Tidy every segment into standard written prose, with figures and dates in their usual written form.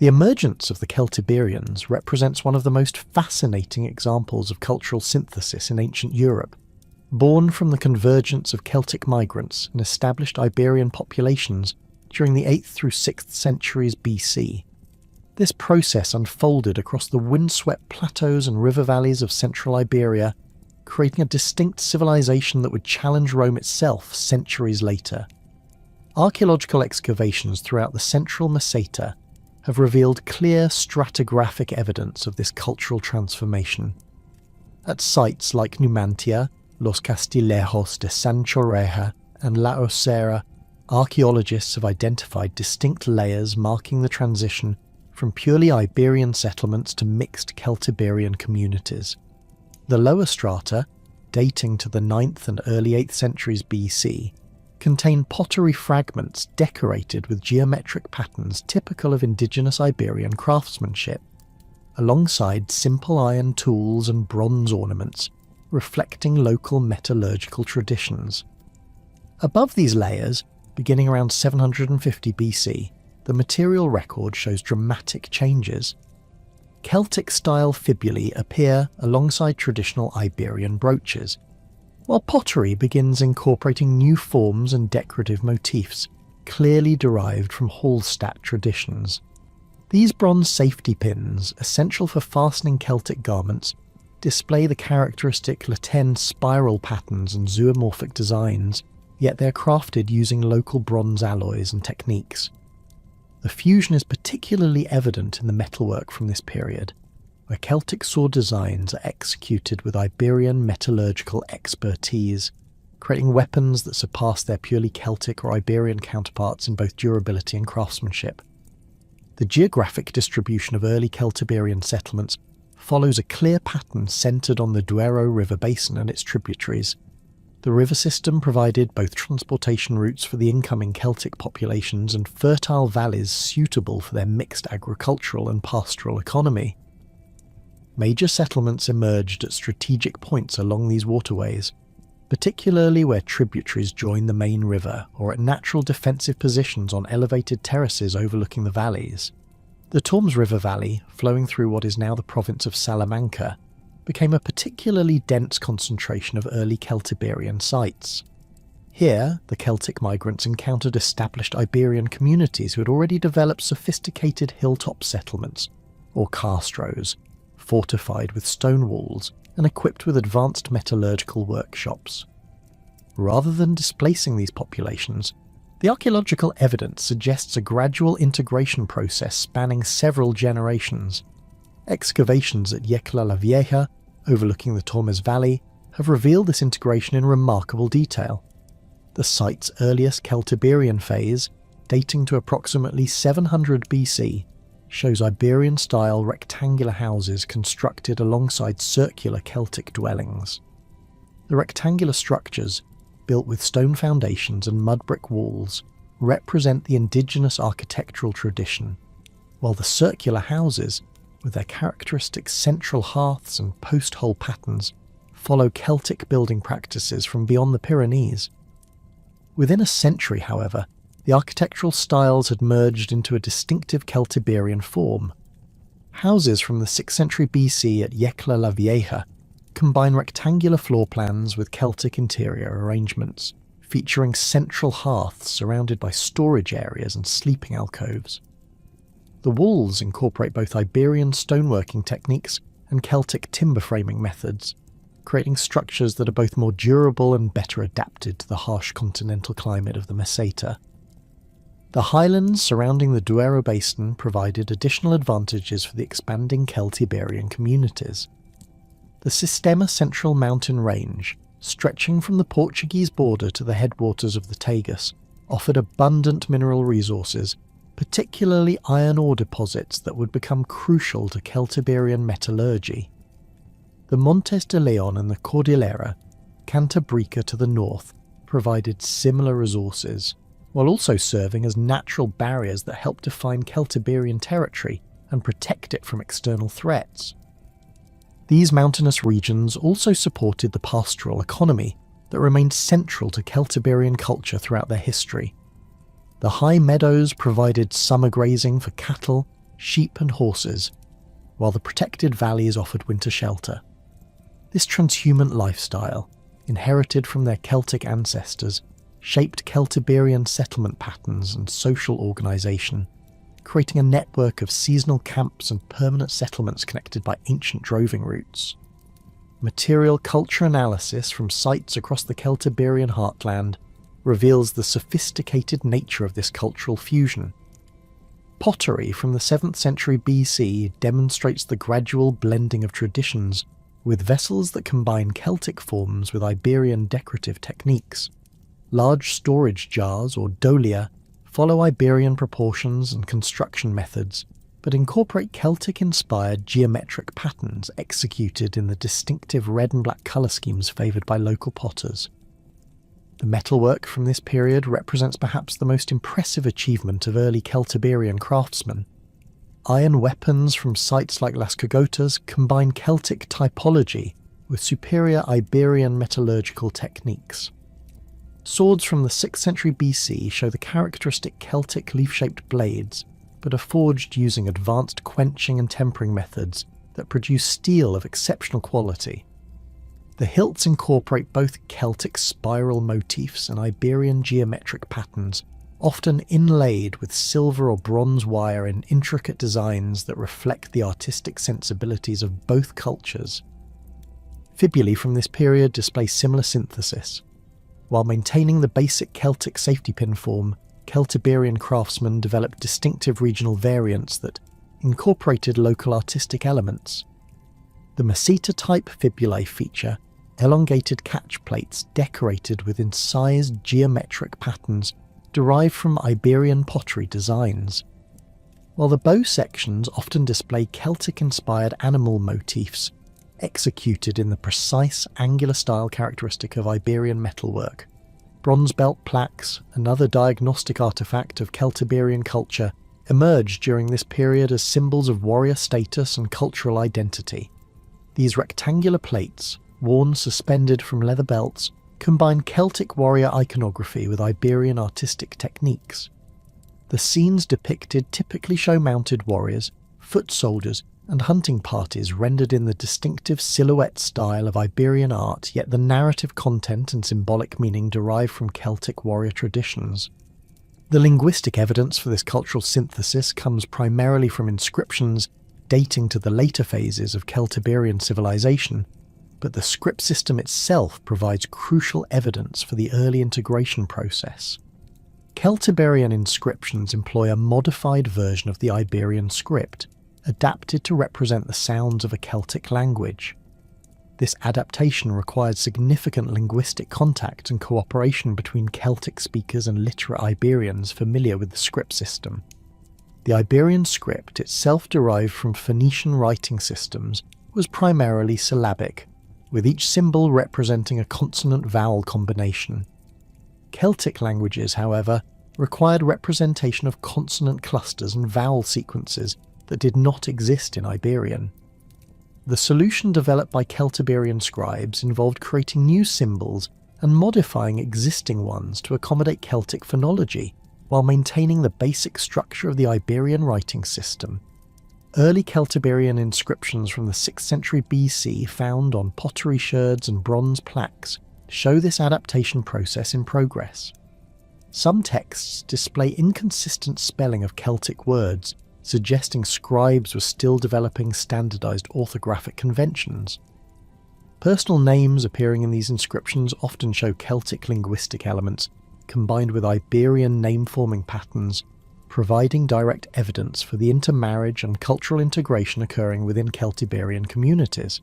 The emergence of the Celtiberians represents one of the most fascinating examples of cultural synthesis in ancient Europe, born from the convergence of Celtic migrants and established Iberian populations during the 8th through 6th centuries BC. This process unfolded across the windswept plateaus and river valleys of central Iberia, creating a distinct civilization that would challenge Rome itself centuries later. Archaeological excavations throughout the central Meseta have revealed clear stratigraphic evidence of this cultural transformation. At sites like Numantia, Los Castillejos de San Chorreja, and La Osera, archaeologists have identified distinct layers marking the transition from purely Iberian settlements to mixed Celtiberian communities. The lower strata, dating to the 9th and early 8th centuries BC, contain pottery fragments decorated with geometric patterns typical of indigenous Iberian craftsmanship, alongside simple iron tools and bronze ornaments reflecting local metallurgical traditions. Above these layers, beginning around 750 BC, the material record shows dramatic changes. Celtic-style fibulae appear alongside traditional Iberian brooches, while pottery begins incorporating new forms and decorative motifs, clearly derived from Hallstatt traditions. These bronze safety pins, essential for fastening Celtic garments, display the characteristic lateen spiral patterns and zoomorphic designs, yet they are crafted using local bronze alloys and techniques. The fusion is particularly evident in the metalwork from this period, where Celtic sword designs are executed with Iberian metallurgical expertise, creating weapons that surpass their purely Celtic or Iberian counterparts in both durability and craftsmanship. The geographic distribution of early Celtiberian settlements follows a clear pattern centred on the Duero River basin and its tributaries. The river system provided both transportation routes for the incoming Celtic populations and fertile valleys suitable for their mixed agricultural and pastoral economy. Major settlements emerged at strategic points along these waterways, particularly where tributaries join the main river or at natural defensive positions on elevated terraces overlooking the valleys. The Tormes River Valley, flowing through what is now the province of Salamanca, became a particularly dense concentration of early Celtiberian sites. Here, the Celtic migrants encountered established Iberian communities who had already developed sophisticated hilltop settlements, or castros, fortified with stone walls and equipped with advanced metallurgical workshops. Rather than displacing these populations, the archaeological evidence suggests a gradual integration process spanning several generations. Excavations at Yecla la Vieja, overlooking the Tormes Valley, have revealed this integration in remarkable detail. The site's earliest Celtiberian phase, dating to approximately 700 BC, shows Iberian-style rectangular houses constructed alongside circular Celtic dwellings. The rectangular structures, built with stone foundations and mud brick walls, represent the indigenous architectural tradition, while the circular houses, with their characteristic central hearths and post-hole patterns, follow Celtic building practices from beyond the Pyrenees. Within a century, however, the architectural styles had merged into a distinctive Celtiberian form. Houses from the 6th century BC at Yecla la Vieja combine rectangular floor plans with Celtic interior arrangements, featuring central hearths surrounded by storage areas and sleeping alcoves. The walls incorporate both Iberian stoneworking techniques and Celtic timber framing methods, creating structures that are both more durable and better adapted to the harsh continental climate of the Meseta. The highlands surrounding the Duero basin provided additional advantages for the expanding Celtiberian communities. The Sistema Central mountain range, stretching from the Portuguese border to the headwaters of the Tagus, offered abundant mineral resources, particularly iron ore deposits that would become crucial to Celtiberian metallurgy. The Montes de Leon and the Cordillera, Cantabrica to the north, provided similar resources, while also serving as natural barriers that helped define Celtiberian territory and protect it from external threats. These mountainous regions also supported the pastoral economy that remained central to Celtiberian culture throughout their history. The high meadows provided summer grazing for cattle, sheep and horses, while the protected valleys offered winter shelter. This transhumant lifestyle, inherited from their Celtic ancestors, shaped Celtiberian settlement patterns and social organisation, creating a network of seasonal camps and permanent settlements connected by ancient droving routes. Material culture analysis from sites across the Celtiberian heartland reveals the sophisticated nature of this cultural fusion. Pottery from the 7th century BC demonstrates the gradual blending of traditions, with vessels that combine Celtic forms with Iberian decorative techniques. Large storage jars, or dolia, follow Iberian proportions and construction methods, but incorporate Celtic-inspired geometric patterns executed in the distinctive red and black colour schemes favoured by local potters. The metalwork from this period represents perhaps the most impressive achievement of early Celtiberian craftsmen. Iron weapons from sites like Las Cogotas combine Celtic typology with superior Iberian metallurgical techniques. Swords from the 6th century BC show the characteristic Celtic leaf-shaped blades, but are forged using advanced quenching and tempering methods that produce steel of exceptional quality. The hilts incorporate both Celtic spiral motifs and Iberian geometric patterns, often inlaid with silver or bronze wire in intricate designs that reflect the artistic sensibilities of both cultures. Fibulae from this period display similar synthesis. While maintaining the basic Celtic safety pin form, Celtiberian craftsmen developed distinctive regional variants that incorporated local artistic elements. The Meseta-type fibulae feature elongated catch plates decorated with incised geometric patterns derived from Iberian pottery designs, while the bow sections often display Celtic-inspired animal motifs executed in the precise angular style characteristic of Iberian metalwork. Bronze belt plaques, another diagnostic artefact of Celtiberian culture, emerged during this period as symbols of warrior status and cultural identity. These rectangular plates, worn suspended from leather belts, combine Celtic warrior iconography with Iberian artistic techniques. The scenes depicted typically show mounted warriors, foot soldiers, and hunting parties rendered in the distinctive silhouette style of Iberian art, yet the narrative content and symbolic meaning derive from Celtic warrior traditions. The linguistic evidence for this cultural synthesis comes primarily from inscriptions dating to the later phases of Celtiberian civilization, but the script system itself provides crucial evidence for the early integration process. Celtiberian inscriptions employ a modified version of the Iberian script, adapted to represent the sounds of a Celtic language. This adaptation required significant linguistic contact and cooperation between Celtic speakers and literate Iberians familiar with the script system. The Iberian script, itself derived from Phoenician writing systems, was primarily syllabic, with each symbol representing a consonant-vowel combination. Celtic languages, however, required representation of consonant clusters and vowel sequences that did not exist in Iberian. The solution developed by Celtiberian scribes involved creating new symbols and modifying existing ones to accommodate Celtic phonology, while maintaining the basic structure of the Iberian writing system. Early Celtiberian inscriptions from the 6th century BC found on pottery sherds and bronze plaques show this adaptation process in progress. Some texts display inconsistent spelling of Celtic words, suggesting scribes were still developing standardized orthographic conventions. Personal names appearing in these inscriptions often show Celtic linguistic elements, combined with Iberian name-forming patterns, providing direct evidence for the intermarriage and cultural integration occurring within Celtiberian communities.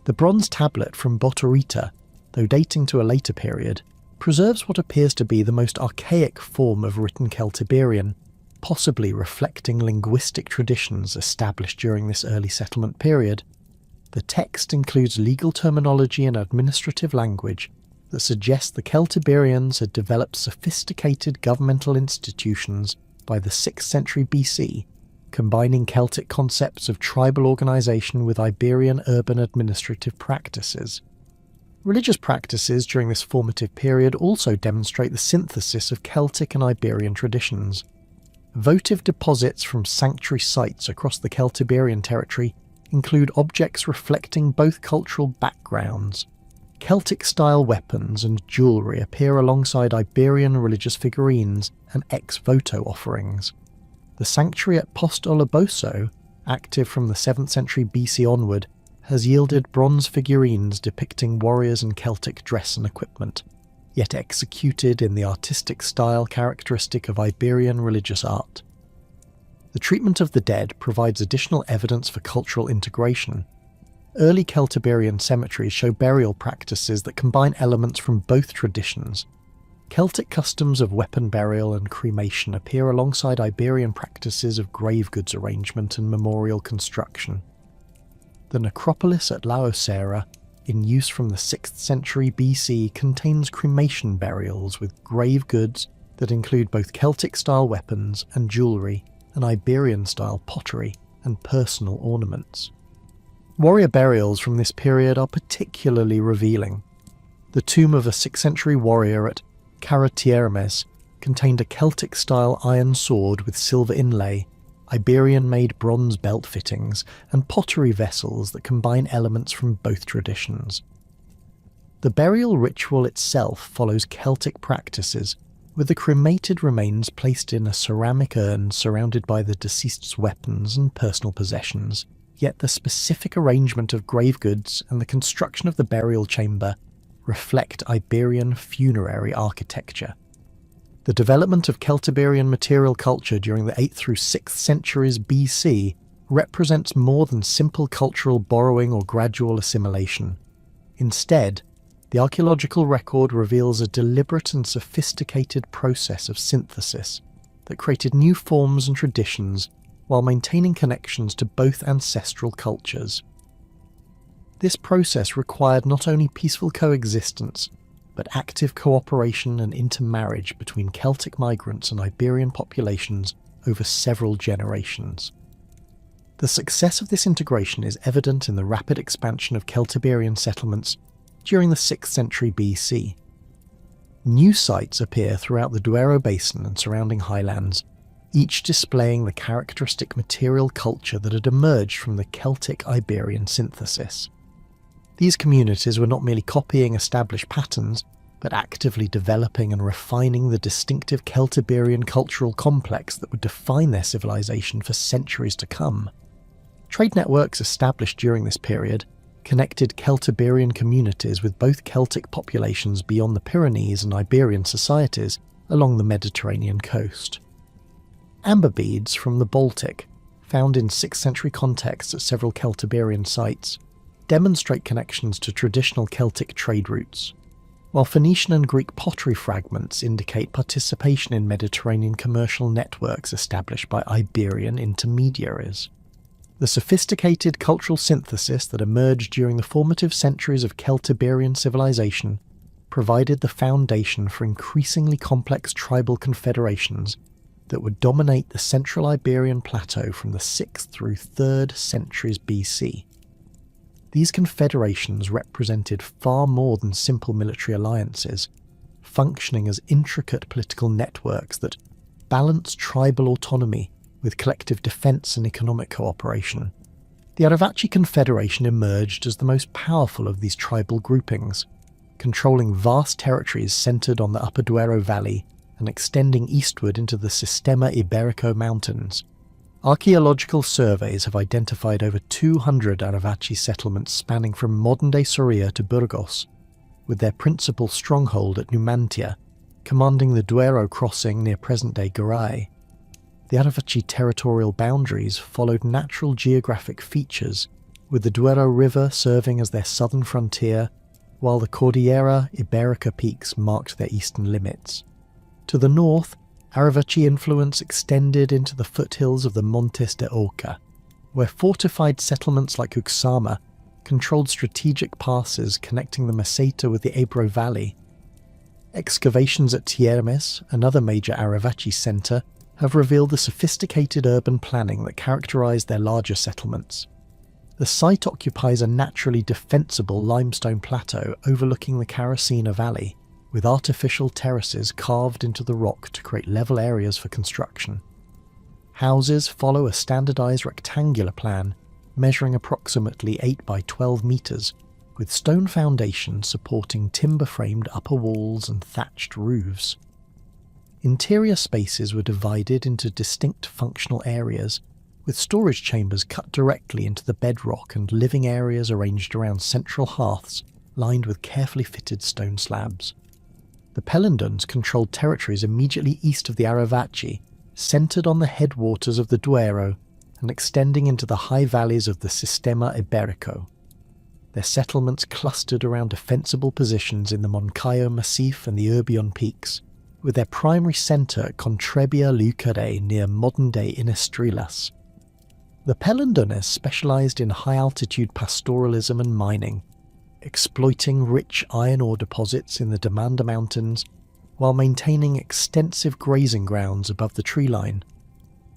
The bronze tablet from Botorita, though dating to a later period, preserves what appears to be the most archaic form of written Celtiberian, possibly reflecting linguistic traditions established during this early settlement period. The text includes legal terminology and administrative language that suggests the Celtiberians had developed sophisticated governmental institutions by the 6th century BC, combining Celtic concepts of tribal organisation with Iberian urban administrative practices. Religious practices during this formative period also demonstrate the synthesis of Celtic and Iberian traditions. Votive deposits from sanctuary sites across the Celtiberian territory include objects reflecting both cultural backgrounds. Celtic-style weapons and jewellery appear alongside Iberian religious figurines and ex-voto offerings. The sanctuary at Post Olaboso, active from the 7th century BC onward, has yielded bronze figurines depicting warriors in Celtic dress and equipment, yet executed in the artistic style characteristic of Iberian religious art. The treatment of the dead provides additional evidence for cultural integration. Early Celtiberian cemeteries show burial practices that combine elements from both traditions. Celtic customs of weapon burial and cremation appear alongside Iberian practices of grave goods arrangement and memorial construction. The necropolis at Laosera, in use from the 6th century BC, contains cremation burials with grave goods that include both Celtic-style weapons and jewellery, and Iberian-style pottery and personal ornaments. Warrior burials from this period are particularly revealing. The tomb of a 6th century warrior at Caratiermes contained a Celtic-style iron sword with silver inlay, Iberian-made bronze belt fittings, and pottery vessels that combine elements from both traditions. The burial ritual itself follows Celtic practices, with the cremated remains placed in a ceramic urn surrounded by the deceased's weapons and personal possessions, yet the specific arrangement of grave goods and the construction of the burial chamber reflect Iberian funerary architecture. The development of Celtiberian material culture during the 8th through 6th centuries BC represents more than simple cultural borrowing or gradual assimilation. Instead, the archaeological record reveals a deliberate and sophisticated process of synthesis that created new forms and traditions while maintaining connections to both ancestral cultures. This process required not only peaceful coexistence, but active cooperation and intermarriage between Celtic migrants and Iberian populations over several generations. The success of this integration is evident in the rapid expansion of Celtiberian settlements during the 6th century BC. New sites appear throughout the Duero basin and surrounding highlands, each displaying the characteristic material culture that had emerged from the Celtic-Iberian synthesis. These communities were not merely copying established patterns, but actively developing and refining the distinctive Celtiberian cultural complex that would define their civilization for centuries to come. Trade networks established during this period connected Celtiberian communities with both Celtic populations beyond the Pyrenees and Iberian societies along the Mediterranean coast. Amber beads from the Baltic, found in 6th century contexts at several Celtiberian sites, demonstrate connections to traditional Celtic trade routes, while Phoenician and Greek pottery fragments indicate participation in Mediterranean commercial networks established by Iberian intermediaries. The sophisticated cultural synthesis that emerged during the formative centuries of Celtiberian civilization provided the foundation for increasingly complex tribal confederations that would dominate the central Iberian plateau from the 6th through 3rd centuries BC. These confederations represented far more than simple military alliances, functioning as intricate political networks that balanced tribal autonomy with collective defence and economic cooperation. The Aravaci Confederation emerged as the most powerful of these tribal groupings, controlling vast territories centred on the Upper Duero Valley and extending eastward into the Sistema Iberico Mountains. Archaeological surveys have identified over 200 Aravaci settlements spanning from modern-day Soria to Burgos, with their principal stronghold at Numantia, commanding the Duero crossing near present-day Garay. The Aravaci territorial boundaries followed natural geographic features, with the Duero River serving as their southern frontier, while the Cordillera Iberica peaks marked their eastern limits. To the north, Aravaci influence extended into the foothills of the Montes de Oca, where fortified settlements like Uxama controlled strategic passes connecting the Meseta with the Ebro Valley. Excavations at Tiermes, another major Aravaci centre, have revealed the sophisticated urban planning that characterised their larger settlements. The site occupies a naturally defensible limestone plateau overlooking the Caracena Valley, with artificial terraces carved into the rock to create level areas for construction. Houses follow a standardized rectangular plan, measuring approximately 8 by 12 meters, with stone foundations supporting timber-framed upper walls and thatched roofs. Interior spaces were divided into distinct functional areas, with storage chambers cut directly into the bedrock and living areas arranged around central hearths lined with carefully fitted stone slabs. The Pelindons controlled territories immediately east of the Aravaci, centred on the headwaters of the Duero and extending into the high valleys of the Sistema Iberico. Their settlements clustered around defensible positions in the Moncayo Massif and the Urbion peaks, with their primary centre at Contrebia Lucere near modern-day Inestrillas. The Pelindones specialised in high-altitude pastoralism and mining, exploiting rich iron ore deposits in the Demanda Mountains while maintaining extensive grazing grounds above the tree line.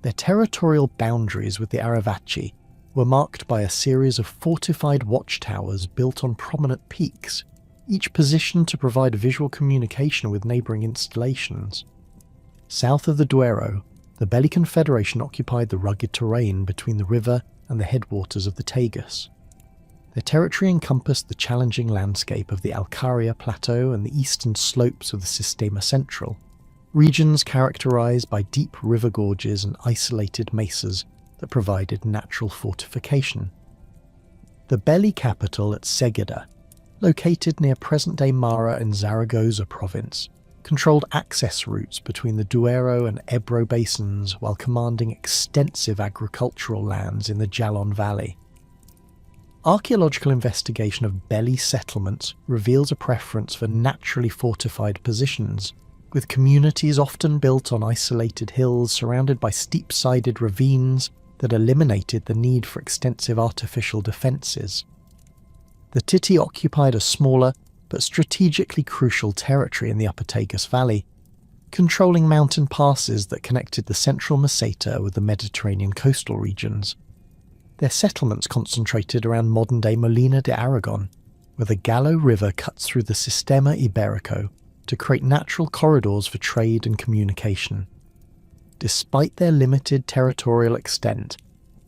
Their territorial boundaries with the Aravaci were marked by a series of fortified watchtowers built on prominent peaks, each positioned to provide visual communication with neighbouring installations. South of the Duero, the Belli Confederation occupied the rugged terrain between the river and the headwaters of the Tagus. Their territory encompassed the challenging landscape of the Alcaria Plateau and the eastern slopes of the Sistema Central, regions characterised by deep river gorges and isolated mesas that provided natural fortification. The Belli capital at Segeda, located near present-day Mara and Zaragoza province, controlled access routes between the Duero and Ebro basins while commanding extensive agricultural lands in the Jalon Valley. Archaeological investigation of Belli settlements reveals a preference for naturally fortified positions, with communities often built on isolated hills surrounded by steep-sided ravines that eliminated the need for extensive artificial defences. The Titi occupied a smaller but strategically crucial territory in the Upper Tagus Valley, controlling mountain passes that connected the central Meseta with the Mediterranean coastal regions. Their settlements concentrated around modern-day Molina de Aragon, where the Gallo River cuts through the Sistema Iberico to create natural corridors for trade and communication. Despite their limited territorial extent,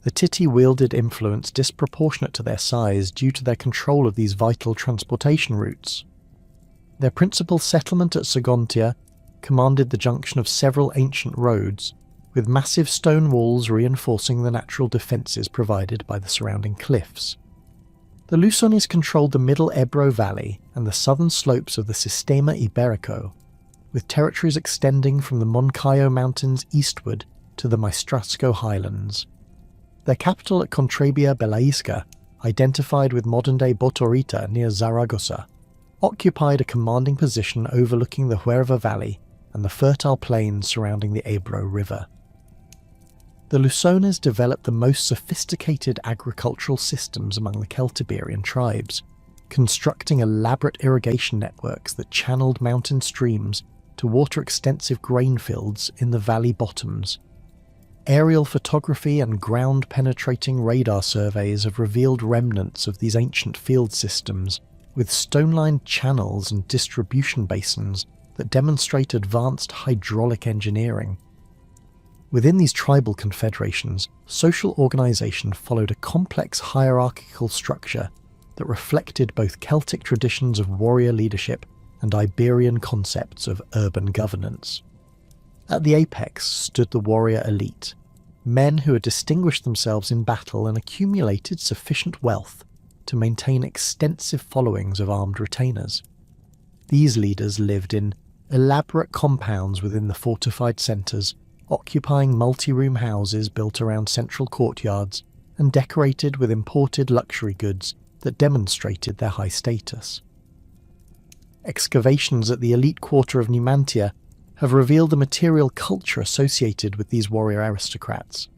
the Titi wielded influence disproportionate to their size due to their control of these vital transportation routes. Their principal settlement at Sagontia commanded the junction of several ancient roads, with massive stone walls reinforcing the natural defences provided by the surrounding cliffs. The Lusones controlled the middle Ebro Valley and the southern slopes of the Sistema Iberico, with territories extending from the Moncayo Mountains eastward to the Maestrasco highlands. Their capital at Contrebia Belaisca, identified with modern-day Botorita near Zaragoza, occupied a commanding position overlooking the Huerva Valley and the fertile plains surrounding the Ebro River. The Lusones developed the most sophisticated agricultural systems among the Celtiberian tribes, constructing elaborate irrigation networks that channeled mountain streams to water extensive grain fields in the valley bottoms. Aerial photography and ground-penetrating radar surveys have revealed remnants of these ancient field systems, with stone-lined channels and distribution basins that demonstrate advanced hydraulic engineering. Within these tribal confederations, social organisation followed a complex hierarchical structure that reflected both Celtic traditions of warrior leadership and Iberian concepts of urban governance. At the apex stood the warrior elite, men who had distinguished themselves in battle and accumulated sufficient wealth to maintain extensive followings of armed retainers. These leaders lived in elaborate compounds within the fortified centres, occupying multi-room houses built around central courtyards and decorated with imported luxury goods that demonstrated their high status. Excavations at the elite quarter of Numantia have revealed the material culture associated with these warrior aristocrats.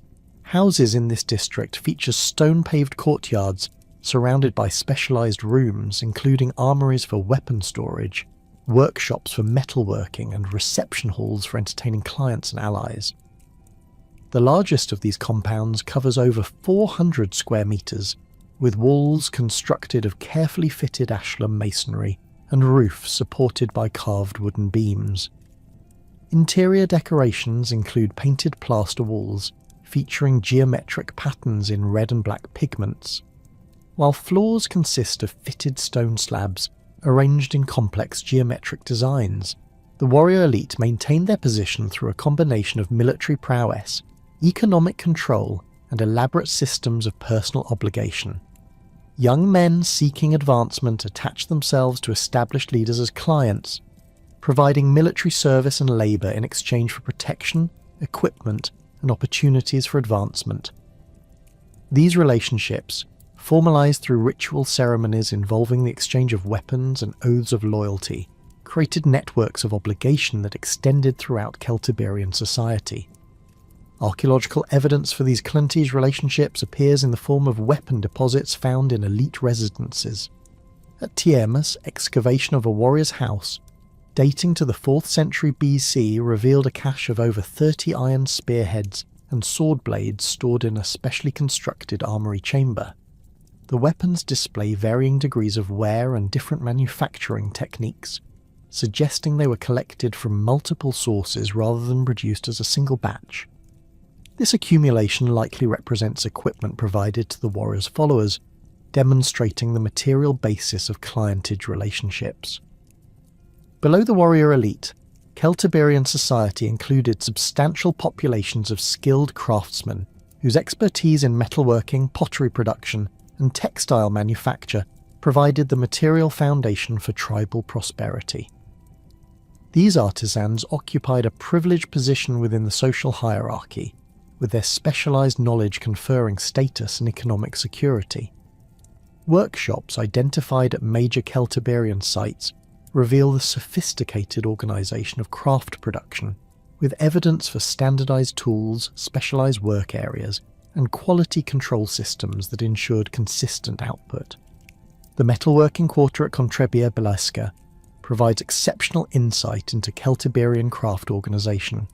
Houses in this district feature stone-paved courtyards surrounded by specialised rooms, including armories for weapon storage, workshops for metalworking, and reception halls for entertaining clients and allies. The largest of these compounds covers over 400 square metres, with walls constructed of carefully fitted ashlar masonry and roofs supported by carved wooden beams. Interior decorations include painted plaster walls featuring geometric patterns in red and black pigments, while floors consist of fitted stone slabs arranged in complex geometric designs. The warrior elite maintained their position through a combination of military prowess, economic control, and elaborate systems of personal obligation. Young men seeking advancement attached themselves to established leaders as clients, providing military service and labour in exchange for protection, equipment, and opportunities for advancement. These relationships, formalised through ritual ceremonies involving the exchange of weapons and oaths of loyalty, created networks of obligation that extended throughout Celtiberian society. Archaeological evidence for these clientage relationships appears in the form of weapon deposits found in elite residences. At Tiermas, excavation of a warrior's house, dating to the 4th century BC, revealed a cache of over 30 iron spearheads and sword blades stored in a specially constructed armoury chamber. The weapons display varying degrees of wear and different manufacturing techniques, suggesting they were collected from multiple sources rather than produced as a single batch. This accumulation likely represents equipment provided to the warrior's followers, demonstrating the material basis of clientage relationships. Below the warrior elite, Celtiberian society included substantial populations of skilled craftsmen whose expertise in metalworking, pottery production, and textile manufacture provided the material foundation for tribal prosperity. These artisans occupied a privileged position within the social hierarchy, with their specialised knowledge conferring status and economic security. Workshops identified at major Celtiberian sites reveal the sophisticated organisation of craft production, with evidence for standardised tools, specialised work areas, and quality control systems that ensured consistent output. The metalworking quarter at Contrebia Bileska provides exceptional insight into Celtiberian craft organisation.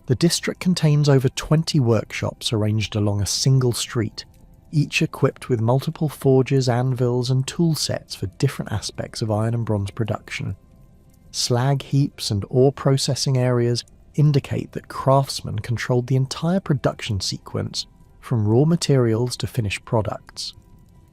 The district contains over 20 workshops arranged along a single street, each equipped with multiple forges, anvils, and tool sets for different aspects of iron and bronze production. Slag heaps and ore processing areas indicate that craftsmen controlled the entire production sequence, from raw materials to finished products.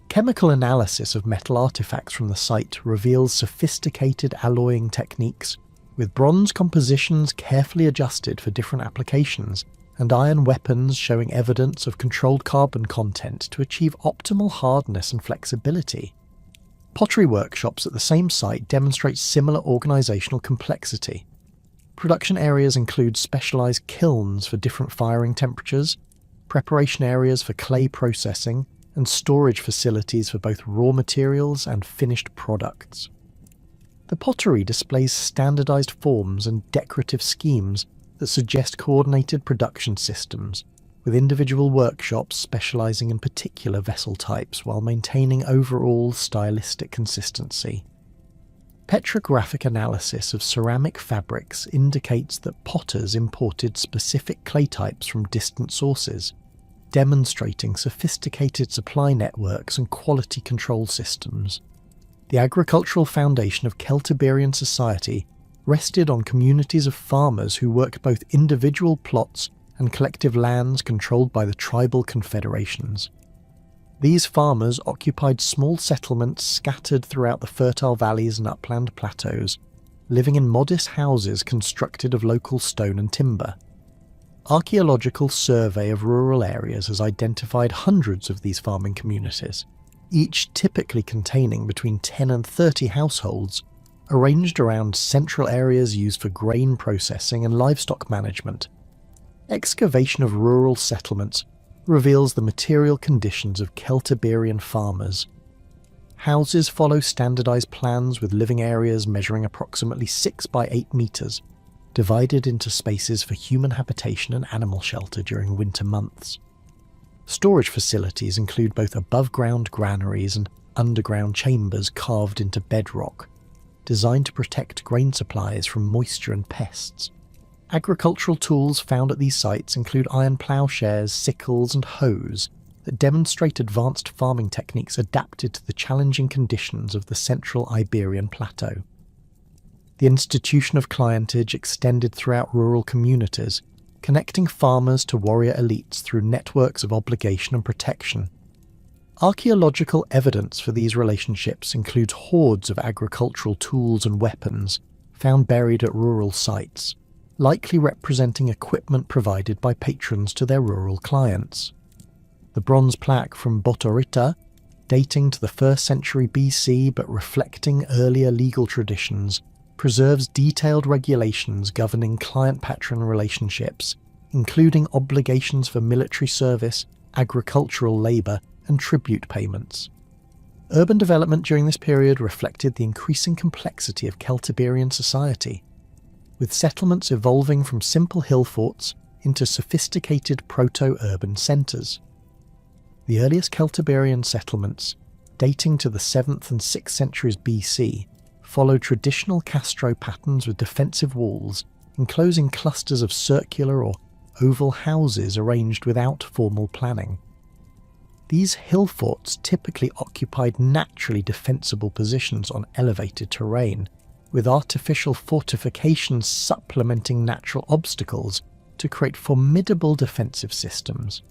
Chemical analysis of metal artifacts from the site reveals sophisticated alloying techniques, with bronze compositions carefully adjusted for different applications, and iron weapons showing evidence of controlled carbon content to achieve optimal hardness and flexibility. Pottery workshops at the same site demonstrate similar organisational complexity. Production areas include specialised kilns for different firing temperatures, preparation areas for clay processing, and storage facilities for both raw materials and finished products. The pottery displays standardised forms and decorative schemes that suggest coordinated production systems, with individual workshops specialising in particular vessel types while maintaining overall stylistic consistency. Petrographic analysis of ceramic fabrics indicates that potters imported specific clay types from distant sources, demonstrating sophisticated supply networks and quality control systems. The agricultural foundation of Celtiberian society rested on communities of farmers who worked both individual plots and collective lands controlled by the tribal confederations. These farmers occupied small settlements scattered throughout the fertile valleys and upland plateaus, living in modest houses constructed of local stone and timber. Archaeological survey of rural areas has identified hundreds of these farming communities, each typically containing between 10 and 30 households, arranged around central areas used for grain processing and livestock management. Excavation of rural settlements reveals the material conditions of Celtiberian farmers. Houses follow standardised plans with living areas measuring approximately 6 by 8 metres, divided into spaces for human habitation and animal shelter during winter months. Storage facilities include both above-ground granaries and underground chambers carved into bedrock, designed to protect grain supplies from moisture and pests. Agricultural tools found at these sites include iron ploughshares, sickles, and hoes that demonstrate advanced farming techniques adapted to the challenging conditions of the central Iberian plateau. The institution of clientage extended throughout rural communities, connecting farmers to warrior elites through networks of obligation and protection. Archaeological evidence for these relationships includes hoards of agricultural tools and weapons found buried at rural sites, likely representing equipment provided by patrons to their rural clients. The bronze plaque from Botorita, dating to the 1st century BC but reflecting earlier legal traditions, preserves detailed regulations governing client-patron relationships, including obligations for military service, agricultural labour, and tribute payments. Urban development during this period reflected the increasing complexity of Celtiberian society, with settlements evolving from simple hill forts into sophisticated proto-urban centres. The earliest Celtiberian settlements, dating to the 7th and 6th centuries BC, followed traditional castro patterns with defensive walls, enclosing clusters of circular or oval houses arranged without formal planning. These hill forts typically occupied naturally defensible positions on elevated terrain, with artificial fortifications supplementing natural obstacles to create formidable defensive systems.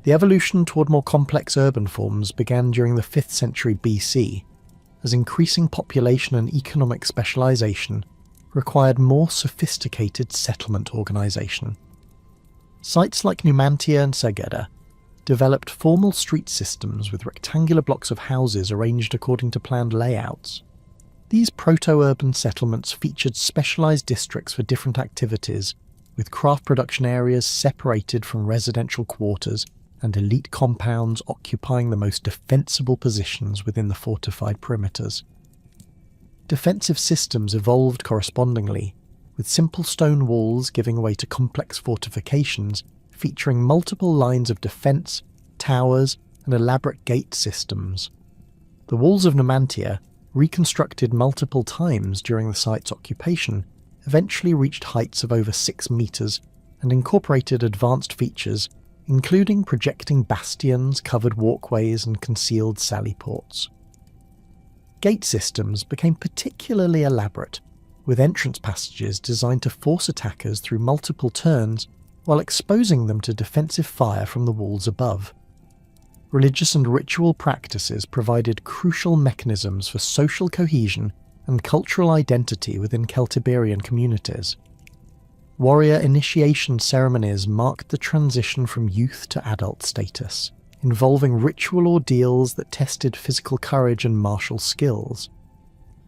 The evolution toward more complex urban forms began during the 5th century BC, as increasing population and economic specialization required more sophisticated settlement organization. Sites like Numantia and Segeda developed formal street systems with rectangular blocks of houses arranged according to planned layouts. These proto-urban settlements featured specialized districts for different activities, with craft production areas separated from residential quarters and elite compounds occupying the most defensible positions within the fortified perimeters. Defensive systems evolved correspondingly, with simple stone walls giving way to complex fortifications featuring multiple lines of defence, towers, and elaborate gate systems. The walls of Numantia, reconstructed multiple times during the site's occupation, eventually reached heights of over 6 metres and incorporated advanced features including projecting bastions, covered walkways, and concealed sally ports. Gate systems became particularly elaborate, with entrance passages designed to force attackers through multiple turns while exposing them to defensive fire from the walls above. Religious and ritual practices provided crucial mechanisms for social cohesion and cultural identity within Celtiberian communities. Warrior initiation ceremonies marked the transition from youth to adult status, involving ritual ordeals that tested physical courage and martial skills.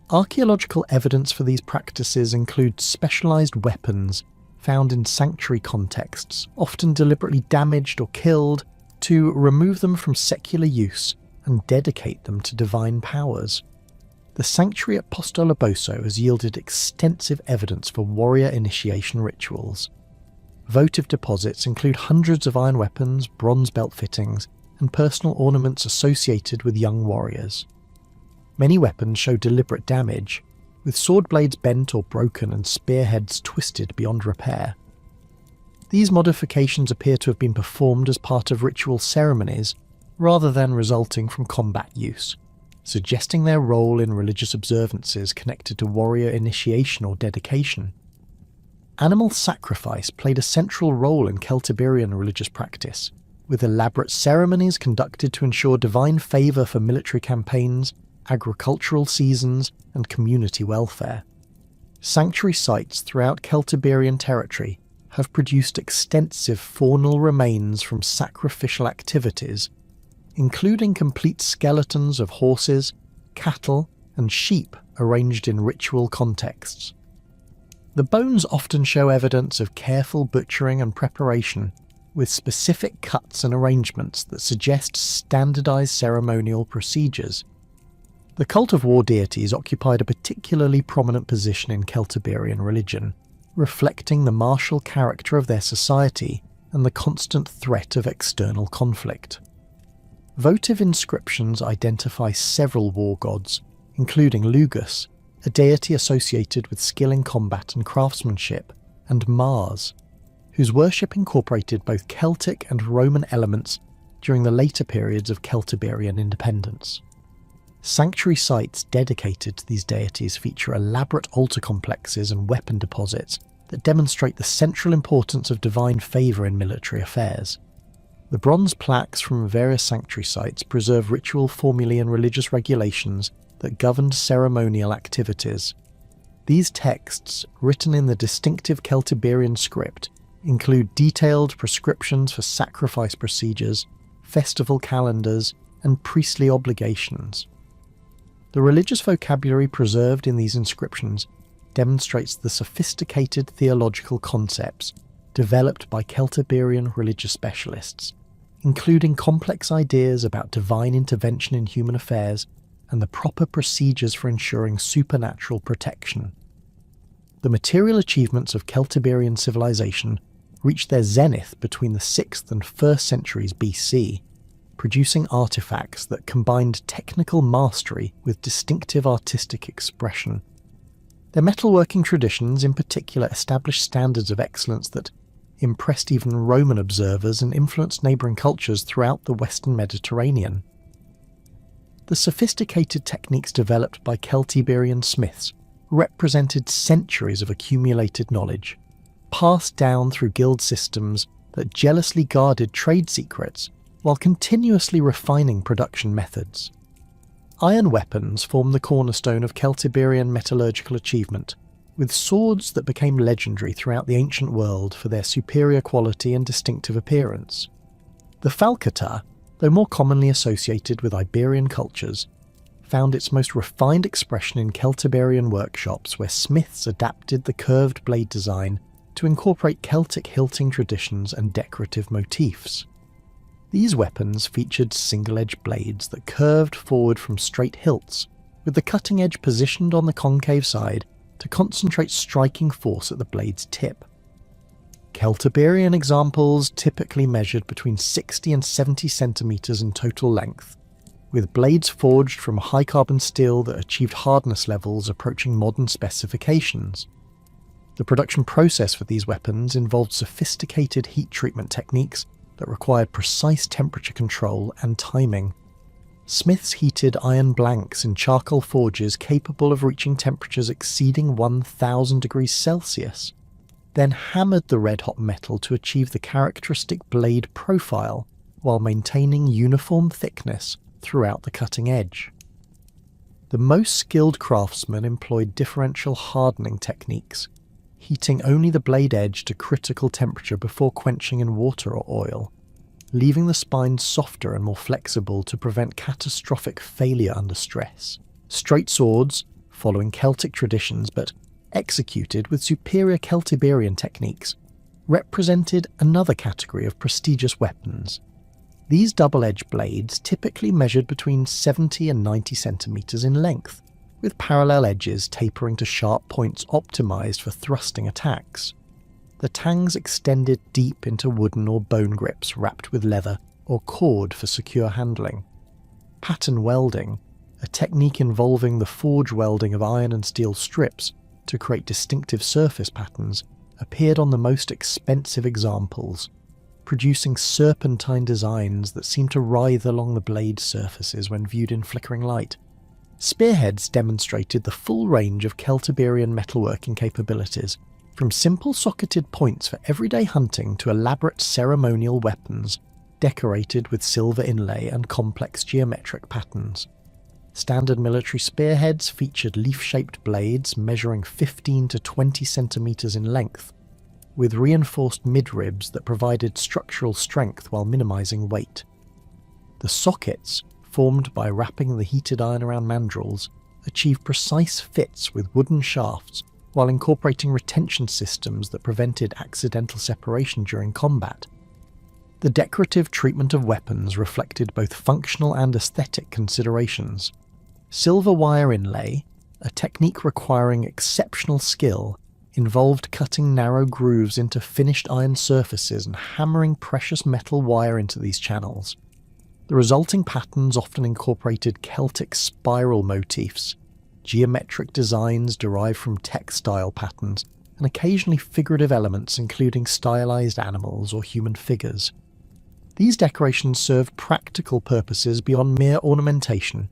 Archaeological evidence for these practices includes specialized weapons found in sanctuary contexts, often deliberately damaged or killed, to remove them from secular use and dedicate them to divine powers. The sanctuary at Postoloboso has yielded extensive evidence for warrior initiation rituals. Votive deposits include hundreds of iron weapons, bronze belt fittings, and personal ornaments associated with young warriors. Many weapons show deliberate damage, with sword blades bent or broken and spearheads twisted beyond repair. These modifications appear to have been performed as part of ritual ceremonies rather than resulting from combat use, suggesting their role in religious observances connected to warrior initiation or dedication. Animal sacrifice played a central role in Celtiberian religious practice, with elaborate ceremonies conducted to ensure divine favour for military campaigns, agricultural seasons, and community welfare. Sanctuary sites throughout Celtiberian territory have produced extensive faunal remains from sacrificial activities, including complete skeletons of horses, cattle, and sheep arranged in ritual contexts. The bones often show evidence of careful butchering and preparation, with specific cuts and arrangements that suggest standardized ceremonial procedures. The cult of war deities occupied a particularly prominent position in Celtiberian religion, reflecting the martial character of their society and the constant threat of external conflict. Votive inscriptions identify several war gods, including Lugus, a deity associated with skill in combat and craftsmanship, and Mars, whose worship incorporated both Celtic and Roman elements during the later periods of Celtiberian independence. Sanctuary sites dedicated to these deities feature elaborate altar complexes and weapon deposits that demonstrate the central importance of divine favour in military affairs. The bronze plaques from various sanctuary sites preserve ritual formulae and religious regulations that governed ceremonial activities. These texts, written in the distinctive Celtiberian script, include detailed prescriptions for sacrifice procedures, festival calendars, and priestly obligations. The religious vocabulary preserved in these inscriptions demonstrates the sophisticated theological concepts developed by Celtiberian religious specialists, including complex ideas about divine intervention in human affairs and the proper procedures for ensuring supernatural protection. The material achievements of Celtiberian civilization reached their zenith between the 6th and 1st centuries BC, producing artifacts that combined technical mastery with distinctive artistic expression. Their metalworking traditions in particular established standards of excellence that impressed even Roman observers and influenced neighbouring cultures throughout the Western Mediterranean. The sophisticated techniques developed by Celtiberian smiths represented centuries of accumulated knowledge, passed down through guild systems that jealously guarded trade secrets while continuously refining production methods. Iron weapons form the cornerstone of Celtiberian metallurgical achievement, with swords that became legendary throughout the ancient world for their superior quality and distinctive appearance. The falcata, though more commonly associated with Iberian cultures, found its most refined expression in Celtiberian workshops where smiths adapted the curved blade design to incorporate Celtic hilting traditions and decorative motifs. These weapons featured single-edge blades that curved forward from straight hilts, with the cutting edge positioned on the concave side to concentrate striking force at the blade's tip. Celtiberian examples typically measured between 60 and 70 centimetres in total length, with blades forged from high-carbon steel that achieved hardness levels approaching modern specifications. The production process for these weapons involved sophisticated heat treatment techniques that required precise temperature control and timing. Smiths heated iron blanks in charcoal forges capable of reaching temperatures exceeding 1000 degrees Celsius, then hammered the red-hot metal to achieve the characteristic blade profile while maintaining uniform thickness throughout the cutting edge. The most skilled craftsmen employed differential hardening techniques, heating only the blade edge to critical temperature before quenching in water or oil, leaving the spine softer and more flexible to prevent catastrophic failure under stress. Straight swords, following Celtic traditions but executed with superior Celtiberian techniques, represented another category of prestigious weapons. These double-edged blades typically measured between 70 and 90 centimetres in length, with parallel edges tapering to sharp points optimised for thrusting attacks. The tangs extended deep into wooden or bone grips wrapped with leather or cord for secure handling. Pattern welding, a technique involving the forge welding of iron and steel strips to create distinctive surface patterns, appeared on the most expensive examples, producing serpentine designs that seemed to writhe along the blade surfaces when viewed in flickering light. Spearheads demonstrated the full range of Celtiberian metalworking capabilities, from simple socketed points for everyday hunting to elaborate ceremonial weapons decorated with silver inlay and complex geometric patterns. Standard military spearheads featured leaf-shaped blades measuring 15 to 20 centimetres in length, with reinforced midribs that provided structural strength while minimising weight. The sockets, formed by wrapping the heated iron around mandrels, achieved precise fits with wooden shafts while incorporating retention systems that prevented accidental separation during combat. The decorative treatment of weapons reflected both functional and aesthetic considerations. Silver wire inlay, a technique requiring exceptional skill, involved cutting narrow grooves into finished iron surfaces and hammering precious metal wire into these channels. The resulting patterns often incorporated Celtic spiral motifs, geometric designs derived from textile patterns, and occasionally figurative elements including stylized animals or human figures. These decorations served practical purposes beyond mere ornamentation,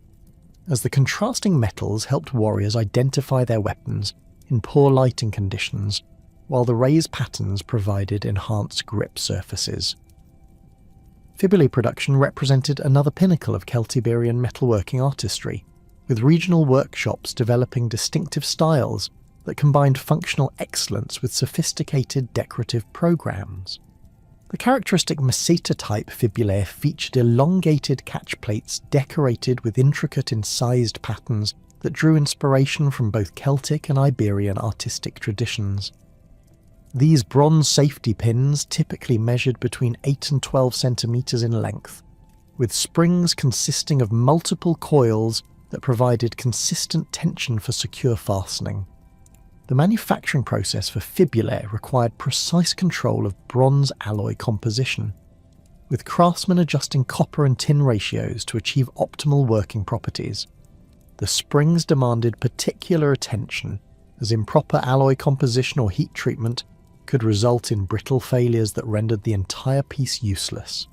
as the contrasting metals helped warriors identify their weapons in poor lighting conditions, while the raised patterns provided enhanced grip surfaces. Fibulae production represented another pinnacle of Celtiberian metalworking artistry, with regional workshops developing distinctive styles that combined functional excellence with sophisticated decorative programs. The characteristic meseta-type fibulae featured elongated catch plates decorated with intricate incised patterns that drew inspiration from both Celtic and Iberian artistic traditions. These bronze safety pins typically measured between 8 and 12 centimeters in length, with springs consisting of multiple coils that provided consistent tension for secure fastening. The manufacturing process for fibulae required precise control of bronze alloy composition, with craftsmen adjusting copper and tin ratios to achieve optimal working properties. The springs demanded particular attention, as improper alloy composition or heat treatment could result in brittle failures that rendered the entire piece useless.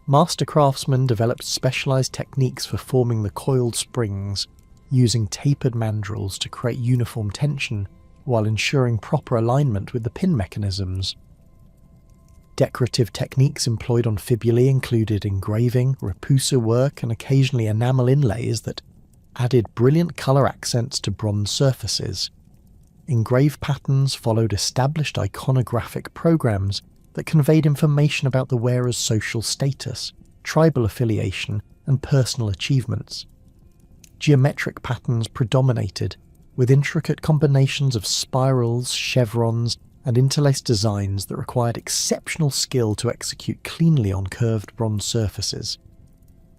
Master craftsmen developed specialized techniques for forming the coiled springs, using tapered mandrels to create uniform tension while ensuring proper alignment with the pin mechanisms. Decorative techniques employed on fibulae included engraving, repoussé work, and occasionally enamel inlays that added brilliant colour accents to bronze surfaces. Engraved patterns followed established iconographic programs that conveyed information about the wearer's social status, tribal affiliation, and personal achievements. Geometric patterns predominated, with intricate combinations of spirals, chevrons, and interlaced designs that required exceptional skill to execute cleanly on curved bronze surfaces.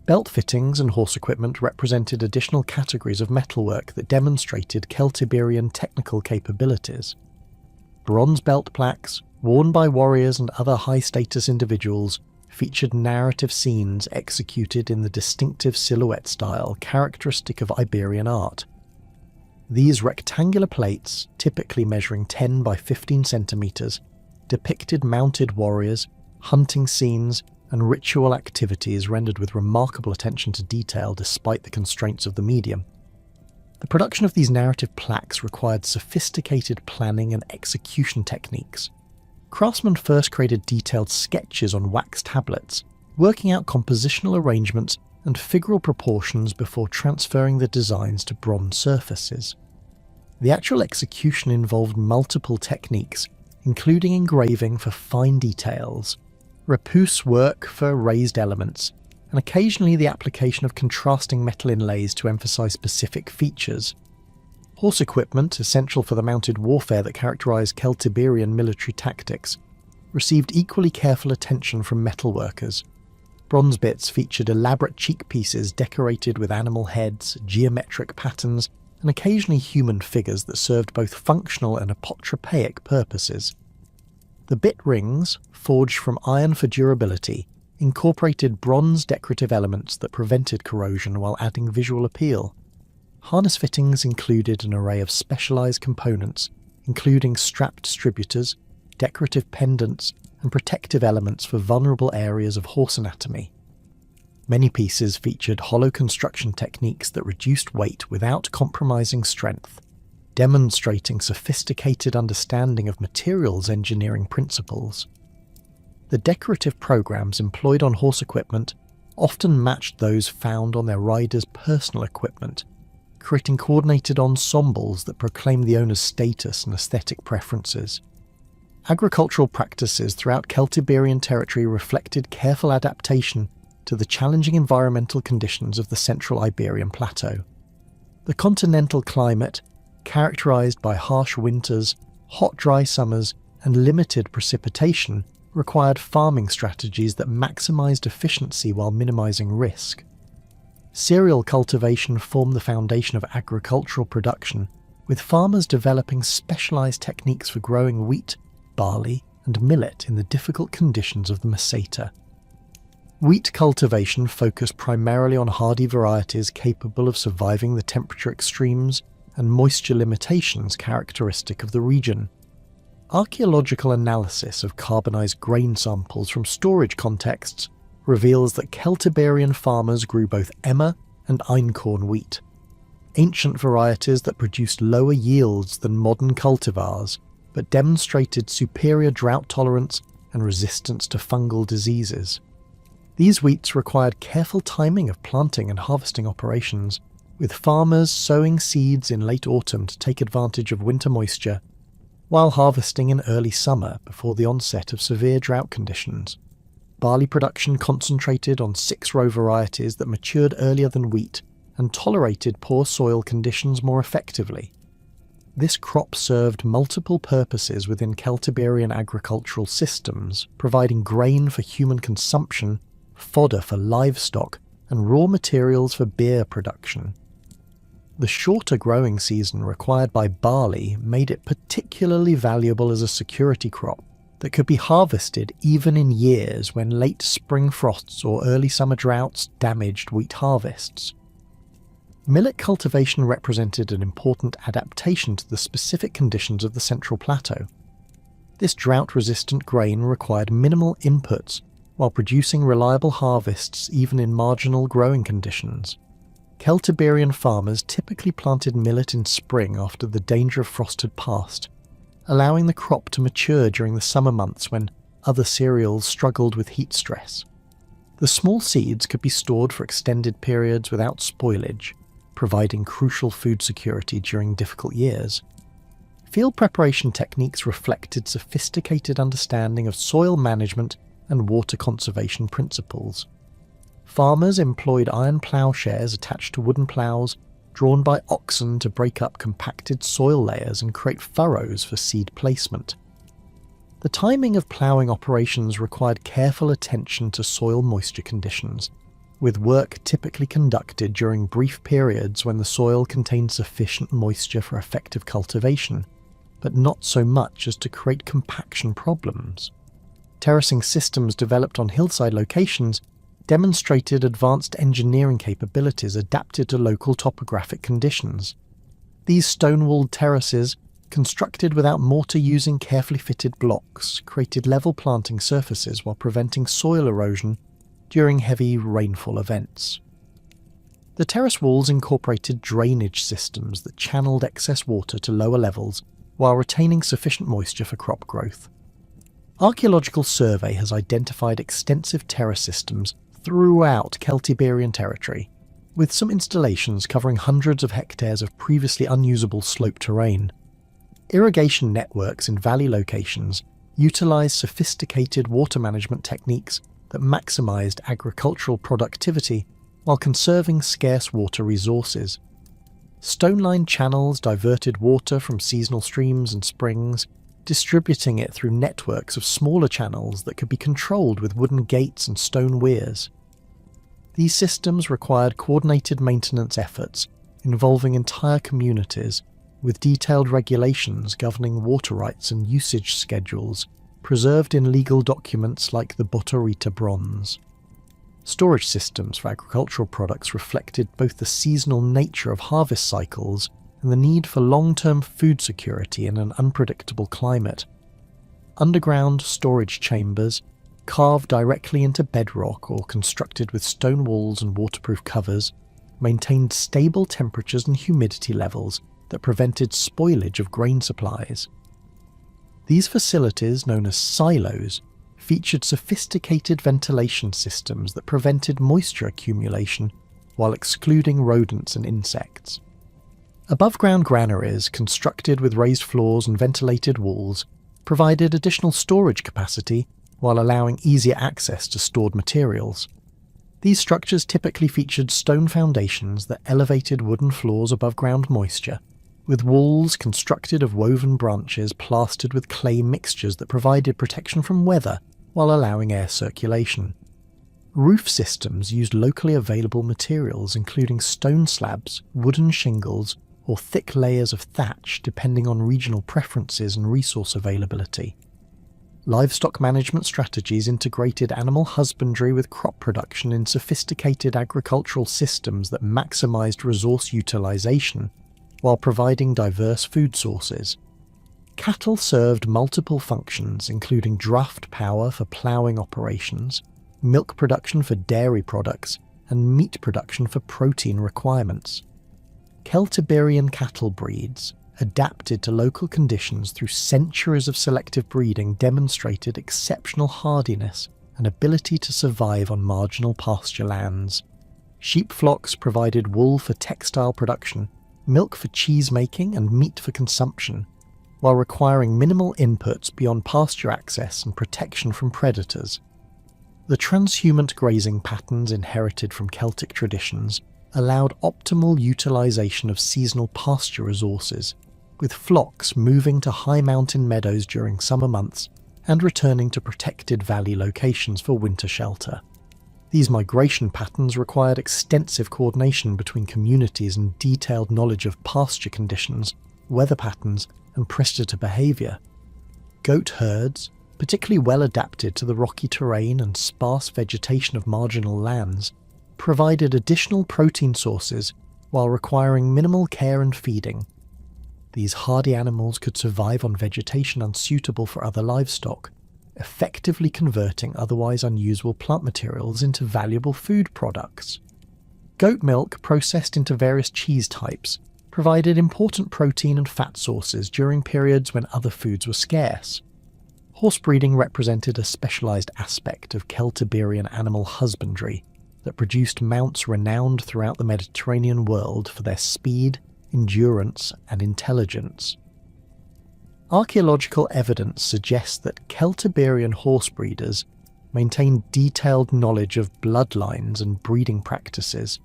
Belt fittings and horse equipment represented additional categories of metalwork that demonstrated Celtiberian technical capabilities. Bronze belt plaques, worn by warriors and other high-status individuals, featured narrative scenes executed in the distinctive silhouette style characteristic of Iberian art. These rectangular plates, typically measuring 10 by 15 centimeters, depicted mounted warriors, hunting scenes, and ritual activities rendered with remarkable attention to detail despite the constraints of the medium. The production of these narrative plaques required sophisticated planning and execution techniques. Craftsmen first created detailed sketches on wax tablets, working out compositional arrangements and figural proportions before transferring the designs to bronze surfaces. The actual execution involved multiple techniques, including engraving for fine details, repoussé work for raised elements, and occasionally the application of contrasting metal inlays to emphasize specific features. Horse equipment, essential for the mounted warfare that characterized Celtiberian military tactics, received equally careful attention from metalworkers. Bronze bits featured elaborate cheek pieces decorated with animal heads, geometric patterns, and occasionally human figures that served both functional and apotropaic purposes. The bit rings, forged from iron for durability, incorporated bronze decorative elements that prevented corrosion while adding visual appeal. Harness fittings included an array of specialized components, including strap distributors, decorative pendants, and protective elements for vulnerable areas of horse anatomy. Many pieces featured hollow construction techniques that reduced weight without compromising strength, demonstrating sophisticated understanding of materials engineering principles. The decorative programs employed on horse equipment often matched those found on their riders' personal equipment, creating coordinated ensembles that proclaim the owner's status and aesthetic preferences. Agricultural practices throughout Celtiberian territory reflected careful adaptation to the challenging environmental conditions of the central Iberian plateau. The continental climate, characterized by harsh winters, hot dry summers, and limited precipitation, required farming strategies that maximized efficiency while minimizing risk. Cereal cultivation formed the foundation of agricultural production, with farmers developing specialized techniques for growing wheat, barley, and millet in the difficult conditions of the meseta. Wheat cultivation focused primarily on hardy varieties capable of surviving the temperature extremes and moisture limitations characteristic of the region. Archaeological analysis of carbonized grain samples from storage contexts reveals that Celtiberian farmers grew both emmer and einkorn wheat, ancient varieties that produced lower yields than modern cultivars, but demonstrated superior drought tolerance and resistance to fungal diseases. These wheats required careful timing of planting and harvesting operations, with farmers sowing seeds in late autumn to take advantage of winter moisture, while harvesting in early summer before the onset of severe drought conditions. Barley production concentrated on 6-row varieties that matured earlier than wheat and tolerated poor soil conditions more effectively. This crop served multiple purposes within Celtiberian agricultural systems, providing grain for human consumption, fodder for livestock, and raw materials for beer production. The shorter growing season required by barley made it particularly valuable as a security crop that could be harvested even in years when late spring frosts or early summer droughts damaged wheat harvests. Millet cultivation represented an important adaptation to the specific conditions of the Central Plateau. This drought-resistant grain required minimal inputs while producing reliable harvests even in marginal growing conditions. Celtiberian farmers typically planted millet in spring after the danger of frost had passed, allowing the crop to mature during the summer months when other cereals struggled with heat stress. The small seeds could be stored for extended periods without spoilage, providing crucial food security during difficult years. Field preparation techniques reflected sophisticated understanding of soil management and water conservation principles. Farmers employed iron ploughshares attached to wooden ploughs, drawn by oxen to break up compacted soil layers and create furrows for seed placement. The timing of ploughing operations required careful attention to soil moisture conditions, with work typically conducted during brief periods when the soil contained sufficient moisture for effective cultivation, but not so much as to create compaction problems. Terracing systems developed on hillside locations demonstrated advanced engineering capabilities adapted to local topographic conditions. These stone-walled terraces, constructed without mortar using carefully fitted blocks, created level planting surfaces while preventing soil erosion during heavy rainfall events. The terrace walls incorporated drainage systems that channeled excess water to lower levels while retaining sufficient moisture for crop growth. Archaeological survey has identified extensive terrace systems throughout Celtiberian territory, with some installations covering hundreds of hectares of previously unusable slope terrain. Irrigation networks in valley locations utilised sophisticated water management techniques that maximised agricultural productivity while conserving scarce water resources. Stone-lined channels diverted water from seasonal streams and springs, distributing it through networks of smaller channels that could be controlled with wooden gates and stone weirs. These systems required coordinated maintenance efforts involving entire communities, with detailed regulations governing water rights and usage schedules preserved in legal documents like the Botorita Bronze. Storage systems for agricultural products reflected both the seasonal nature of harvest cycles and the need for long-term food security in an unpredictable climate. Underground storage chambers, carved directly into bedrock or constructed with stone walls and waterproof covers, maintained stable temperatures and humidity levels that prevented spoilage of grain supplies. These facilities, known as silos, featured sophisticated ventilation systems that prevented moisture accumulation while excluding rodents and insects. Above-ground granaries, constructed with raised floors and ventilated walls, provided additional storage capacity while allowing easier access to stored materials. These structures typically featured stone foundations that elevated wooden floors above ground moisture, with walls constructed of woven branches plastered with clay mixtures that provided protection from weather while allowing air circulation. Roof systems used locally available materials including stone slabs, wooden shingles, or thick layers of thatch depending on regional preferences and resource availability. Livestock management strategies integrated animal husbandry with crop production in sophisticated agricultural systems that maximized resource utilization while providing diverse food sources. Cattle served multiple functions, including draft power for ploughing operations, milk production for dairy products, and meat production for protein requirements. Celtiberian cattle breeds, adapted to local conditions through centuries of selective breeding, demonstrated exceptional hardiness and ability to survive on marginal pasture lands. Sheep flocks provided wool for textile production, milk for cheese making, and meat for consumption, while requiring minimal inputs beyond pasture access and protection from predators. The transhumant grazing patterns inherited from Celtic traditions allowed optimal utilisation of seasonal pasture resources, with flocks moving to high mountain meadows during summer months and returning to protected valley locations for winter shelter. These migration patterns required extensive coordination between communities and detailed knowledge of pasture conditions, weather patterns, and predator behaviour. Goat herds, particularly well adapted to the rocky terrain and sparse vegetation of marginal lands, provided additional protein sources while requiring minimal care and feeding. These hardy animals could survive on vegetation unsuitable for other livestock, effectively converting otherwise unusable plant materials into valuable food products. Goat milk, processed into various cheese types, provided important protein and fat sources during periods when other foods were scarce. Horse breeding represented a specialised aspect of Celtiberian animal husbandry that produced mounts renowned throughout the Mediterranean world for their speed, endurance, and intelligence. Archaeological evidence suggests that Celtiberian horse breeders maintained detailed knowledge of bloodlines and breeding practices,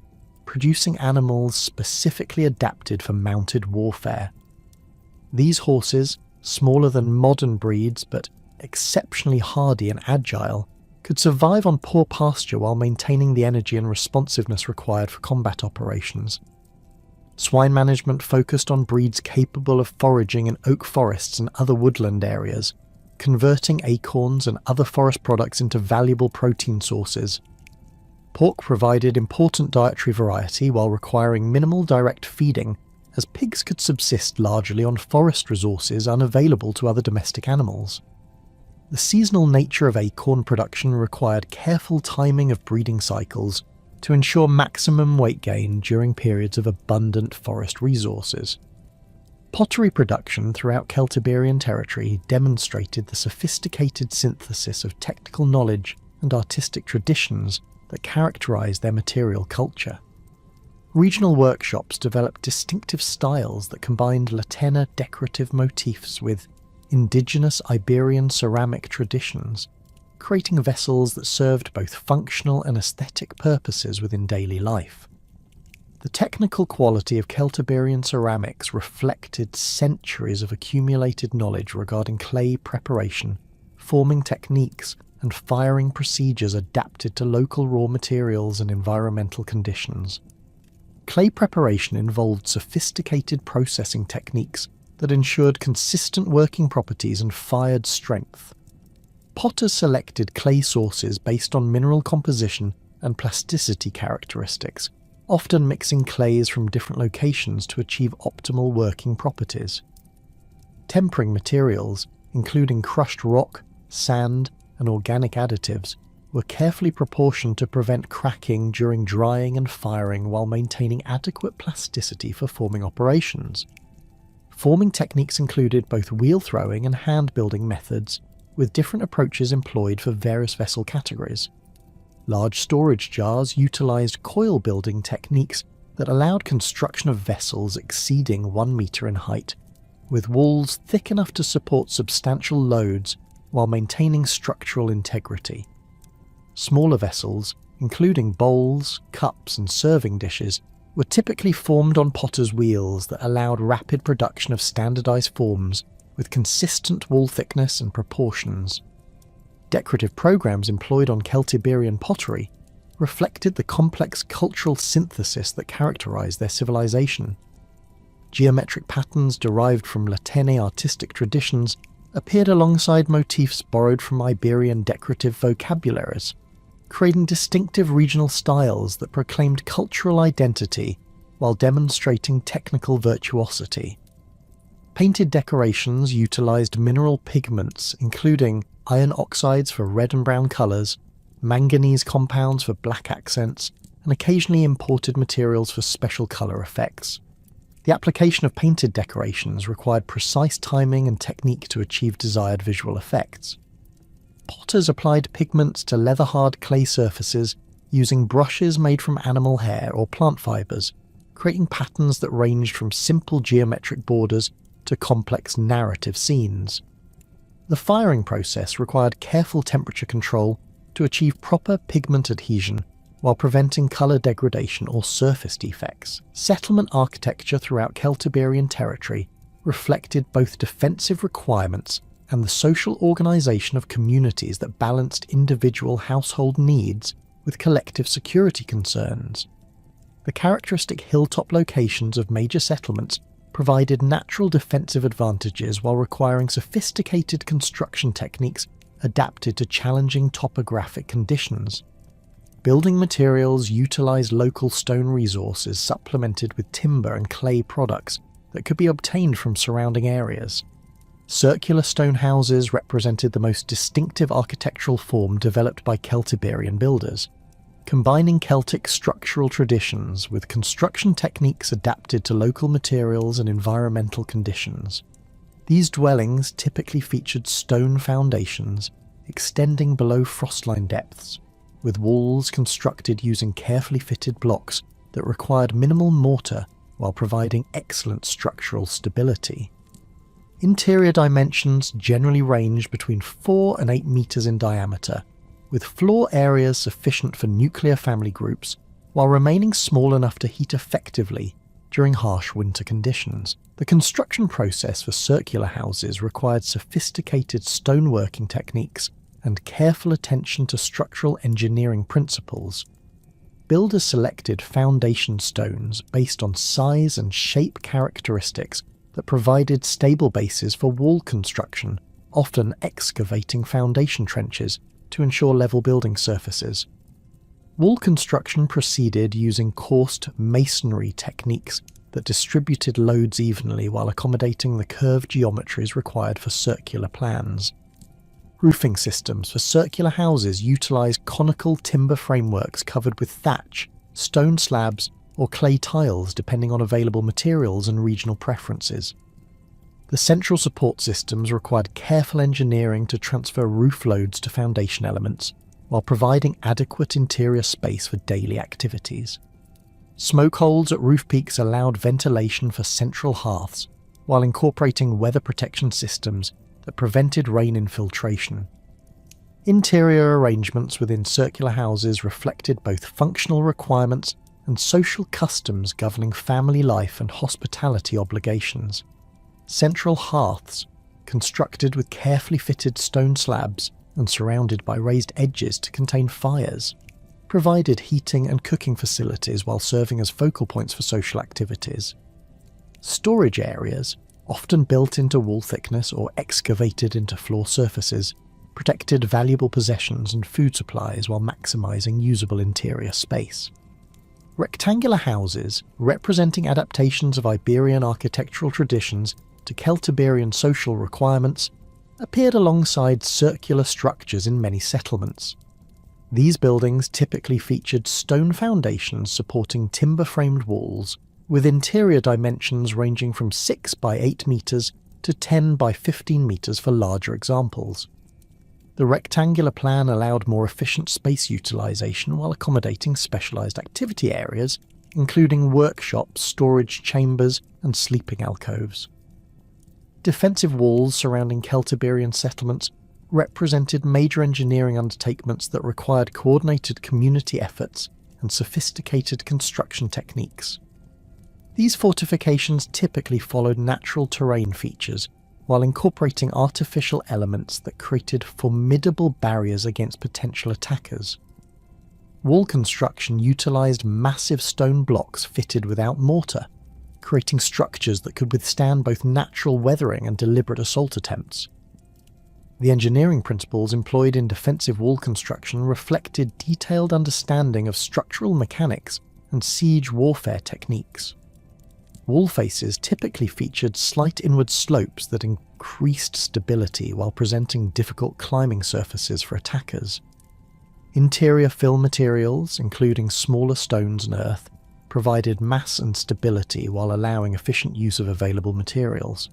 producing animals specifically adapted for mounted warfare. These horses, smaller than modern breeds but exceptionally hardy and agile, could survive on poor pasture while maintaining the energy and responsiveness required for combat operations. Swine management focused on breeds capable of foraging in oak forests and other woodland areas, converting acorns and other forest products into valuable protein sources. Pork provided important dietary variety while requiring minimal direct feeding, as pigs could subsist largely on forest resources unavailable to other domestic animals. The seasonal nature of acorn production required careful timing of breeding cycles to ensure maximum weight gain during periods of abundant forest resources. Pottery production throughout Celtiberian territory demonstrated the sophisticated synthesis of technical knowledge and artistic traditions that characterised their material culture. Regional workshops developed distinctive styles that combined Latina decorative motifs with indigenous Iberian ceramic traditions, creating vessels that served both functional and aesthetic purposes within daily life. The technical quality of Celtiberian ceramics reflected centuries of accumulated knowledge regarding clay preparation, forming techniques, and firing procedures adapted to local raw materials and environmental conditions. Clay preparation involved sophisticated processing techniques that ensured consistent working properties and fired strength. Potters selected clay sources based on mineral composition and plasticity characteristics, often mixing clays from different locations to achieve optimal working properties. Tempering materials, including crushed rock, sand, and organic additives, were carefully proportioned to prevent cracking during drying and firing while maintaining adequate plasticity for forming operations. Forming techniques included both wheel throwing and hand building methods, with different approaches employed for various vessel categories. Large storage jars utilised coil building techniques that allowed construction of vessels exceeding 1 metre in height, with walls thick enough to support substantial loads while maintaining structural integrity. Smaller vessels, including bowls, cups, and serving dishes, were typically formed on potter's wheels that allowed rapid production of standardised forms with consistent wall thickness and proportions. Decorative programs employed on Celtiberian pottery reflected the complex cultural synthesis that characterised their civilization. Geometric patterns derived from Latine artistic traditions appeared alongside motifs borrowed from Iberian decorative vocabularies, creating distinctive regional styles that proclaimed cultural identity while demonstrating technical virtuosity. Painted decorations utilised mineral pigments including iron oxides for red and brown colours, manganese compounds for black accents, and occasionally imported materials for special colour effects. The application of painted decorations required precise timing and technique to achieve desired visual effects. Potters applied pigments to leather-hard clay surfaces using brushes made from animal hair or plant fibres, creating patterns that ranged from simple geometric borders to complex narrative scenes. The firing process required careful temperature control to achieve proper pigment adhesion while preventing colour degradation or surface defects. Settlement architecture throughout Celtiberian territory reflected both defensive requirements and the social organisation of communities that balanced individual household needs with collective security concerns. The characteristic hilltop locations of major settlements provided natural defensive advantages while requiring sophisticated construction techniques adapted to challenging topographic conditions. Building materials utilised local stone resources supplemented with timber and clay products that could be obtained from surrounding areas. Circular stone houses represented the most distinctive architectural form developed by Celtiberian builders, combining Celtic structural traditions with construction techniques adapted to local materials and environmental conditions. These dwellings typically featured stone foundations extending below frostline depths, with walls constructed using carefully fitted blocks that required minimal mortar while providing excellent structural stability. Interior dimensions generally ranged between 4 and 8 metres in diameter, with floor areas sufficient for nuclear family groups while remaining small enough to heat effectively during harsh winter conditions. The construction process for circular houses required sophisticated stoneworking techniques and careful attention to structural engineering principles. Builders selected foundation stones based on size and shape characteristics that provided stable bases for wall construction, often excavating foundation trenches to ensure level building surfaces. Wall construction proceeded using coursed masonry techniques that distributed loads evenly while accommodating the curved geometries required for circular plans. Roofing systems for circular houses utilised conical timber frameworks covered with thatch, stone slabs, or clay tiles depending on available materials and regional preferences. The central support systems required careful engineering to transfer roof loads to foundation elements, while providing adequate interior space for daily activities. Smoke holes at roof peaks allowed ventilation for central hearths, while incorporating weather protection systems that prevented rain infiltration. Interior arrangements within circular houses reflected both functional requirements and social customs governing family life and hospitality obligations. Central hearths, constructed with carefully fitted stone slabs and surrounded by raised edges to contain fires, provided heating and cooking facilities while serving as focal points for social activities. Storage areas, often built into wall thickness or excavated into floor surfaces, protected valuable possessions and food supplies while maximising usable interior space. Rectangular houses, representing adaptations of Iberian architectural traditions to Celtiberian social requirements, appeared alongside circular structures in many settlements. These buildings typically featured stone foundations supporting timber-framed walls, with interior dimensions ranging from 6 by 8 metres to 10 by 15 metres for larger examples. The rectangular plan allowed more efficient space utilisation while accommodating specialised activity areas, including workshops, storage chambers, and sleeping alcoves. Defensive walls surrounding Celtiberian settlements represented major engineering undertakings that required coordinated community efforts and sophisticated construction techniques. These fortifications typically followed natural terrain features while incorporating artificial elements that created formidable barriers against potential attackers. Wall construction utilised massive stone blocks fitted without mortar, creating structures that could withstand both natural weathering and deliberate assault attempts. The engineering principles employed in defensive wall construction reflected detailed understanding of structural mechanics and siege warfare techniques. Wall faces typically featured slight inward slopes that increased stability while presenting difficult climbing surfaces for attackers. Interior fill materials, including smaller stones and earth, provided mass and stability while allowing efficient use of available materials.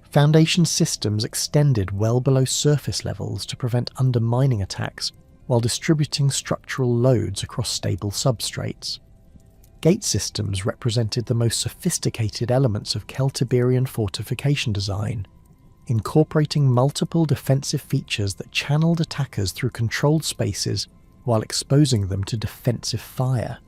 Foundation systems extended well below surface levels to prevent undermining attacks while distributing structural loads across stable substrates. Gate systems represented the most sophisticated elements of Celtiberian fortification design, incorporating multiple defensive features that channeled attackers through controlled spaces while exposing them to defensive fire.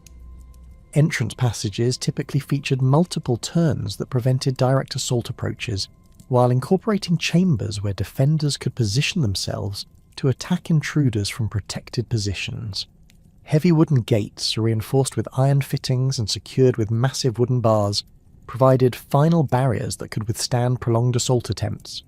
Entrance passages typically featured multiple turns that prevented direct assault approaches, while incorporating chambers where defenders could position themselves to attack intruders from protected positions. Heavy wooden gates, reinforced with iron fittings and secured with massive wooden bars, provided final barriers that could withstand prolonged assault attempts.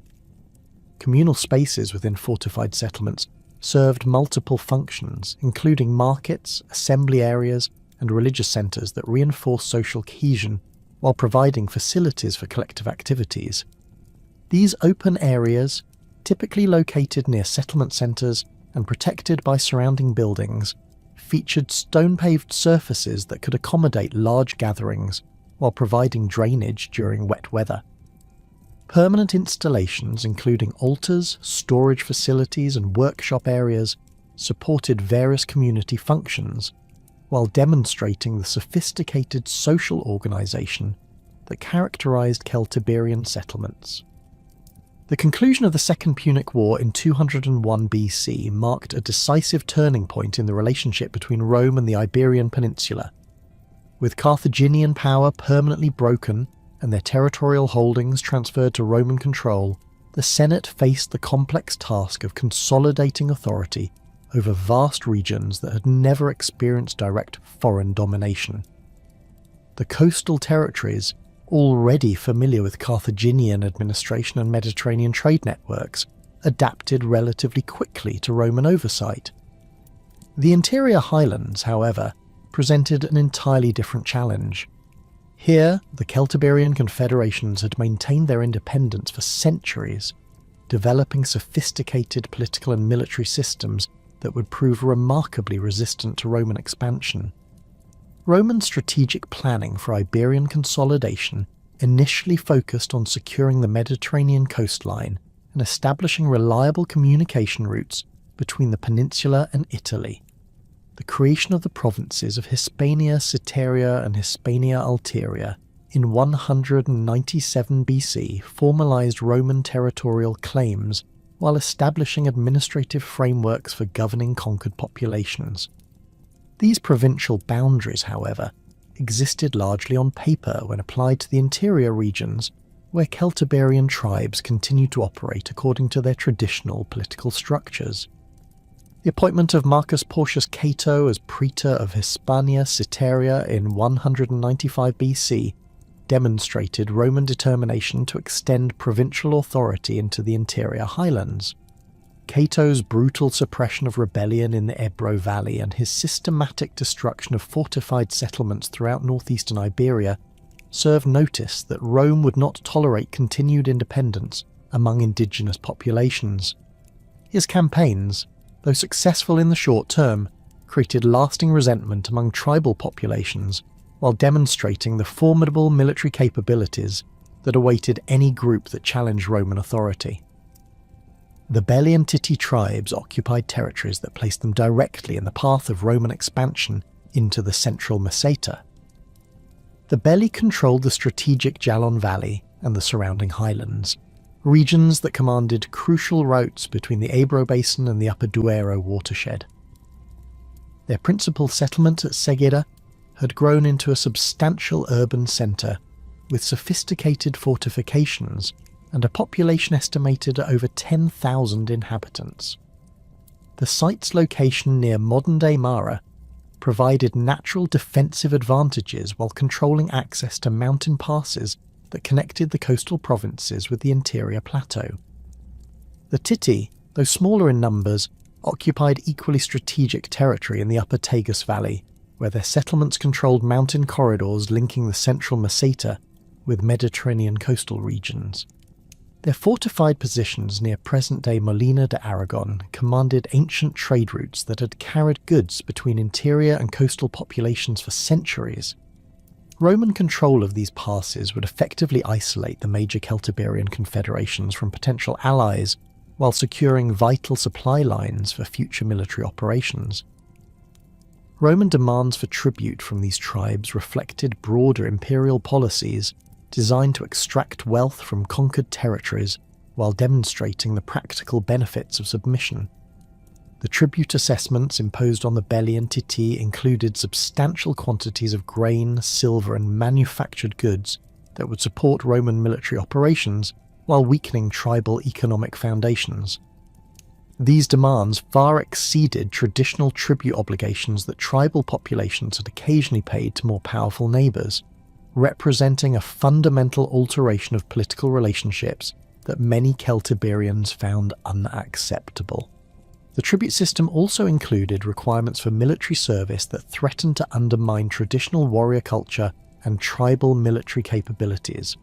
Communal spaces within fortified settlements served multiple functions, including markets, assembly areas, and religious centres that reinforced social cohesion while providing facilities for collective activities. These open areas, typically located near settlement centres and protected by surrounding buildings, featured stone-paved surfaces that could accommodate large gatherings while providing drainage during wet weather. Permanent installations, including altars, storage facilities, and workshop areas, supported various community functions, while demonstrating the sophisticated social organisation that characterised Celtiberian settlements. The conclusion of the Second Punic War in 201 BC marked a decisive turning point in the relationship between Rome and the Iberian Peninsula. With Carthaginian power permanently broken and their territorial holdings transferred to Roman control, the Senate faced the complex task of consolidating authority over vast regions that had never experienced direct foreign domination. The coastal territories, already familiar with Carthaginian administration and Mediterranean trade networks, adapted relatively quickly to Roman oversight. The interior highlands, however, presented an entirely different challenge. Here, the Celtiberian confederations had maintained their independence for centuries, developing sophisticated political and military systems that would prove remarkably resistant to Roman expansion. Roman strategic planning for Iberian consolidation initially focused on securing the Mediterranean coastline and establishing reliable communication routes between the peninsula and Italy. The creation of the provinces of Hispania Citerior and Hispania Ulterior in 197 BC formalized Roman territorial claims while establishing administrative frameworks for governing conquered populations. These provincial boundaries, however, existed largely on paper when applied to the interior regions, where Celtiberian tribes continued to operate according to their traditional political structures. The appointment of Marcus Porcius Cato as praetor of Hispania Citerior in 195 BC demonstrated Roman determination to extend provincial authority into the interior highlands. Cato's brutal suppression of rebellion in the Ebro Valley and his systematic destruction of fortified settlements throughout northeastern Iberia serve notice that Rome would not tolerate continued independence among indigenous populations. His campaigns, though successful in the short term, created lasting resentment among tribal populations while demonstrating the formidable military capabilities that awaited any group that challenged Roman authority. The Belli and Titi tribes occupied territories that placed them directly in the path of Roman expansion into the central Meseta. The Belli controlled the strategic Jalon Valley and the surrounding highlands, regions that commanded crucial routes between the Ebro Basin and the Upper Duero watershed. Their principal settlement at Segeda had grown into a substantial urban centre with sophisticated fortifications and a population estimated at over 10,000 inhabitants. The site's location near modern-day Mara provided natural defensive advantages while controlling access to mountain passes that connected the coastal provinces with the interior plateau. The Titi, though smaller in numbers, occupied equally strategic territory in the upper Tagus Valley, where their settlements controlled mountain corridors linking the central Meseta with Mediterranean coastal regions. Their fortified positions near present-day Molina de Aragon commanded ancient trade routes that had carried goods between interior and coastal populations for centuries, Roman control of these passes would effectively isolate the major Celtiberian confederations from potential allies while securing vital supply lines for future military operations. Roman demands for tribute from these tribes reflected broader imperial policies designed to extract wealth from conquered territories while demonstrating the practical benefits of submission. The tribute assessments imposed on the Belli and Titi included substantial quantities of grain, silver and manufactured goods that would support Roman military operations while weakening tribal economic foundations. These demands far exceeded traditional tribute obligations that tribal populations had occasionally paid to more powerful neighbours, representing a fundamental alteration of political relationships that many Celtiberians found unacceptable. The tribute system also included requirements for military service that threatened to undermine traditional warrior culture and tribal military capabilities.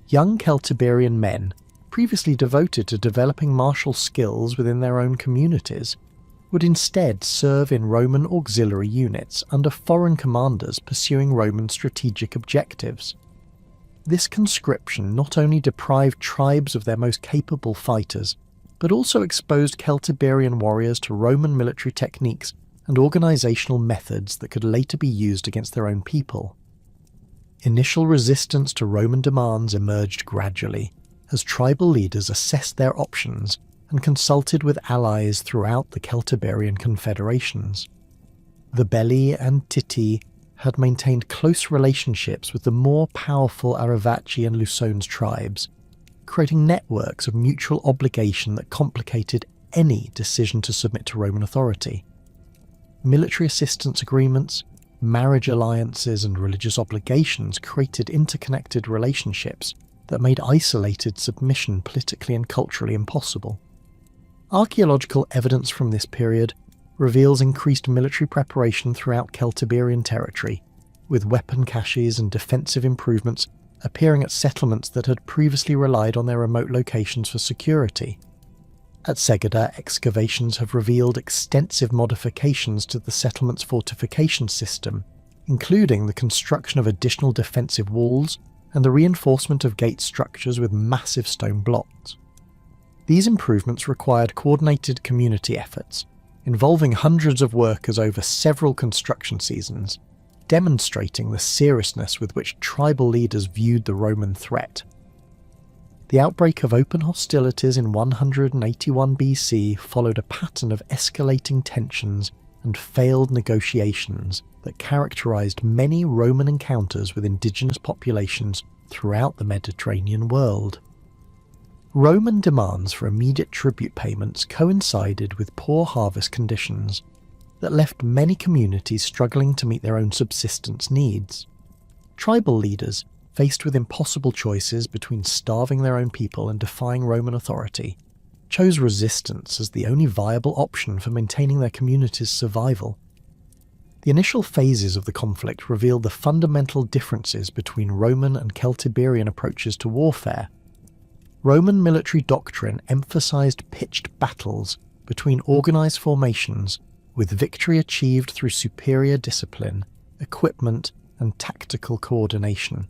Young Celtiberian men, previously devoted to developing martial skills within their own communities, would instead serve in Roman auxiliary units under foreign commanders pursuing Roman strategic objectives. This conscription not only deprived tribes of their most capable fighters, but also exposed Celtiberian warriors to Roman military techniques and organisational methods that could later be used against their own people. Initial resistance to Roman demands emerged gradually, as tribal leaders assessed their options and consulted with allies throughout the Celtiberian confederations. The Belli and Titi had maintained close relationships with the more powerful Aravaci and Lusones tribes, creating networks of mutual obligation that complicated any decision to submit to Roman authority. Military assistance agreements, marriage alliances and religious obligations created interconnected relationships that made isolated submission politically and culturally impossible. Archaeological evidence from this period reveals increased military preparation throughout Celtiberian territory, with weapon caches and defensive improvements appearing at settlements that had previously relied on their remote locations for security. At Segeda, excavations have revealed extensive modifications to the settlement's fortification system, including the construction of additional defensive walls and the reinforcement of gate structures with massive stone blocks. These improvements required coordinated community efforts, involving hundreds of workers over several construction seasons, demonstrating the seriousness with which tribal leaders viewed the Roman threat. The outbreak of open hostilities in 181 BC followed a pattern of escalating tensions and failed negotiations that characterized many Roman encounters with indigenous populations throughout the Mediterranean world. Roman demands for immediate tribute payments coincided with poor harvest conditions that left many communities struggling to meet their own subsistence needs. Tribal leaders, faced with impossible choices between starving their own people and defying Roman authority, chose resistance as the only viable option for maintaining their community's survival. The initial phases of the conflict revealed the fundamental differences between Roman and Celtiberian approaches to warfare. Roman military doctrine emphasized pitched battles between organized formations, with victory achieved through superior discipline, equipment, and tactical coordination.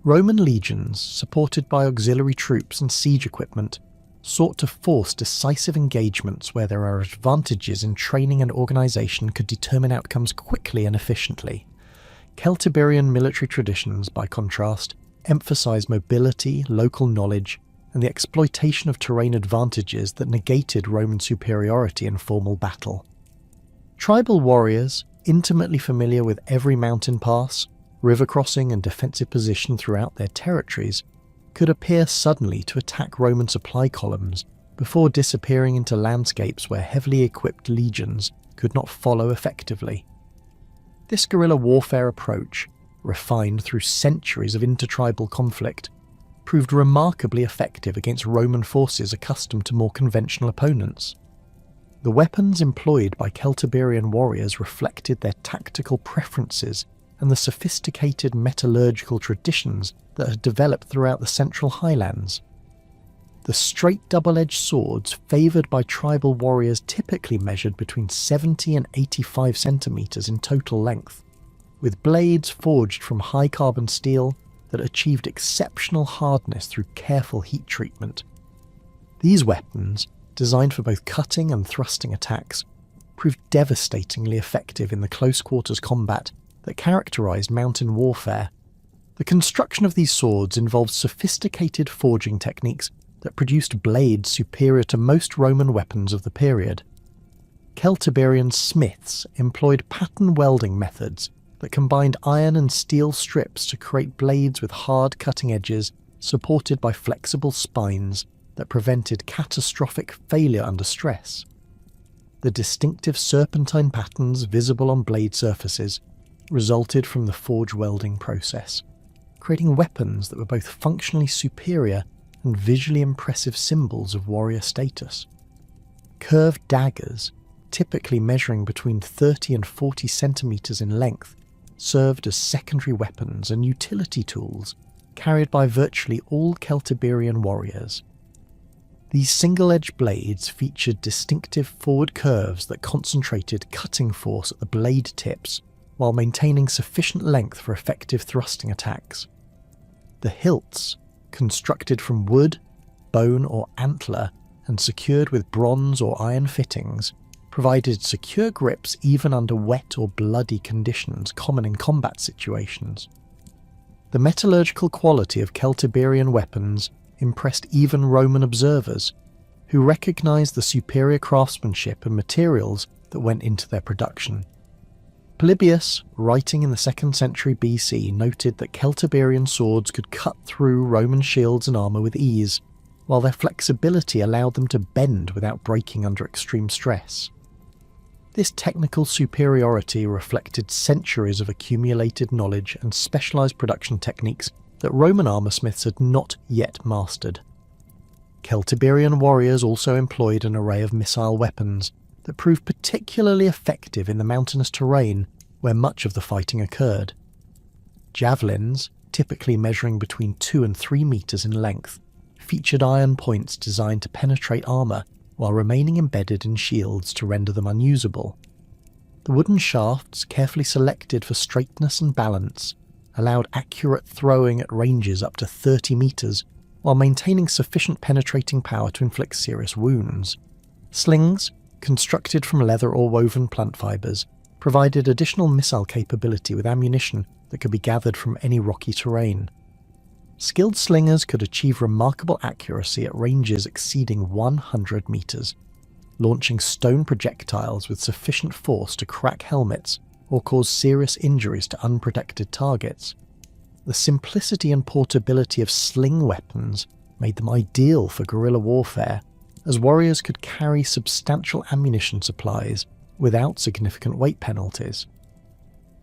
Roman legions, supported by auxiliary troops and siege equipment, sought to force decisive engagements where there are advantages in training and organization could determine outcomes quickly and efficiently. Celtiberian military traditions, by contrast, emphasized mobility, local knowledge, and the exploitation of terrain advantages that negated Roman superiority in formal battle. Tribal warriors, intimately familiar with every mountain pass, river crossing and defensive position throughout their territories, could appear suddenly to attack Roman supply columns before disappearing into landscapes where heavily equipped legions could not follow effectively. This guerrilla warfare approach, refined through centuries of intertribal conflict, proved remarkably effective against Roman forces accustomed to more conventional opponents. The weapons employed by Celtiberian warriors reflected their tactical preferences and the sophisticated metallurgical traditions that had developed throughout the central highlands. The straight double-edged swords favoured by tribal warriors typically measured between 70 and 85 centimetres in total length. with blades forged from high-carbon steel that achieved exceptional hardness through careful heat treatment. These weapons, designed for both cutting and thrusting attacks, proved devastatingly effective in the close-quarters combat that characterized mountain warfare. The construction of these swords involved sophisticated forging techniques that produced blades superior to most Roman weapons of the period. Celtiberian smiths employed pattern welding methods that combined iron and steel strips to create blades with hard cutting edges supported by flexible spines that prevented catastrophic failure under stress. The distinctive serpentine patterns visible on blade surfaces resulted from the forge welding process, creating weapons that were both functionally superior and visually impressive symbols of warrior status. Curved daggers, typically measuring between 30 and 40 centimeters in length, served as secondary weapons and utility tools carried by virtually all Celtiberian warriors. These single-edged blades featured distinctive forward curves that concentrated cutting force at the blade tips while maintaining sufficient length for effective thrusting attacks. The hilts, constructed from wood, bone or antler and secured with bronze or iron fittings, provided secure grips even under wet or bloody conditions common in combat situations. The metallurgical quality of Celtiberian weapons impressed even Roman observers, who recognized the superior craftsmanship and materials that went into their production. Polybius, writing in the 2nd century BC, noted that Celtiberian swords could cut through Roman shields and armour with ease, while their flexibility allowed them to bend without breaking under extreme stress. This technical superiority reflected centuries of accumulated knowledge and specialised production techniques that Roman armoursmiths had not yet mastered. Celtiberian warriors also employed an array of missile weapons that proved particularly effective in the mountainous terrain where much of the fighting occurred. Javelins, typically measuring between 2 and 3 metres in length, featured iron points designed to penetrate armour while remaining embedded in shields to render them unusable. The wooden shafts, carefully selected for straightness and balance, allowed accurate throwing at ranges up to 30 metres while maintaining sufficient penetrating power to inflict serious wounds. Slings, constructed from leather or woven plant fibres, provided additional missile capability with ammunition that could be gathered from any rocky terrain. Skilled slingers could achieve remarkable accuracy at ranges exceeding 100 metres, launching stone projectiles with sufficient force to crack helmets or cause serious injuries to unprotected targets. The simplicity and portability of sling weapons made them ideal for guerrilla warfare, as warriors could carry substantial ammunition supplies without significant weight penalties.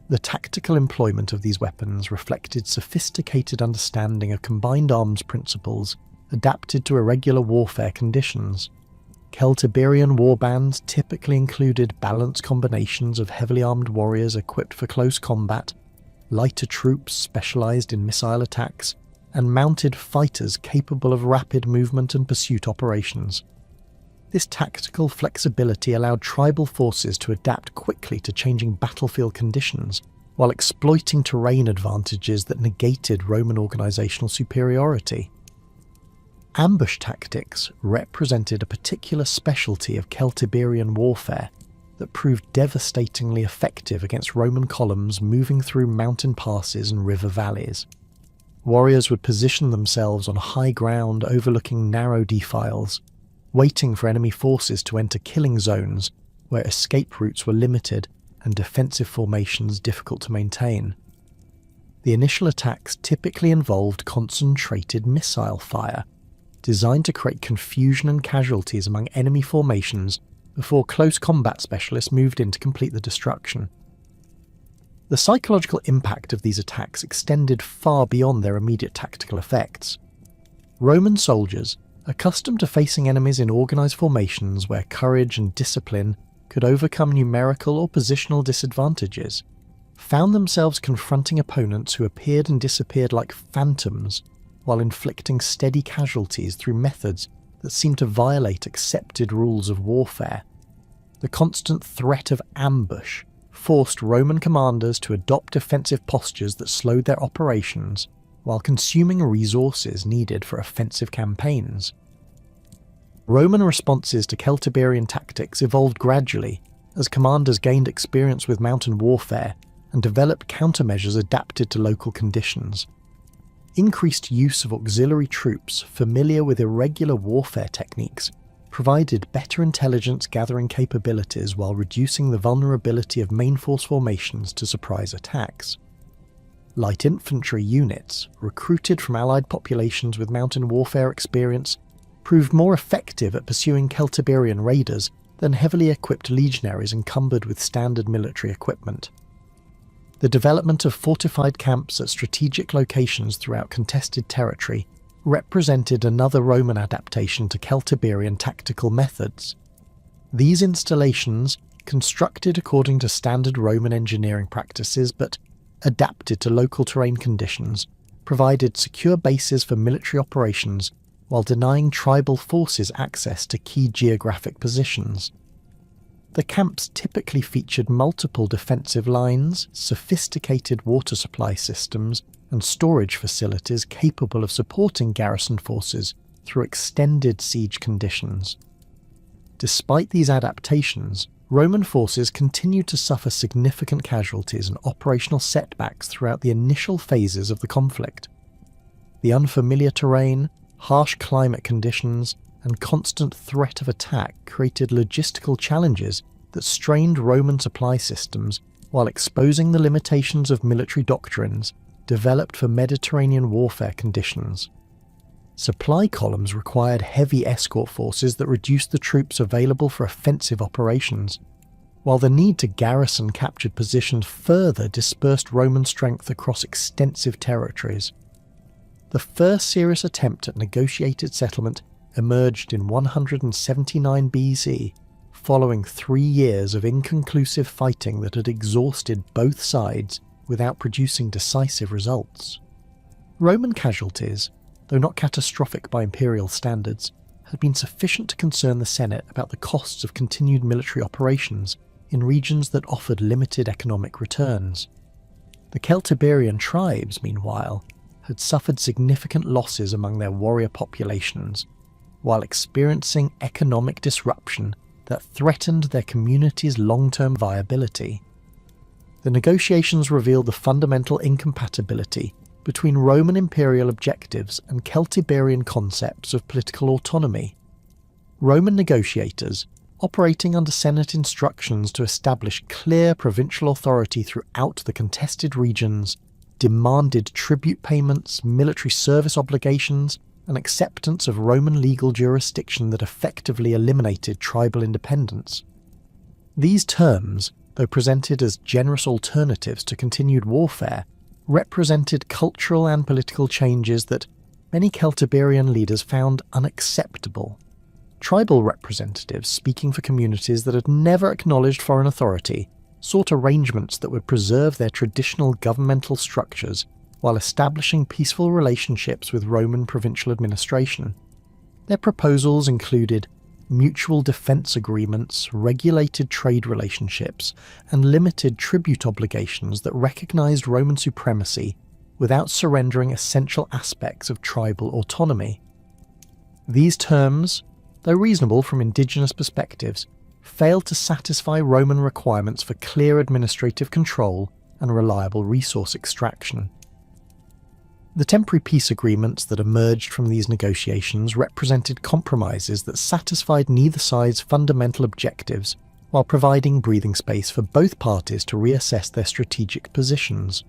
The tactical employment of these weapons reflected sophisticated understanding of combined arms principles adapted to irregular warfare conditions. Celtiberian warbands typically included balanced combinations of heavily armed warriors equipped for close combat, lighter troops specialised in missile attacks, and mounted fighters capable of rapid movement and pursuit operations. This tactical flexibility allowed tribal forces to adapt quickly to changing battlefield conditions, while exploiting terrain advantages that negated Roman organisational superiority. Ambush tactics represented a particular specialty of Celtiberian warfare that proved devastatingly effective against Roman columns moving through mountain passes and river valleys. Warriors would position themselves on high ground overlooking narrow defiles, waiting for enemy forces to enter killing zones where escape routes were limited and defensive formations difficult to maintain. The initial attacks typically involved concentrated missile fire, designed to create confusion and casualties among enemy formations before close combat specialists moved in to complete the destruction. The psychological impact of these attacks extended far beyond their immediate tactical effects. Roman soldiers, accustomed to facing enemies in organised formations where courage and discipline could overcome numerical or positional disadvantages, found themselves confronting opponents who appeared and disappeared like phantoms while inflicting steady casualties through methods that seemed to violate accepted rules of warfare. The constant threat of ambush forced Roman commanders to adopt defensive postures that slowed their operations while consuming resources needed for offensive campaigns. Roman responses to Celtiberian tactics evolved gradually as commanders gained experience with mountain warfare and developed countermeasures adapted to local conditions. Increased use of auxiliary troops familiar with irregular warfare techniques provided better intelligence gathering capabilities while reducing the vulnerability of main force formations to surprise attacks. Light infantry units, recruited from allied populations with mountain warfare experience, proved more effective at pursuing Celtiberian raiders than heavily equipped legionaries encumbered with standard military equipment. The development of fortified camps at strategic locations throughout contested territory represented another Roman adaptation to Celtiberian tactical methods. These installations, constructed according to standard Roman engineering practices but adapted to local terrain conditions, provided secure bases for military operations while denying tribal forces access to key geographic positions. The camps typically featured multiple defensive lines, sophisticated water supply systems, and storage facilities capable of supporting garrison forces through extended siege conditions. Despite these adaptations, Roman forces continued to suffer significant casualties and operational setbacks throughout the initial phases of the conflict. The unfamiliar terrain, harsh climate conditions, and constant threat of attack created logistical challenges that strained Roman supply systems while exposing the limitations of military doctrines developed for Mediterranean warfare conditions. Supply columns required heavy escort forces that reduced the troops available for offensive operations, while the need to garrison captured positions further dispersed Roman strength across extensive territories. The first serious attempt at negotiated settlement emerged in 179 BC, following 3 years of inconclusive fighting that had exhausted both sides without producing decisive results. Roman casualties, though not catastrophic by imperial standards, had been sufficient to concern the Senate about the costs of continued military operations in regions that offered limited economic returns. The Celtiberian tribes, meanwhile, had suffered significant losses among their warrior populations, while experiencing economic disruption that threatened their community's long-term viability. The negotiations revealed the fundamental incompatibility between Roman imperial objectives and Celtiberian concepts of political autonomy. Roman negotiators, operating under Senate instructions to establish clear provincial authority throughout the contested regions, demanded tribute payments, military service obligations, and acceptance of Roman legal jurisdiction that effectively eliminated tribal independence. These terms, though presented as generous alternatives to continued warfare, represented cultural and political changes that many Celtiberian leaders found unacceptable. Tribal representatives speaking for communities that had never acknowledged foreign authority sought arrangements that would preserve their traditional governmental structures while establishing peaceful relationships with Roman provincial administration. Their proposals included mutual defense agreements, regulated trade relationships, and limited tribute obligations that recognized Roman supremacy without surrendering essential aspects of tribal autonomy. These terms, though reasonable from indigenous perspectives, failed to satisfy Roman requirements for clear administrative control and reliable resource extraction. The temporary peace agreements that emerged from these negotiations represented compromises that satisfied neither side's fundamental objectives while providing breathing space for both parties to reassess their strategic positions.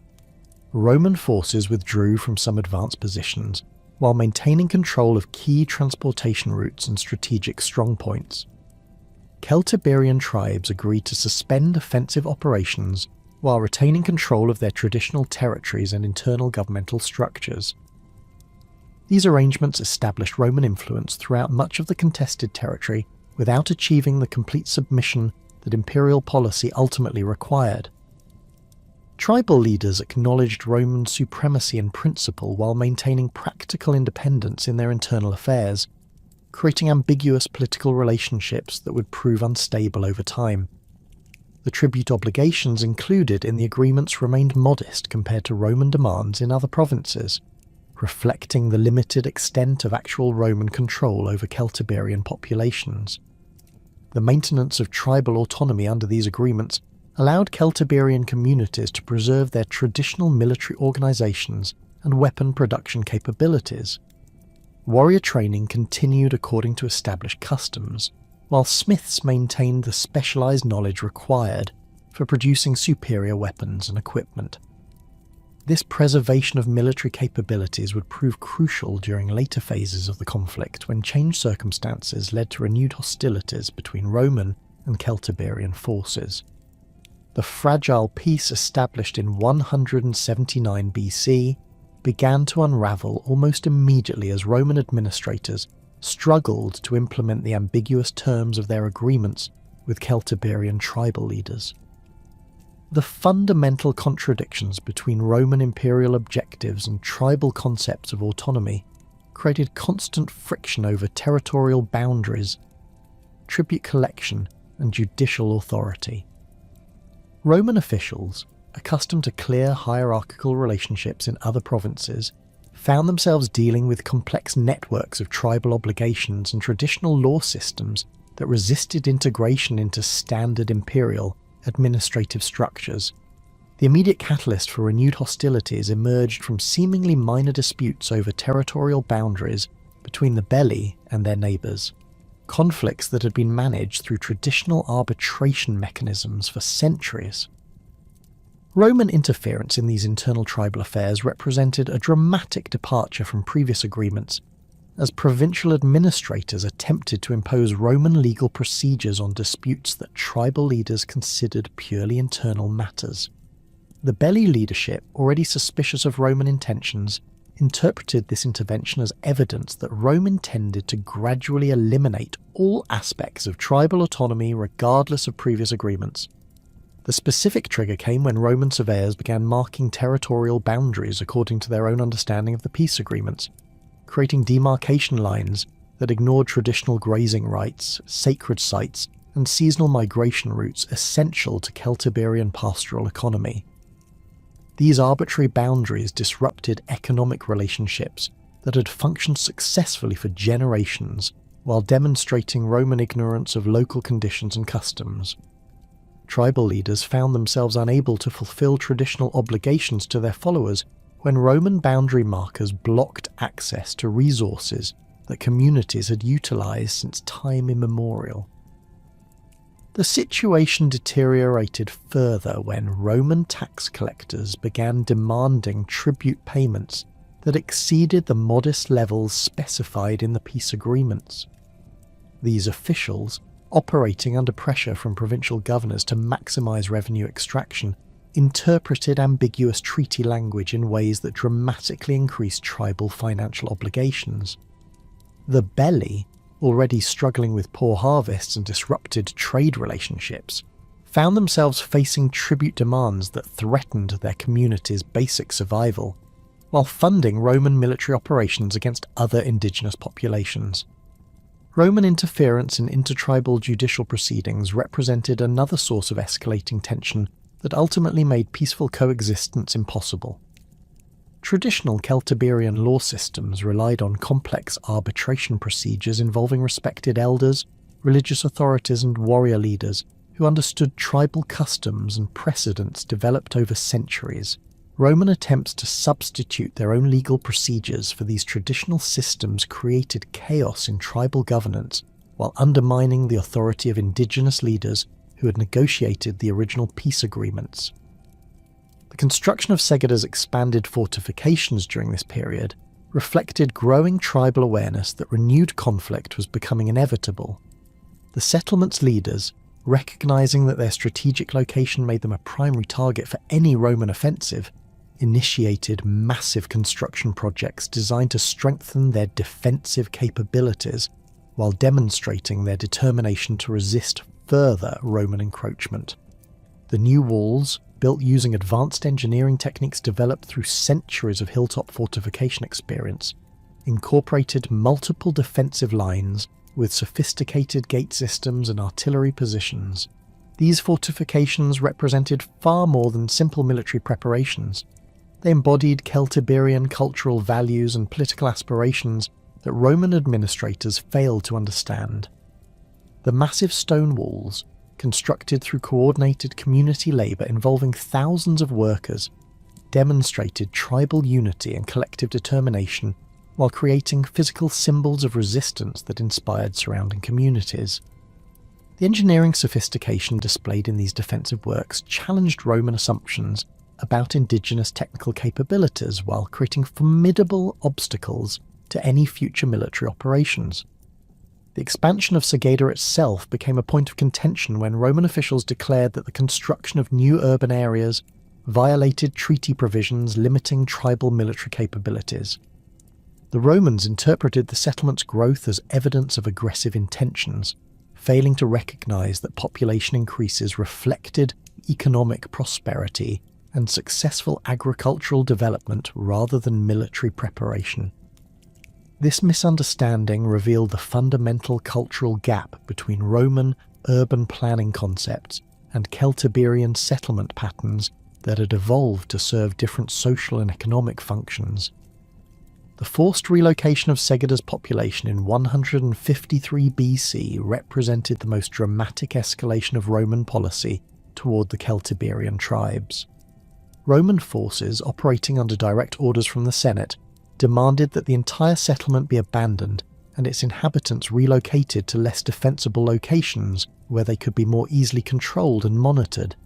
Roman forces withdrew from some advanced positions while maintaining control of key transportation routes and strategic strongpoints. Celtiberian tribes agreed to suspend offensive operations while retaining control of their traditional territories and internal governmental structures. These arrangements established Roman influence throughout much of the contested territory without achieving the complete submission that imperial policy ultimately required. Tribal leaders acknowledged Roman supremacy in principle while maintaining practical independence in their internal affairs, creating ambiguous political relationships that would prove unstable over time. The tribute obligations included in the agreements remained modest compared to Roman demands in other provinces, reflecting the limited extent of actual Roman control over Celtiberian populations. The maintenance of tribal autonomy under these agreements allowed Celtiberian communities to preserve their traditional military organisations and weapon production capabilities. Warrior training continued according to established customs, while smiths maintained the specialised knowledge required for producing superior weapons and equipment. This preservation of military capabilities would prove crucial during later phases of the conflict when changed circumstances led to renewed hostilities between Roman and Celtiberian forces. The fragile peace established in 179 BC began to unravel almost immediately as Roman administrators struggled to implement the ambiguous terms of their agreements with Celtiberian tribal leaders. The fundamental contradictions between Roman imperial objectives and tribal concepts of autonomy created constant friction over territorial boundaries, tribute collection, and judicial authority. Roman officials, accustomed to clear hierarchical relationships in other provinces, found themselves dealing with complex networks of tribal obligations and traditional law systems that resisted integration into standard imperial administrative structures. The immediate catalyst for renewed hostilities emerged from seemingly minor disputes over territorial boundaries between the Belli and their neighbours, conflicts that had been managed through traditional arbitration mechanisms for centuries. Roman interference in these internal tribal affairs represented a dramatic departure from previous agreements, as provincial administrators attempted to impose Roman legal procedures on disputes that tribal leaders considered purely internal matters. The Belli leadership, already suspicious of Roman intentions, interpreted this intervention as evidence that Rome intended to gradually eliminate all aspects of tribal autonomy regardless of previous agreements. The specific trigger came when Roman surveyors began marking territorial boundaries according to their own understanding of the peace agreements, creating demarcation lines that ignored traditional grazing rights, sacred sites, and seasonal migration routes essential to Celtiberian pastoral economy. These arbitrary boundaries disrupted economic relationships that had functioned successfully for generations while demonstrating Roman ignorance of local conditions and customs. Tribal leaders found themselves unable to fulfill traditional obligations to their followers when Roman boundary markers blocked access to resources that communities had utilized since time immemorial. The situation deteriorated further when Roman tax collectors began demanding tribute payments that exceeded the modest levels specified in the peace agreements. These officials, operating under pressure from provincial governors to maximize revenue extraction, interpreted ambiguous treaty language in ways that dramatically increased tribal financial obligations. The Belli, already struggling with poor harvests and disrupted trade relationships, found themselves facing tribute demands that threatened their community's basic survival, while funding Roman military operations against other indigenous populations. Roman interference in intertribal judicial proceedings represented another source of escalating tension that ultimately made peaceful coexistence impossible. Traditional Celtiberian law systems relied on complex arbitration procedures involving respected elders, religious authorities, and warrior leaders who understood tribal customs and precedents developed over centuries. Roman attempts to substitute their own legal procedures for these traditional systems created chaos in tribal governance while undermining the authority of indigenous leaders who had negotiated the original peace agreements. The construction of Segada's expanded fortifications during this period reflected growing tribal awareness that renewed conflict was becoming inevitable. The settlement's leaders, recognizing that their strategic location made them a primary target for any Roman offensive, initiated massive construction projects designed to strengthen their defensive capabilities while demonstrating their determination to resist further Roman encroachment. The new walls, built using advanced engineering techniques developed through centuries of hilltop fortification experience, incorporated multiple defensive lines with sophisticated gate systems and artillery positions. These fortifications represented far more than simple military preparations. They embodied Celtiberian cultural values and political aspirations that Roman administrators failed to understand. The massive stone walls, constructed through coordinated community labour involving thousands of workers, demonstrated tribal unity and collective determination while creating physical symbols of resistance that inspired surrounding communities. The engineering sophistication displayed in these defensive works challenged Roman assumptions about indigenous technical capabilities while creating formidable obstacles to any future military operations. The expansion of Segeda itself became a point of contention when Roman officials declared that the construction of new urban areas violated treaty provisions limiting tribal military capabilities. The Romans interpreted the settlement's growth as evidence of aggressive intentions, failing to recognise that population increases reflected economic prosperity and successful agricultural development rather than military preparation. This misunderstanding revealed the fundamental cultural gap between Roman urban planning concepts and Celtiberian settlement patterns that had evolved to serve different social and economic functions. The forced relocation of Segeda's population in 153 BC represented the most dramatic escalation of Roman policy toward the Celtiberian tribes. Roman forces, operating under direct orders from the Senate, demanded that the entire settlement be abandoned and its inhabitants relocated to less defensible locations where they could be more easily controlled and monitored.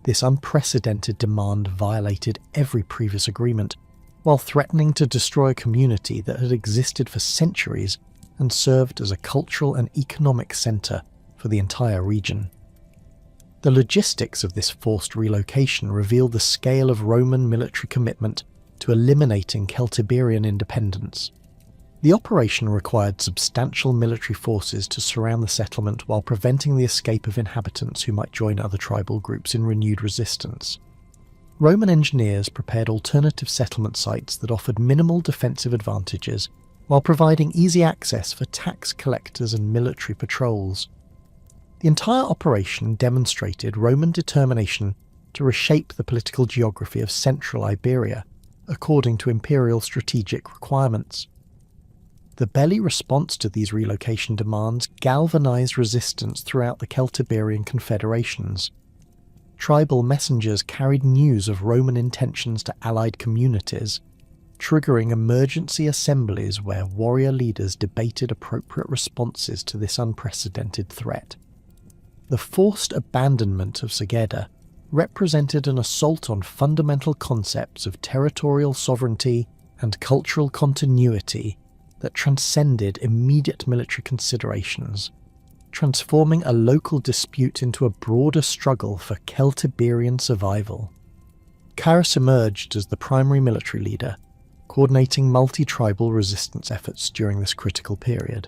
This unprecedented demand violated every previous agreement, while threatening to destroy a community that had existed for centuries and served as a cultural and economic centre for the entire region. The logistics of this forced relocation revealed the scale of Roman military commitment to eliminating Celtiberian independence. The operation required substantial military forces to surround the settlement while preventing the escape of inhabitants who might join other tribal groups in renewed resistance. Roman engineers prepared alternative settlement sites that offered minimal defensive advantages while providing easy access for tax collectors and military patrols. The entire operation demonstrated Roman determination to reshape the political geography of central Iberia according to imperial strategic requirements. The belly response to these relocation demands galvanized resistance throughout the Celtiberian confederations. Tribal messengers carried news of Roman intentions to allied communities, triggering emergency assemblies where warrior leaders debated appropriate responses to this unprecedented threat. The forced abandonment of Segeda represented an assault on fundamental concepts of territorial sovereignty and cultural continuity that transcended immediate military considerations, transforming a local dispute into a broader struggle for Celtiberian survival. Carus emerged as the primary military leader, coordinating multi-tribal resistance efforts during this critical period.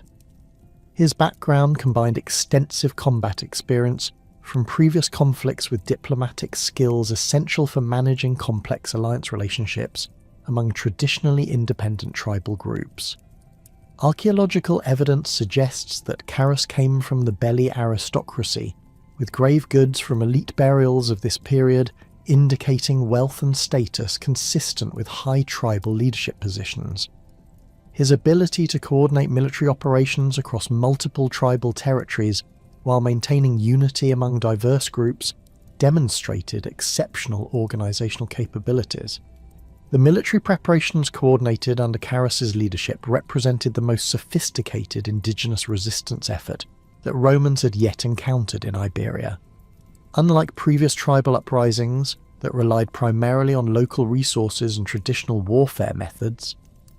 His background combined extensive combat experience from previous conflicts with diplomatic skills essential for managing complex alliance relationships among traditionally independent tribal groups. Archaeological evidence suggests that Carus came from the Belli aristocracy, with grave goods from elite burials of this period indicating wealth and status consistent with high tribal leadership positions. His ability to coordinate military operations across multiple tribal territories while maintaining unity among diverse groups demonstrated exceptional organisational capabilities. The military preparations coordinated under Carus's leadership represented the most sophisticated indigenous resistance effort that Romans had yet encountered in Iberia. Unlike previous tribal uprisings that relied primarily on local resources and traditional warfare methods,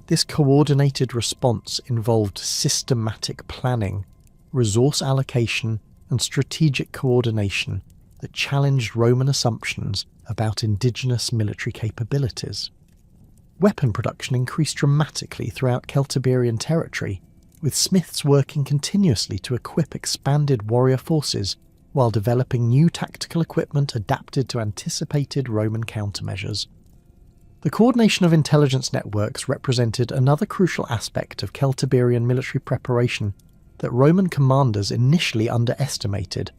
this coordinated response involved systematic planning, resource allocation, and strategic coordination that challenged Roman assumptions about indigenous military capabilities. Weapon production increased dramatically throughout Celtiberian territory, with smiths working continuously to equip expanded warrior forces while developing new tactical equipment adapted to anticipated Roman countermeasures. The coordination of intelligence networks represented another crucial aspect of Celtiberian military preparation that Roman commanders initially underestimated.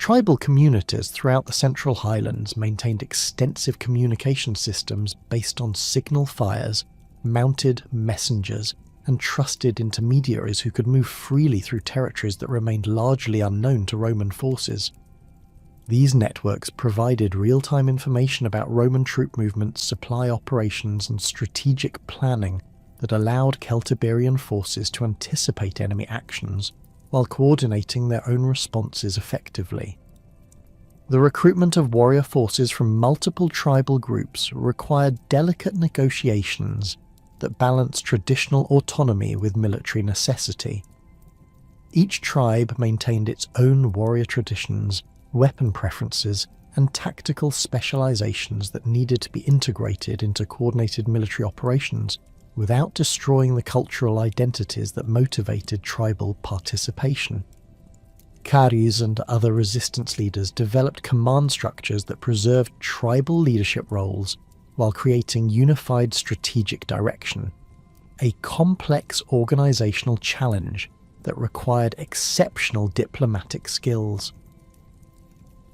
Tribal communities throughout the Central Highlands maintained extensive communication systems based on signal fires, mounted messengers, and trusted intermediaries who could move freely through territories that remained largely unknown to Roman forces. These networks provided real-time information about Roman troop movements, supply operations, and strategic planning that allowed Celtiberian forces to anticipate enemy actions while coordinating their own responses effectively. The recruitment of warrior forces from multiple tribal groups required delicate negotiations that balanced traditional autonomy with military necessity. Each tribe maintained its own warrior traditions, weapon preferences, and tactical specializations that needed to be integrated into coordinated military operations without destroying the cultural identities that motivated tribal participation. Caris and other resistance leaders developed command structures that preserved tribal leadership roles while creating unified strategic direction, a complex organizational challenge that required exceptional diplomatic skills.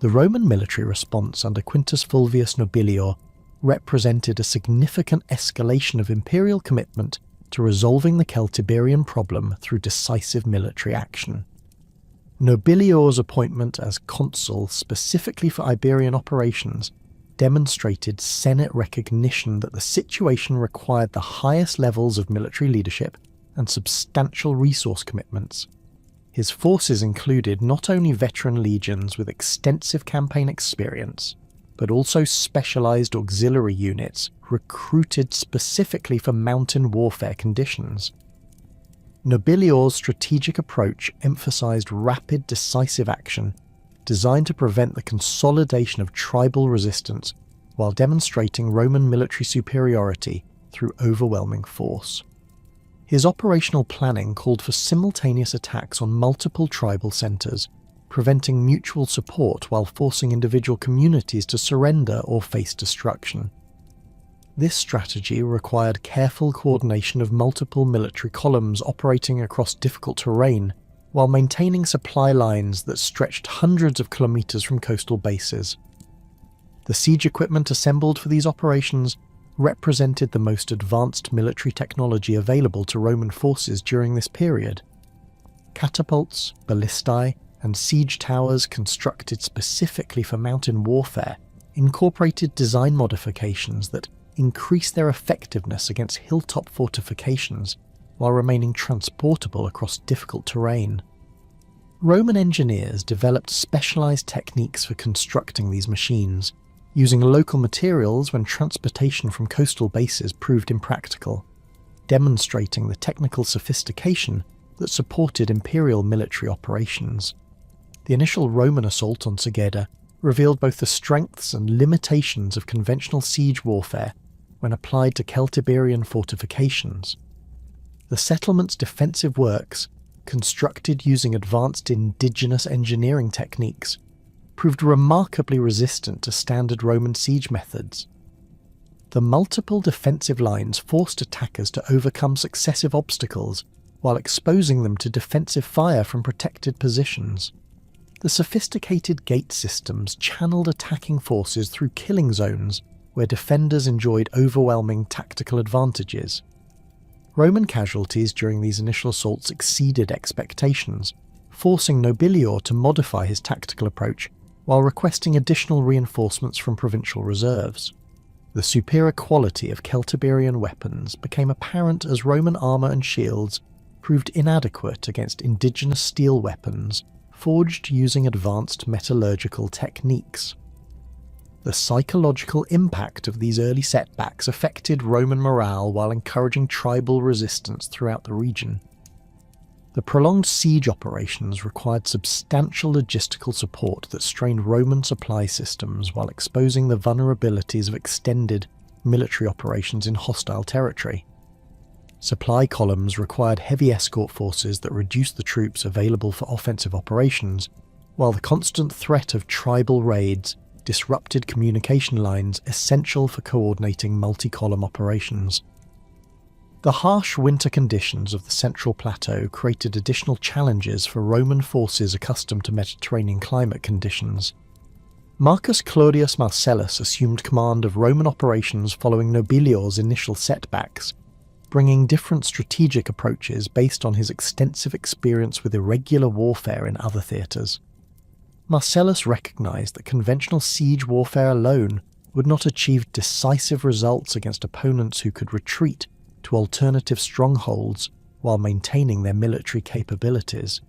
The Roman military response under Quintus Fulvius Nobilior represented a significant escalation of imperial commitment to resolving the Celtiberian problem through decisive military action. Nobilior's appointment as consul specifically for Iberian operations demonstrated Senate recognition that the situation required the highest levels of military leadership and substantial resource commitments. His forces included not only veteran legions with extensive campaign experience, but also specialized auxiliary units recruited specifically for mountain warfare conditions. Nobilior's strategic approach emphasized rapid, decisive action designed to prevent the consolidation of tribal resistance while demonstrating Roman military superiority through overwhelming force. His operational planning called for simultaneous attacks on multiple tribal centers, preventing mutual support while forcing individual communities to surrender or face destruction. This strategy required careful coordination of multiple military columns operating across difficult terrain while maintaining supply lines that stretched hundreds of kilometers from coastal bases. The siege equipment assembled for these operations represented the most advanced military technology available to Roman forces during this period. Catapults, ballistae, and siege towers constructed specifically for mountain warfare incorporated design modifications that increased their effectiveness against hilltop fortifications while remaining transportable across difficult terrain. Roman engineers developed specialized techniques for constructing these machines, using local materials when transportation from coastal bases proved impractical, demonstrating the technical sophistication that supported imperial military operations. The initial Roman assault on Segeda revealed both the strengths and limitations of conventional siege warfare when applied to Celtiberian fortifications. The settlement's defensive works, constructed using advanced indigenous engineering techniques, proved remarkably resistant to standard Roman siege methods. The multiple defensive lines forced attackers to overcome successive obstacles while exposing them to defensive fire from protected positions. The sophisticated gate systems channeled attacking forces through killing zones where defenders enjoyed overwhelming tactical advantages. Roman casualties during these initial assaults exceeded expectations, forcing Nobilior to modify his tactical approach while requesting additional reinforcements from provincial reserves. The superior quality of Celtiberian weapons became apparent as Roman armour and shields proved inadequate against indigenous steel weapons forged using advanced metallurgical techniques. The psychological impact of these early setbacks affected Roman morale while encouraging tribal resistance throughout the region. The prolonged siege operations required substantial logistical support that strained Roman supply systems while exposing the vulnerabilities of extended military operations in hostile territory. Supply columns required heavy escort forces that reduced the troops available for offensive operations, while the constant threat of tribal raids disrupted communication lines essential for coordinating multi-column operations. The harsh winter conditions of the central plateau created additional challenges for Roman forces accustomed to Mediterranean climate conditions. Marcus Claudius Marcellus assumed command of Roman operations following Nobilior's initial setbacks, bringing different strategic approaches based on his extensive experience with irregular warfare in other theatres. Marcellus recognised that conventional siege warfare alone would not achieve decisive results against opponents who could retreat to alternative strongholds while maintaining their military capabilities.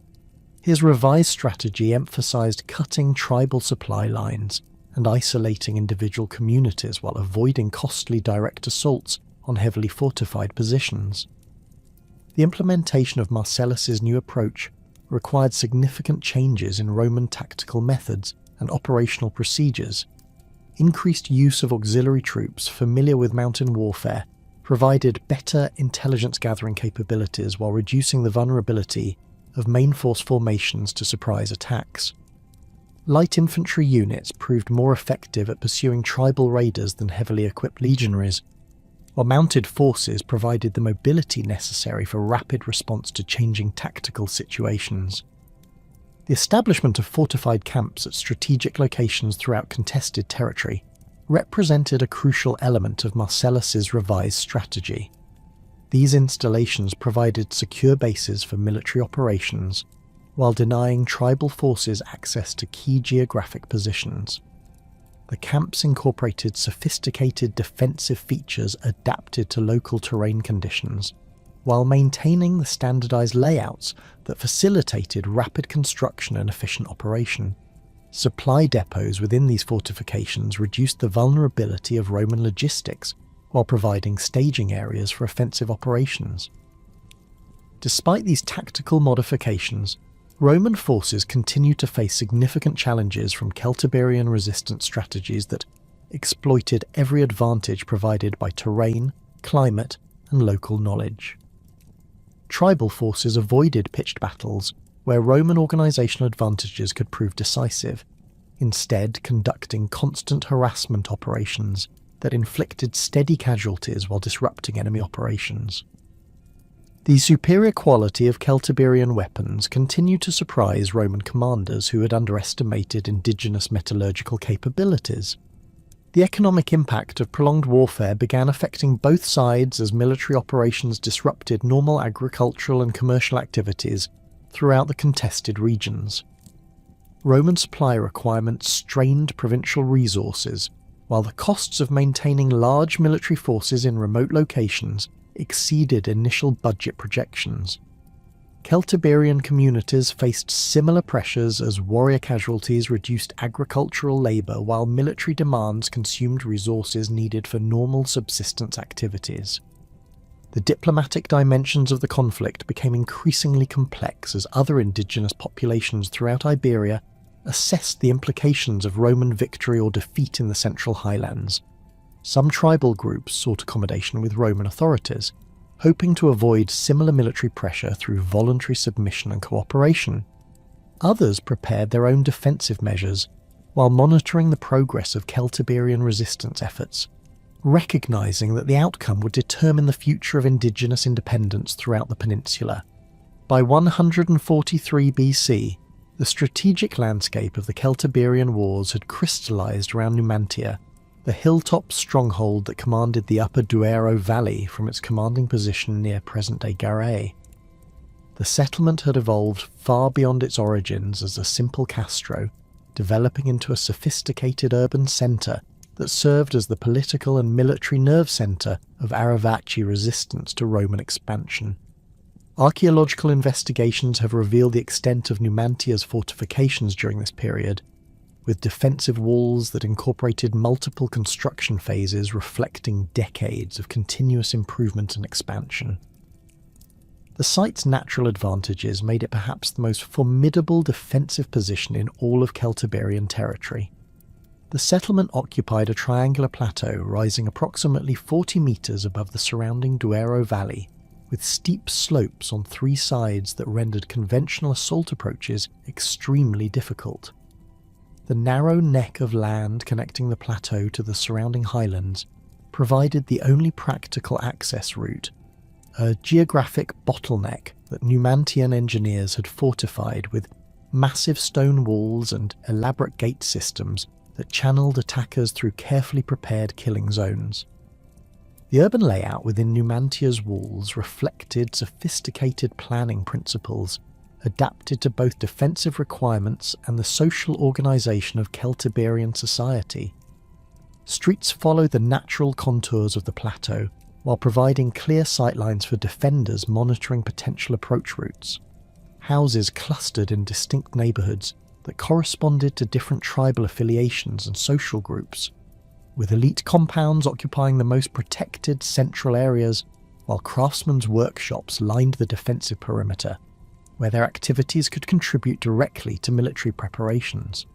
His revised strategy emphasised cutting tribal supply lines and isolating individual communities while avoiding costly direct assaults on heavily fortified positions. The implementation of Marcellus's new approach required significant changes in Roman tactical methods and operational procedures. Increased use of auxiliary troops familiar with mountain warfare provided better intelligence-gathering capabilities while reducing the vulnerability of main force formations to surprise attacks. Light infantry units proved more effective at pursuing tribal raiders than heavily equipped legionaries, while mounted forces provided the mobility necessary for rapid response to changing tactical situations. The establishment of fortified camps at strategic locations throughout contested territory represented a crucial element of Marcellus's revised strategy. These installations provided secure bases for military operations, while denying tribal forces access to key geographic positions. The camps incorporated sophisticated defensive features adapted to local terrain conditions, while maintaining the standardized layouts that facilitated rapid construction and efficient operation. Supply depots within these fortifications reduced the vulnerability of Roman logistics while providing staging areas for offensive operations. Despite these tactical modifications, Roman forces continued to face significant challenges from Celtiberian resistance strategies that exploited every advantage provided by terrain, climate, and local knowledge. Tribal forces avoided pitched battles where Roman organisational advantages could prove decisive, instead conducting constant harassment operations that inflicted steady casualties while disrupting enemy operations. The superior quality of Celtiberian weapons continued to surprise Roman commanders who had underestimated indigenous metallurgical capabilities. The economic impact of prolonged warfare began affecting both sides as military operations disrupted normal agricultural and commercial activities throughout the contested regions. Roman supply requirements strained provincial resources, while the costs of maintaining large military forces in remote locations exceeded initial budget projections. Celtiberian communities faced similar pressures as warrior casualties reduced agricultural labour while military demands consumed resources needed for normal subsistence activities. The diplomatic dimensions of the conflict became increasingly complex as other indigenous populations throughout Iberia assessed the implications of Roman victory or defeat in the central highlands. Some tribal groups sought accommodation with Roman authorities, hoping to avoid similar military pressure through voluntary submission and cooperation. Others prepared their own defensive measures while monitoring the progress of Celtiberian resistance efforts, recognizing that the outcome would determine the future of indigenous independence throughout the peninsula. By 143 BC, the strategic landscape of the Celtiberian Wars had crystallized around Numantia, the hilltop stronghold that commanded the upper Duero Valley from its commanding position near present-day Garay. The settlement had evolved far beyond its origins as a simple castro, developing into a sophisticated urban centre that served as the political and military nerve centre of Aravaci resistance to Roman expansion. Archaeological investigations have revealed the extent of Numantia's fortifications during this period, with defensive walls that incorporated multiple construction phases reflecting decades of continuous improvement and expansion. The site's natural advantages made it perhaps the most formidable defensive position in all of Celtiberian territory. The settlement occupied a triangular plateau rising approximately 40 metres above the surrounding Duero Valley, with steep slopes on three sides that rendered conventional assault approaches extremely difficult. The narrow neck of land connecting the plateau to the surrounding highlands provided the only practical access route, a geographic bottleneck that Numantian engineers had fortified with massive stone walls and elaborate gate systems that channeled attackers through carefully prepared killing zones. The urban layout within Numantia's walls reflected sophisticated planning principles adapted to both defensive requirements and the social organisation of Celtiberian society. Streets followed the natural contours of the plateau, while providing clear sightlines for defenders monitoring potential approach routes. Houses clustered in distinct neighbourhoods that corresponded to different tribal affiliations and social groups, with elite compounds occupying the most protected central areas, while craftsmen's workshops lined the defensive perimeter, where their activities could contribute directly to military preparations.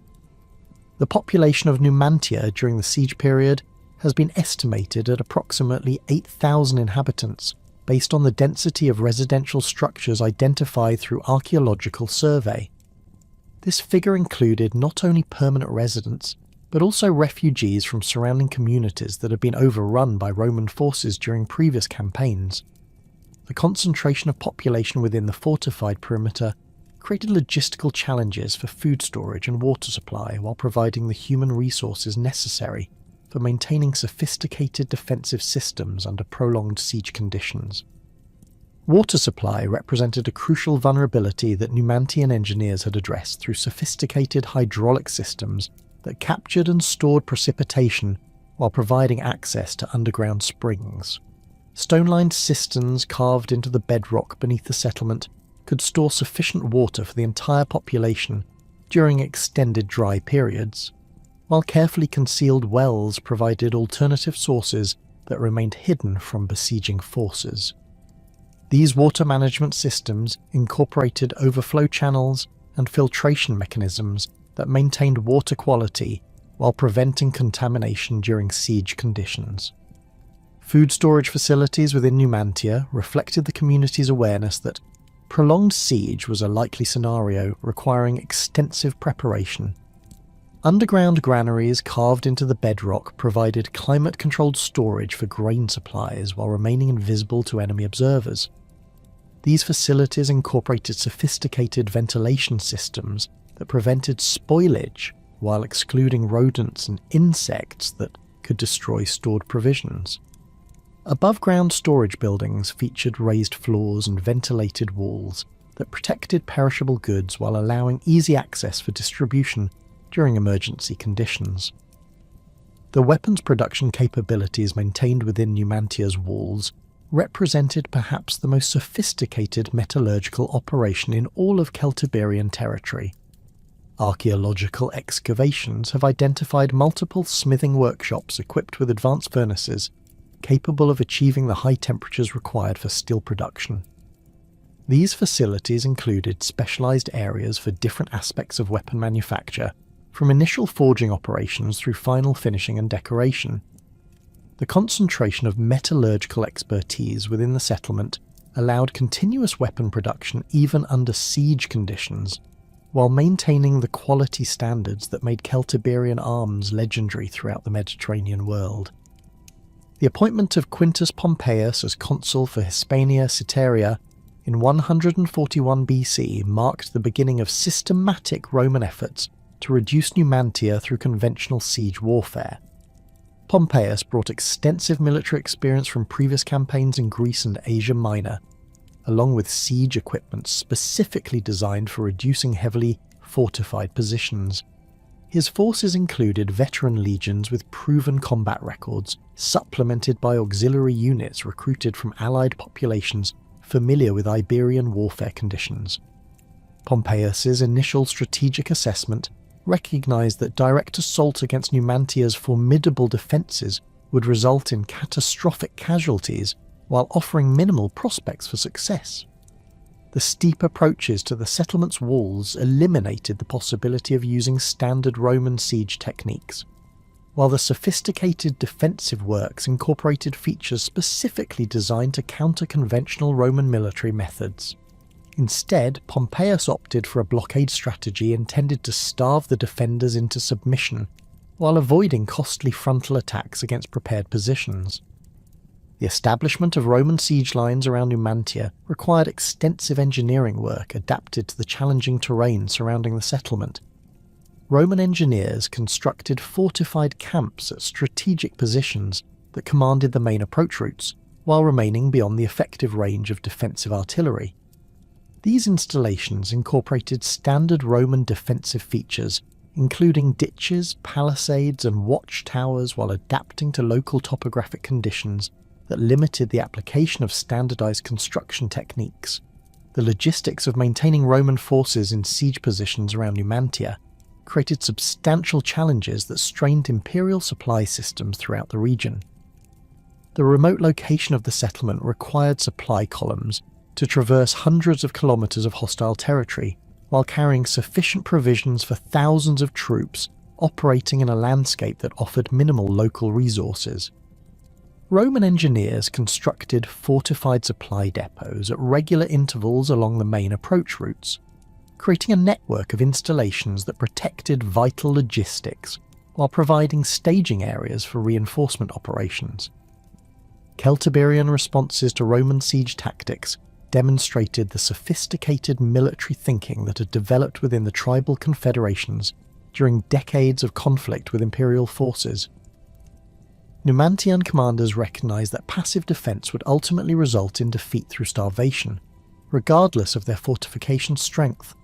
The population of Numantia during the siege period has been estimated at approximately 8,000 inhabitants, based on the density of residential structures identified through archaeological survey. This figure included not only permanent residents, but also refugees from surrounding communities that had been overrun by Roman forces during previous campaigns. The concentration of population within the fortified perimeter created logistical challenges for food storage and water supply while providing the human resources necessary for maintaining sophisticated defensive systems under prolonged siege conditions. Water supply represented a crucial vulnerability that Numantian engineers had addressed through sophisticated hydraulic systems that captured and stored precipitation while providing access to underground springs. Stone-lined cisterns carved into the bedrock beneath the settlement could store sufficient water for the entire population during extended dry periods, while carefully concealed wells provided alternative sources that remained hidden from besieging forces. These water management systems incorporated overflow channels and filtration mechanisms that maintained water quality while preventing contamination during siege conditions. Food storage facilities within Numantia reflected the community's awareness that prolonged siege was a likely scenario requiring extensive preparation. Underground granaries carved into the bedrock provided climate-controlled storage for grain supplies while remaining invisible to enemy observers. These facilities incorporated sophisticated ventilation systems that prevented spoilage while excluding rodents and insects that could destroy stored provisions. Above-ground storage buildings featured raised floors and ventilated walls that protected perishable goods while allowing easy access for distribution during emergency conditions. The weapons production capabilities maintained within Numantia's walls represented perhaps the most sophisticated metallurgical operation in all of Celtiberian territory. Archaeological excavations have identified multiple smithing workshops equipped with advanced furnaces capable of achieving the high temperatures required for steel production. These facilities included specialized areas for different aspects of weapon manufacture, from initial forging operations through final finishing and decoration. The concentration of metallurgical expertise within the settlement allowed continuous weapon production even under siege conditions, while maintaining the quality standards that made Celtiberian arms legendary throughout the Mediterranean world. The appointment of Quintus Pompeius as consul for Hispania Citeria in 141 BC marked the beginning of systematic Roman efforts to reduce Numantia through conventional siege warfare. Pompeius brought extensive military experience from previous campaigns in Greece and Asia Minor, along with siege equipment specifically designed for reducing heavily fortified positions. His forces included veteran legions with proven combat records, supplemented by auxiliary units recruited from allied populations familiar with Iberian warfare conditions. Pompeius's initial strategic assessment recognized that direct assault against Numantia's formidable defenses would result in catastrophic casualties while offering minimal prospects for success. The steep approaches to the settlement's walls eliminated the possibility of using standard Roman siege techniques, while the sophisticated defensive works incorporated features specifically designed to counter conventional Roman military methods. Instead, Pompeius opted for a blockade strategy intended to starve the defenders into submission, while avoiding costly frontal attacks against prepared positions. The The establishment of Roman siege lines around Numantia required extensive engineering work adapted to the challenging terrain surrounding the settlement. Roman engineers constructed fortified camps at strategic positions that commanded the main approach routes, while remaining beyond the effective range of defensive artillery. These installations incorporated standard Roman defensive features, including ditches, palisades, and watchtowers, while adapting to local topographic conditions that limited the application of standardized construction techniques. The logistics of maintaining Roman forces in siege positions around Numantia created substantial challenges that strained imperial supply systems throughout the region. The remote location of the settlement required supply columns to traverse hundreds of kilometers of hostile territory, while carrying sufficient provisions for thousands of troops operating in a landscape that offered minimal local resources. Roman engineers constructed fortified supply depots at regular intervals along the main approach routes, creating a network of installations that protected vital logistics while providing staging areas for reinforcement operations. Celtiberian responses to Roman siege tactics demonstrated the sophisticated military thinking that had developed within the tribal confederations during decades of conflict with imperial forces. Numantian commanders recognized that passive defense would ultimately result in defeat through starvation, regardless of their fortification strength.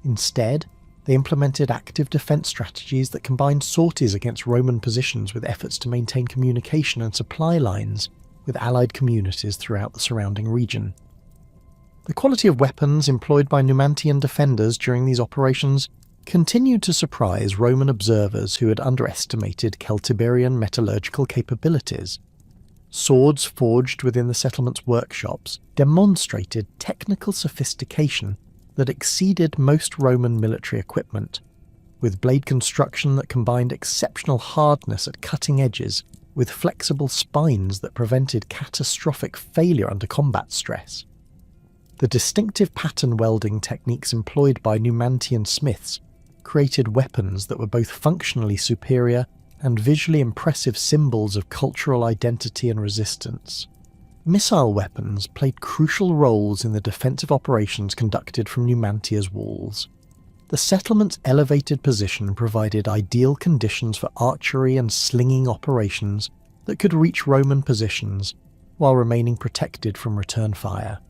Instead, they implemented active defense strategies that combined sorties against Roman positions with efforts to maintain communication and supply lines with allied communities throughout the surrounding region. The quality of weapons employed by Numantian defenders during these operations continued to surprise Roman observers who had underestimated Celtiberian metallurgical capabilities. Swords forged within the settlement's workshops demonstrated technical sophistication that exceeded most Roman military equipment, with blade construction that combined exceptional hardness at cutting edges with flexible spines that prevented catastrophic failure under combat stress. The distinctive pattern welding techniques employed by Numantian smiths created weapons that were both functionally superior and visually impressive symbols of cultural identity and resistance. Missile weapons played crucial roles in the defensive operations conducted from Numantia's walls. The settlement's elevated position provided ideal conditions for archery and slinging operations that could reach Roman positions while remaining protected from return fire.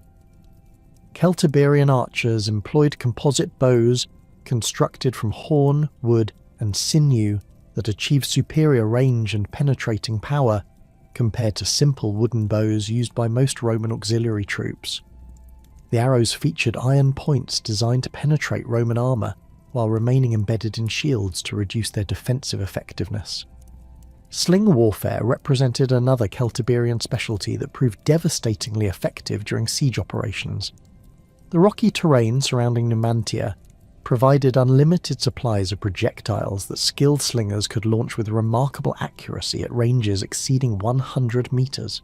Celtiberian archers employed composite bows constructed from horn, wood, and sinew that achieved superior range and penetrating power compared to simple wooden bows used by most Roman auxiliary troops. The arrows featured iron points designed to penetrate Roman armour while remaining embedded in shields to reduce their defensive effectiveness. Sling warfare represented another Celtiberian specialty that proved devastatingly effective during siege operations. The rocky terrain surrounding Numantia provided unlimited supplies of projectiles that skilled slingers could launch with remarkable accuracy at ranges exceeding 100 meters.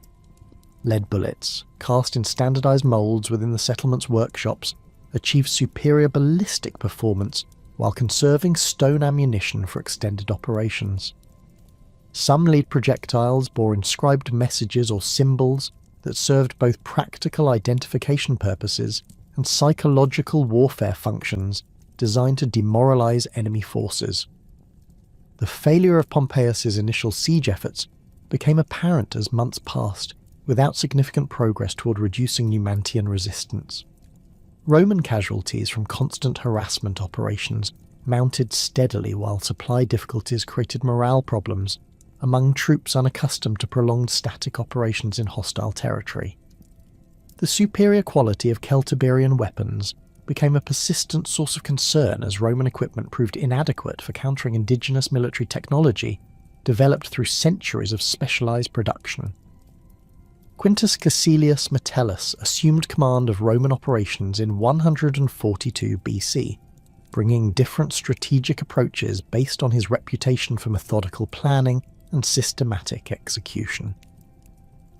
Lead bullets, cast in standardized molds within the settlement's workshops, achieved superior ballistic performance while conserving stone ammunition for extended operations. Some lead projectiles bore inscribed messages or symbols that served both practical identification purposes and psychological warfare functions designed to demoralize enemy forces. The failure of Pompeius's initial siege efforts became apparent as months passed, without significant progress toward reducing Numantian resistance. Roman casualties from constant harassment operations mounted steadily while supply difficulties created morale problems among troops unaccustomed to prolonged static operations in hostile territory. The superior quality of Celtiberian weapons became a persistent source of concern as Roman equipment proved inadequate for countering indigenous military technology developed through centuries of specialized production. Quintus Caecilius Metellus assumed command of Roman operations in 142 BC, bringing different strategic approaches based on his reputation for methodical planning and systematic execution.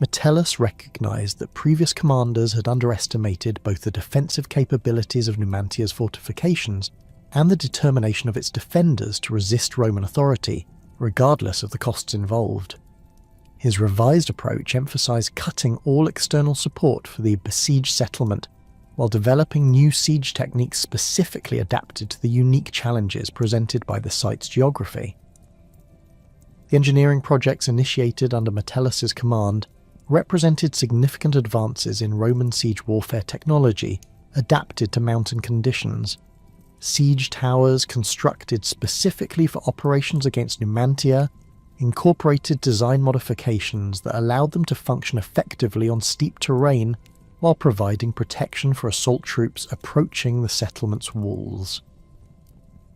Metellus recognized that previous commanders had underestimated both the defensive capabilities of Numantia's fortifications and the determination of its defenders to resist Roman authority, regardless of the costs involved. His revised approach emphasized cutting all external support for the besieged settlement while developing new siege techniques specifically adapted to the unique challenges presented by the site's geography. The engineering projects initiated under Metellus's command represented significant advances in Roman siege warfare technology adapted to mountain conditions. Siege towers constructed specifically for operations against Numantia incorporated design modifications that allowed them to function effectively on steep terrain while providing protection for assault troops approaching the settlement's walls.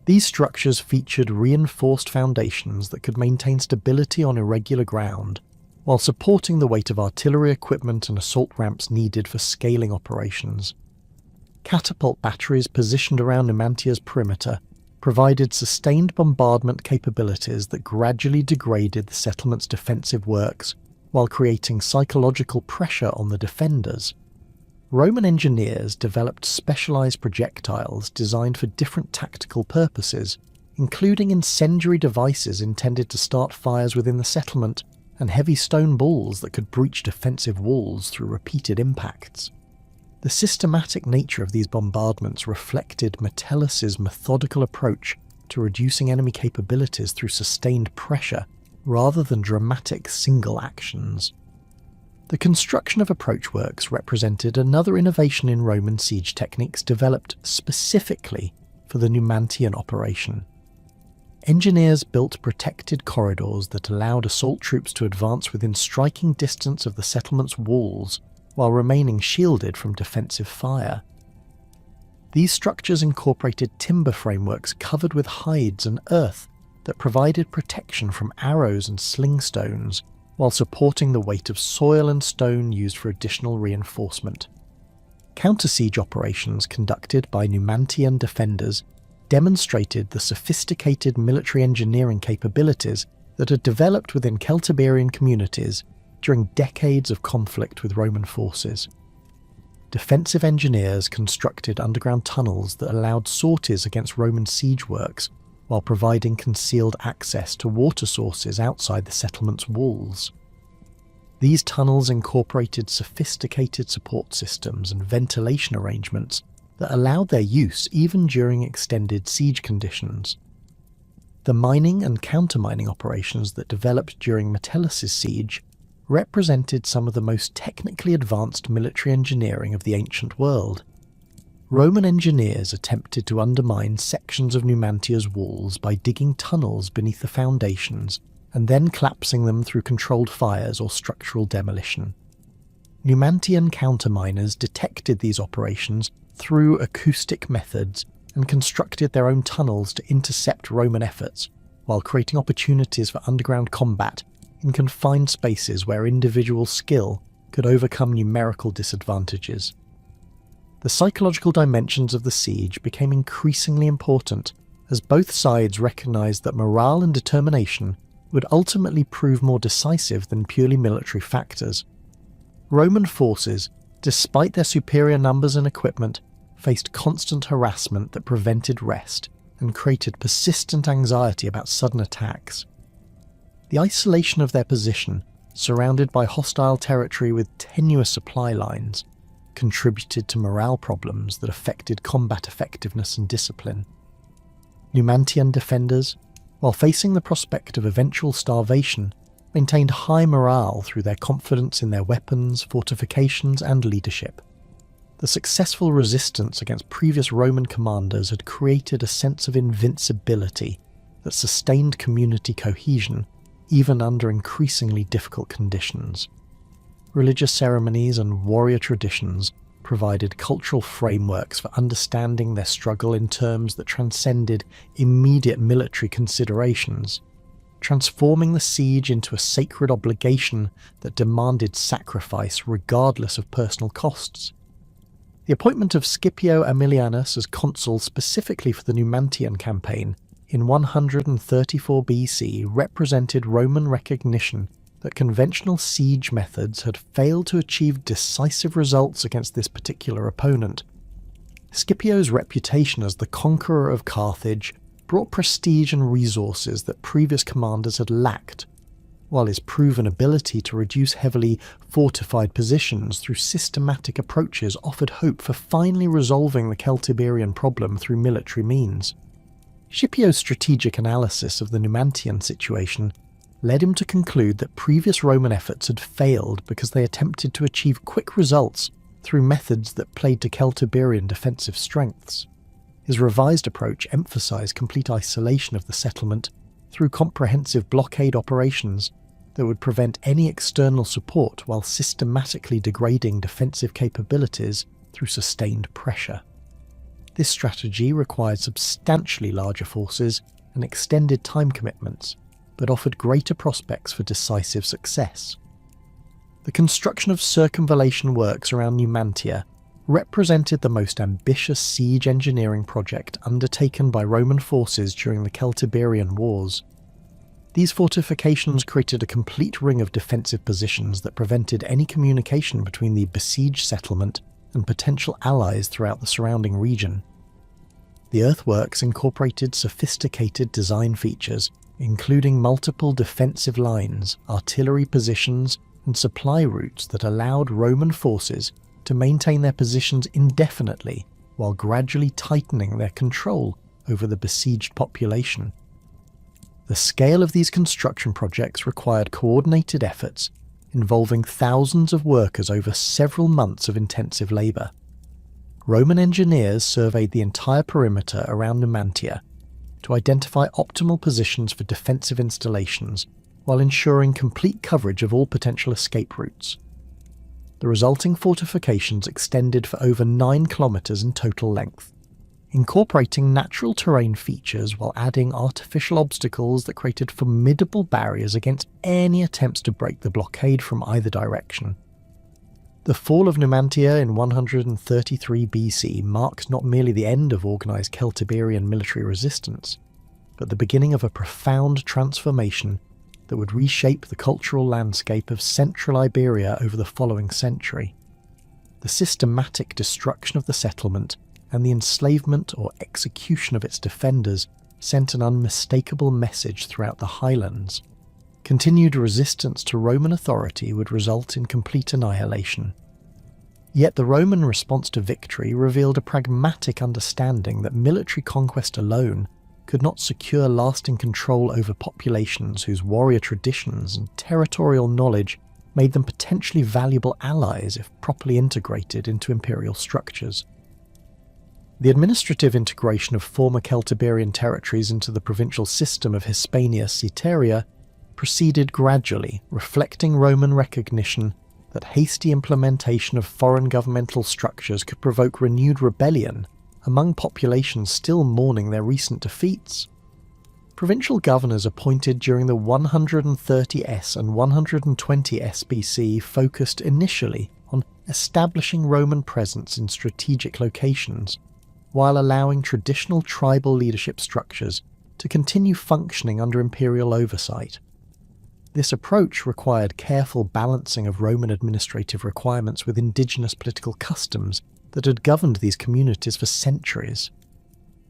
These structures featured reinforced foundations that could maintain stability on irregular ground, while supporting the weight of artillery equipment and assault ramps needed for scaling operations. Catapult batteries positioned around Numantia's perimeter provided sustained bombardment capabilities that gradually degraded the settlement's defensive works while creating psychological pressure on the defenders. Roman engineers developed specialized projectiles designed for different tactical purposes, including incendiary devices intended to start fires within the settlement and heavy stone balls that could breach defensive walls through repeated impacts. The systematic nature of these bombardments reflected Metellus's methodical approach to reducing enemy capabilities through sustained pressure rather than dramatic single actions. The construction of approachworks represented another innovation in Roman siege techniques developed specifically for the Numantian operation. Engineers built protected corridors that allowed assault troops to advance within striking distance of the settlement's walls while remaining shielded from defensive fire. These structures incorporated timber frameworks covered with hides and earth that provided protection from arrows and sling stones, while supporting the weight of soil and stone used for additional reinforcement. Counter-siege operations conducted by Numantian defenders demonstrated the sophisticated military engineering capabilities that had developed within Celtiberian communities during decades of conflict with Roman forces. Defensive engineers constructed underground tunnels that allowed sorties against Roman siege works while providing concealed access to water sources outside the settlement's walls. These tunnels incorporated sophisticated support systems and ventilation arrangements that allowed their use even during extended siege conditions. The mining and countermining operations that developed during Metellus's siege represented some of the most technically advanced military engineering of the ancient world. Roman engineers attempted to undermine sections of Numantia's walls by digging tunnels beneath the foundations and then collapsing them through controlled fires or structural demolition. Numantian counterminers detected these operations through acoustic methods and constructed their own tunnels to intercept Roman efforts, while creating opportunities for underground combat in confined spaces where individual skill could overcome numerical disadvantages. The psychological dimensions of the siege became increasingly important as both sides recognized that morale and determination would ultimately prove more decisive than purely military factors. Roman forces, despite their superior numbers and equipment, faced constant harassment that prevented rest and created persistent anxiety about sudden attacks. The isolation of their position, surrounded by hostile territory with tenuous supply lines, contributed to morale problems that affected combat effectiveness and discipline. Numantian defenders, while facing the prospect of eventual starvation, maintained high morale through their confidence in their weapons, fortifications, and leadership. The successful resistance against previous Roman commanders had created a sense of invincibility that sustained community cohesion even under increasingly difficult conditions. Religious ceremonies and warrior traditions provided cultural frameworks for understanding their struggle in terms that transcended immediate military considerations, transforming the siege into a sacred obligation that demanded sacrifice regardless of personal costs. The appointment of Scipio Aemilianus as consul specifically for the Numantian campaign in 134 BC represented Roman recognition that conventional siege methods had failed to achieve decisive results against this particular opponent. Scipio's reputation as the conqueror of Carthage brought prestige and resources that previous commanders had lacked. while his proven ability to reduce heavily fortified positions through systematic approaches offered hope for finally resolving the Celtiberian problem through military means. Scipio's strategic analysis of the Numantian situation led him to conclude that previous Roman efforts had failed because they attempted to achieve quick results through methods that played to Celtiberian defensive strengths. His revised approach emphasized complete isolation of the settlement through comprehensive blockade operations that would prevent any external support while systematically degrading defensive capabilities through sustained pressure. This strategy required substantially larger forces and extended time commitments, but offered greater prospects for decisive success. The construction of circumvallation works around Numantia represented the most ambitious siege engineering project undertaken by Roman forces during the Celtiberian Wars. These fortifications created a complete ring of defensive positions that prevented any communication between the besieged settlement and potential allies throughout the surrounding region. The earthworks incorporated sophisticated design features, including multiple defensive lines, artillery positions, and supply routes that allowed Roman forces to maintain their positions indefinitely while gradually tightening their control over the besieged population. The scale of these construction projects required coordinated efforts involving thousands of workers over several months of intensive labour. Roman engineers surveyed the entire perimeter around Numantia to identify optimal positions for defensive installations while ensuring complete coverage of all potential escape routes. The resulting fortifications extended for over 9 kilometres in total length, incorporating natural terrain features while adding artificial obstacles that created formidable barriers against any attempts to break the blockade from either direction. The fall of Numantia in 133 BC marks not merely the end of organised Celtiberian military resistance, but the beginning of a profound transformation that would reshape the cultural landscape of central Iberia over the following century. The systematic destruction of the settlement and the enslavement or execution of its defenders sent an unmistakable message throughout the highlands. Continued resistance to Roman authority would result in complete annihilation. Yet the Roman response to victory revealed a pragmatic understanding that military conquest alone could not secure lasting control over populations whose warrior traditions and territorial knowledge made them potentially valuable allies if properly integrated into imperial structures. The administrative integration of former Celtiberian territories into the provincial system of Hispania Caeteria proceeded gradually, reflecting Roman recognition that hasty implementation of foreign governmental structures could provoke renewed rebellion among populations still mourning their recent defeats. Provincial governors appointed during the 130s and 120s BC focused initially on establishing Roman presence in strategic locations, while allowing traditional tribal leadership structures to continue functioning under imperial oversight. This approach required careful balancing of Roman administrative requirements with indigenous political customs that had governed these communities for centuries.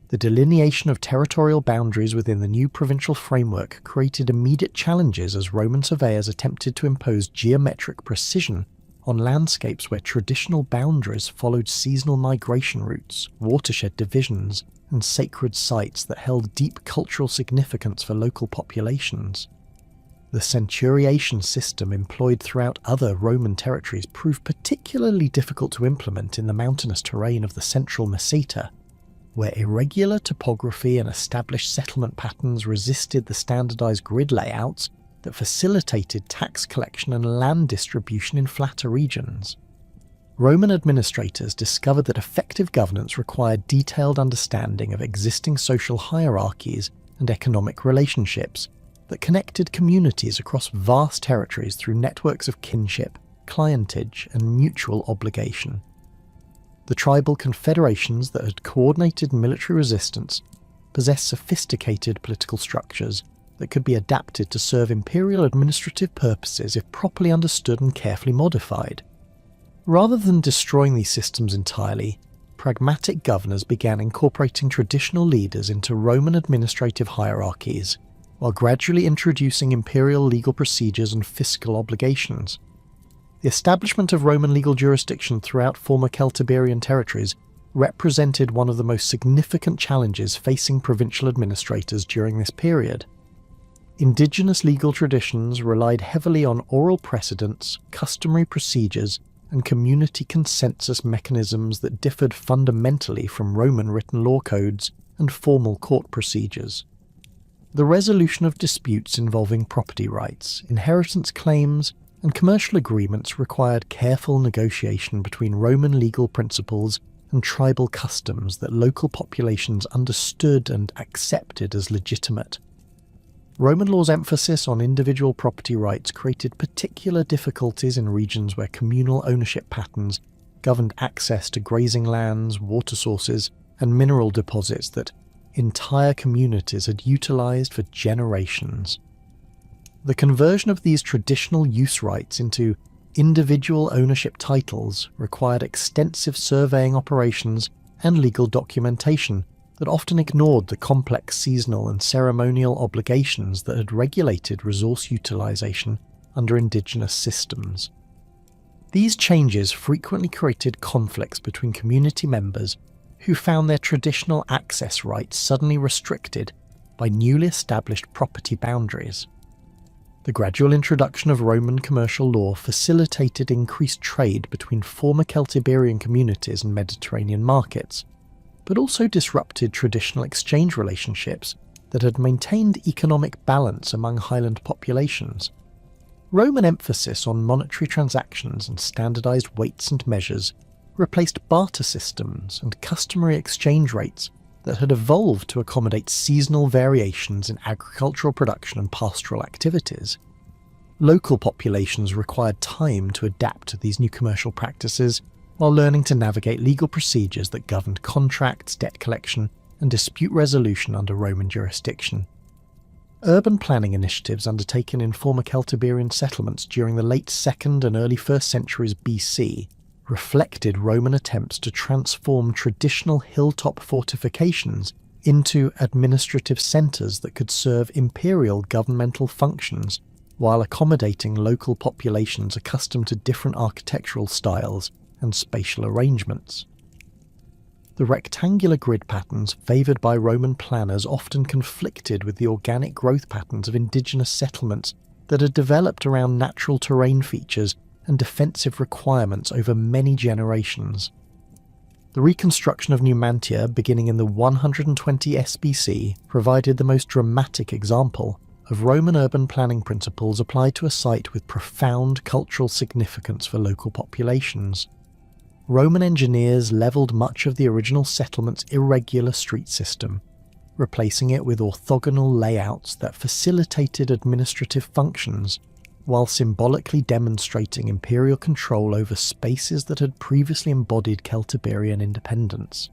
The delineation of territorial boundaries within the new provincial framework created immediate challenges as Roman surveyors attempted to impose geometric precision on landscapes where traditional boundaries followed seasonal migration routes, watershed divisions, and sacred sites that held deep cultural significance for local populations. The centuriation system employed throughout other Roman territories proved particularly difficult to implement in the mountainous terrain of the central Meseta, where irregular topography and established settlement patterns resisted the standardized grid layouts that facilitated tax collection and land distribution in flatter regions. Roman administrators discovered that effective governance required detailed understanding of existing social hierarchies and economic relationships that connected communities across vast territories through networks of kinship, clientage, and mutual obligation. The tribal confederations that had coordinated military resistance possessed sophisticated political structures that could be adapted to serve imperial administrative purposes if properly understood and carefully modified. Rather than destroying these systems entirely, pragmatic governors began incorporating traditional leaders into Roman administrative hierarchies, while gradually introducing imperial legal procedures and fiscal obligations. The establishment of Roman legal jurisdiction throughout former Celtiberian territories represented one of the most significant challenges facing provincial administrators during this period. Indigenous legal traditions relied heavily on oral precedents, customary procedures, and community consensus mechanisms that differed fundamentally from Roman written law codes and formal court procedures. The resolution of disputes involving property rights, inheritance claims, and commercial agreements required careful negotiation between Roman legal principles and tribal customs that local populations understood and accepted as legitimate. Roman law's emphasis on individual property rights created particular difficulties in regions where communal ownership patterns governed access to grazing lands, water sources, and mineral deposits that entire communities had utilised for generations. The conversion of these traditional use rights into individual ownership titles required extensive surveying operations and legal documentation that often ignored the complex seasonal and ceremonial obligations that had regulated resource utilisation under indigenous systems. These changes frequently created conflicts between community members who found their traditional access rights suddenly restricted by newly established property boundaries. The gradual introduction of Roman commercial law facilitated increased trade between former Celtiberian communities and Mediterranean markets, but also disrupted traditional exchange relationships that had maintained economic balance among highland populations. Roman emphasis on monetary transactions and standardized weights and measures replaced barter systems and customary exchange rates that had evolved to accommodate seasonal variations in agricultural production and pastoral activities. Local populations required time to adapt to these new commercial practices while learning to navigate legal procedures that governed contracts, debt collection, and dispute resolution under Roman jurisdiction. Urban planning initiatives undertaken in former Celtiberian settlements during the late 2nd and early 1st centuries BC reflected Roman attempts to transform traditional hilltop fortifications into administrative centres that could serve imperial governmental functions while accommodating local populations accustomed to different architectural styles and spatial arrangements. The rectangular grid patterns favoured by Roman planners often conflicted with the organic growth patterns of indigenous settlements that had developed around natural terrain features and defensive requirements over many generations. The reconstruction of Numantia beginning in the 120 SBC provided the most dramatic example of Roman urban planning principles applied to a site with profound cultural significance for local populations. Roman engineers levelled much of the original settlement's irregular street system, replacing it with orthogonal layouts that facilitated administrative functions while symbolically demonstrating imperial control over spaces that had previously embodied Celtiberian independence.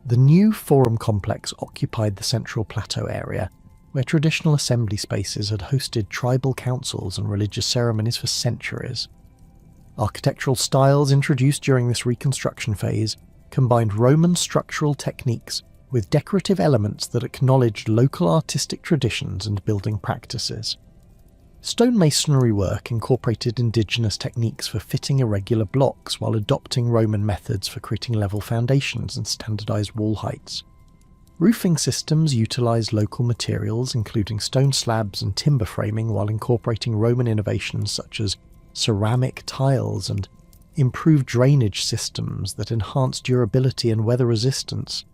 The new forum complex occupied the central plateau area, where traditional assembly spaces had hosted tribal councils and religious ceremonies for centuries. Architectural styles introduced during this reconstruction phase combined Roman structural techniques with decorative elements that acknowledged local artistic traditions and building practices. Stone masonry work incorporated indigenous techniques for fitting irregular blocks while adopting Roman methods for creating level foundations and standardized wall heights. Roofing systems utilized local materials including stone slabs and timber framing while incorporating Roman innovations such as ceramic tiles and improved drainage systems that enhanced durability and weather resistance.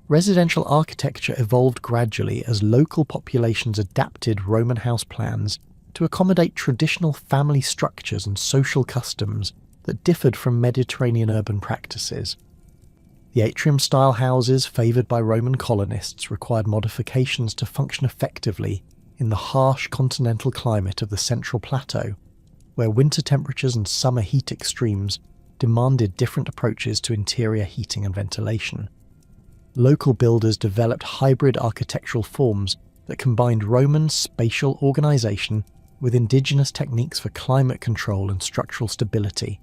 Residential architecture evolved gradually as local populations adapted Roman house plans to accommodate traditional family structures and social customs that differed from Mediterranean urban practices. The atrium-style houses favoured by Roman colonists required modifications to function effectively in the harsh continental climate of the Central Plateau, where winter temperatures and summer heat extremes demanded different approaches to interior heating and ventilation. Local builders developed hybrid architectural forms that combined Roman spatial organisation with indigenous techniques for climate control and structural stability.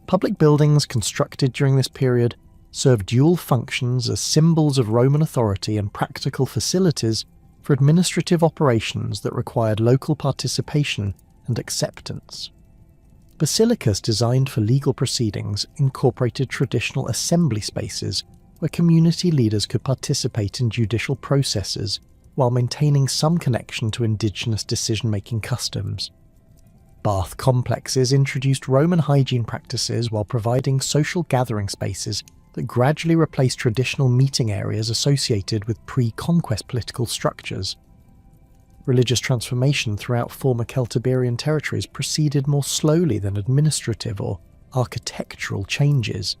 Public buildings constructed during this period served dual functions as symbols of Roman authority and practical facilities for administrative operations that required local participation and acceptance. Basilicas designed for legal proceedings incorporated traditional assembly spaces where community leaders could participate in judicial processes while maintaining some connection to indigenous decision-making customs. Bath complexes introduced Roman hygiene practices while providing social gathering spaces that gradually replaced traditional meeting areas associated with pre-conquest political structures. Religious transformation throughout former Celtiberian territories proceeded more slowly than administrative or architectural changes,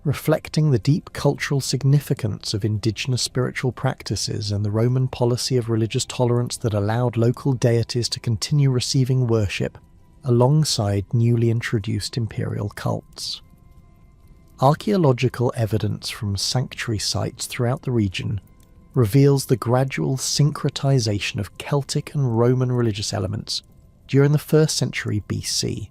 reflecting the deep cultural significance of indigenous spiritual practices and the Roman policy of religious tolerance that allowed local deities to continue receiving worship alongside newly introduced imperial cults. Archaeological evidence from sanctuary sites throughout the region reveals the gradual syncretization of Celtic and Roman religious elements during the 1st century BC,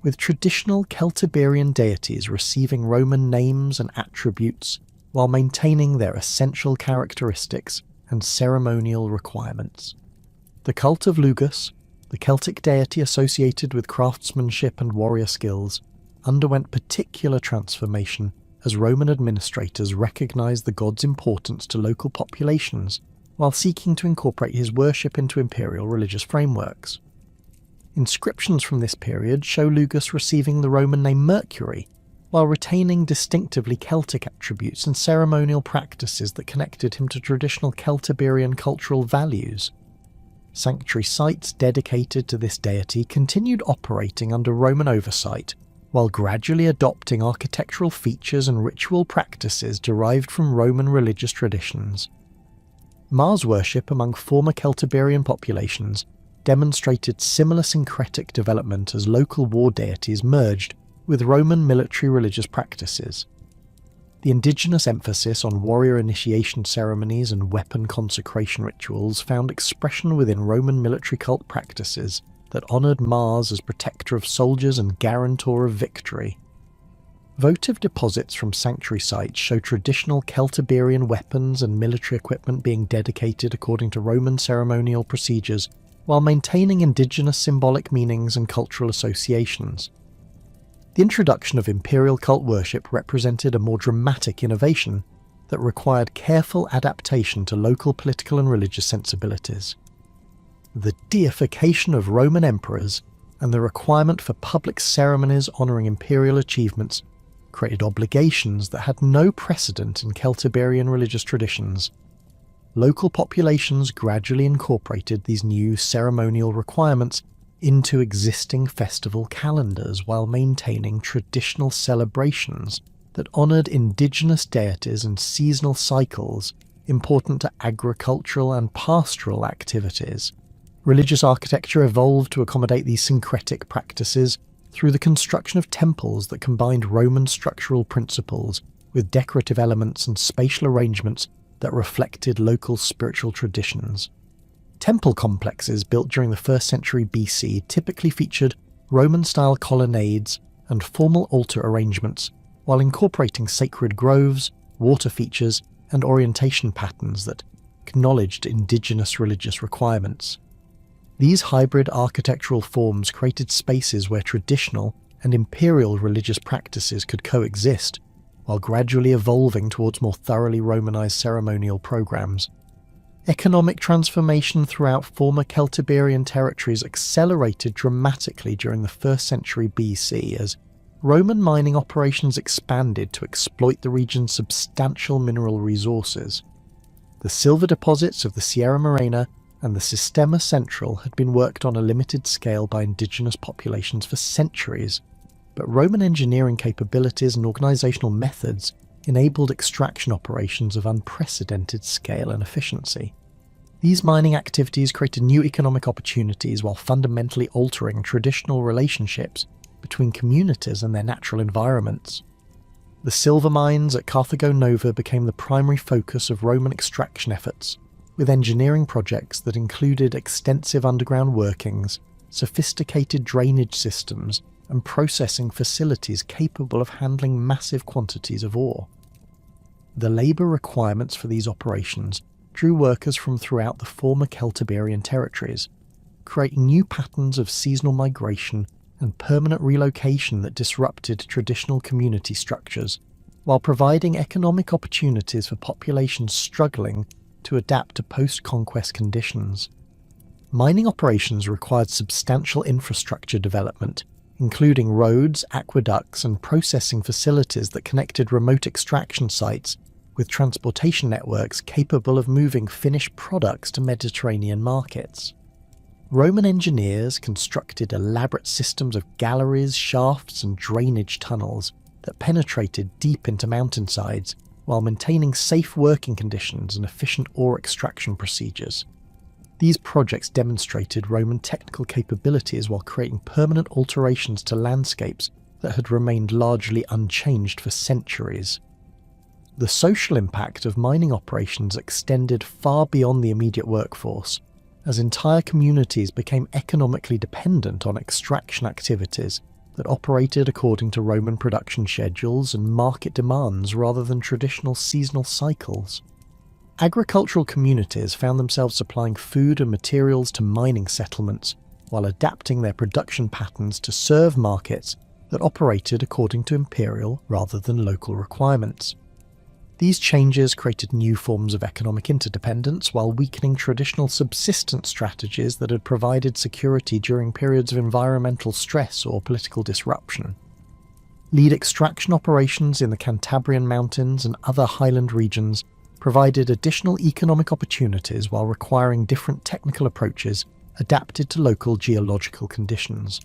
with traditional Celtiberian deities receiving Roman names and attributes while maintaining their essential characteristics and ceremonial requirements. The cult of Lugus, the Celtic deity associated with craftsmanship and warrior skills, underwent particular transformation as Roman administrators recognized the god's importance to local populations while seeking to incorporate his worship into imperial religious frameworks. Inscriptions from this period show Lugus receiving the Roman name Mercury, while retaining distinctively Celtic attributes and ceremonial practices that connected him to traditional Celtiberian cultural values. Sanctuary sites dedicated to this deity continued operating under Roman oversight, while gradually adopting architectural features and ritual practices derived from Roman religious traditions. Mars worship among former Celtiberian populations demonstrated similar syncretic development as local war deities merged with Roman military religious practices. The indigenous emphasis on warrior initiation ceremonies and weapon consecration rituals found expression within Roman military cult practices that honoured Mars as protector of soldiers and guarantor of victory. Votive deposits from sanctuary sites show traditional Celtiberian weapons and military equipment being dedicated according to Roman ceremonial procedures, while maintaining indigenous symbolic meanings and cultural associations. The introduction of imperial cult worship represented a more dramatic innovation that required careful adaptation to local political and religious sensibilities. The deification of Roman emperors and the requirement for public ceremonies honouring imperial achievements created obligations that had no precedent in Celtiberian religious traditions. Local populations gradually incorporated these new ceremonial requirements into existing festival calendars while maintaining traditional celebrations that honoured indigenous deities and seasonal cycles important to agricultural and pastoral activities. Religious architecture evolved to accommodate these syncretic practices through the construction of temples that combined Roman structural principles with decorative elements and spatial arrangements that reflected local spiritual traditions. Temple complexes built during the 1st century BC typically featured Roman-style colonnades and formal altar arrangements, while incorporating sacred groves, water features, and orientation patterns that acknowledged indigenous religious requirements. These hybrid architectural forms created spaces where traditional and imperial religious practices could coexist, while gradually evolving towards more thoroughly Romanized ceremonial programs. Economic transformation throughout former Celtiberian territories accelerated dramatically during the 1st century BC as Roman mining operations expanded to exploit the region's substantial mineral resources. The silver deposits of the Sierra Morena and the Sistema Central had been worked on a limited scale by indigenous populations for centuries, but Roman engineering capabilities and organizational methods enabled extraction operations of unprecedented scale and efficiency. These mining activities created new economic opportunities while fundamentally altering traditional relationships between communities and their natural environments. The silver mines at Carthago Nova became the primary focus of Roman extraction efforts, with engineering projects that included extensive underground workings, sophisticated drainage systems, and processing facilities capable of handling massive quantities of ore. The labour requirements for these operations drew workers from throughout the former Celtiberian territories, creating new patterns of seasonal migration and permanent relocation that disrupted traditional community structures, while providing economic opportunities for populations struggling to adapt to post-conquest conditions. Mining operations required substantial infrastructure development, including roads, aqueducts, and processing facilities that connected remote extraction sites with transportation networks capable of moving finished products to Mediterranean markets. Roman engineers constructed elaborate systems of galleries, shafts, and drainage tunnels that penetrated deep into mountainsides while maintaining safe working conditions and efficient ore extraction procedures. These projects demonstrated Roman technical capabilities while creating permanent alterations to landscapes that had remained largely unchanged for centuries. The social impact of mining operations extended far beyond the immediate workforce, as entire communities became economically dependent on extraction activities that operated according to Roman production schedules and market demands rather than traditional seasonal cycles. Agricultural communities found themselves supplying food and materials to mining settlements while adapting their production patterns to serve markets that operated according to imperial rather than local requirements. These changes created new forms of economic interdependence while weakening traditional subsistence strategies that had provided security during periods of environmental stress or political disruption. Lead extraction operations in the Cantabrian Mountains and other highland regions provided additional economic opportunities while requiring different technical approaches adapted to local geological conditions.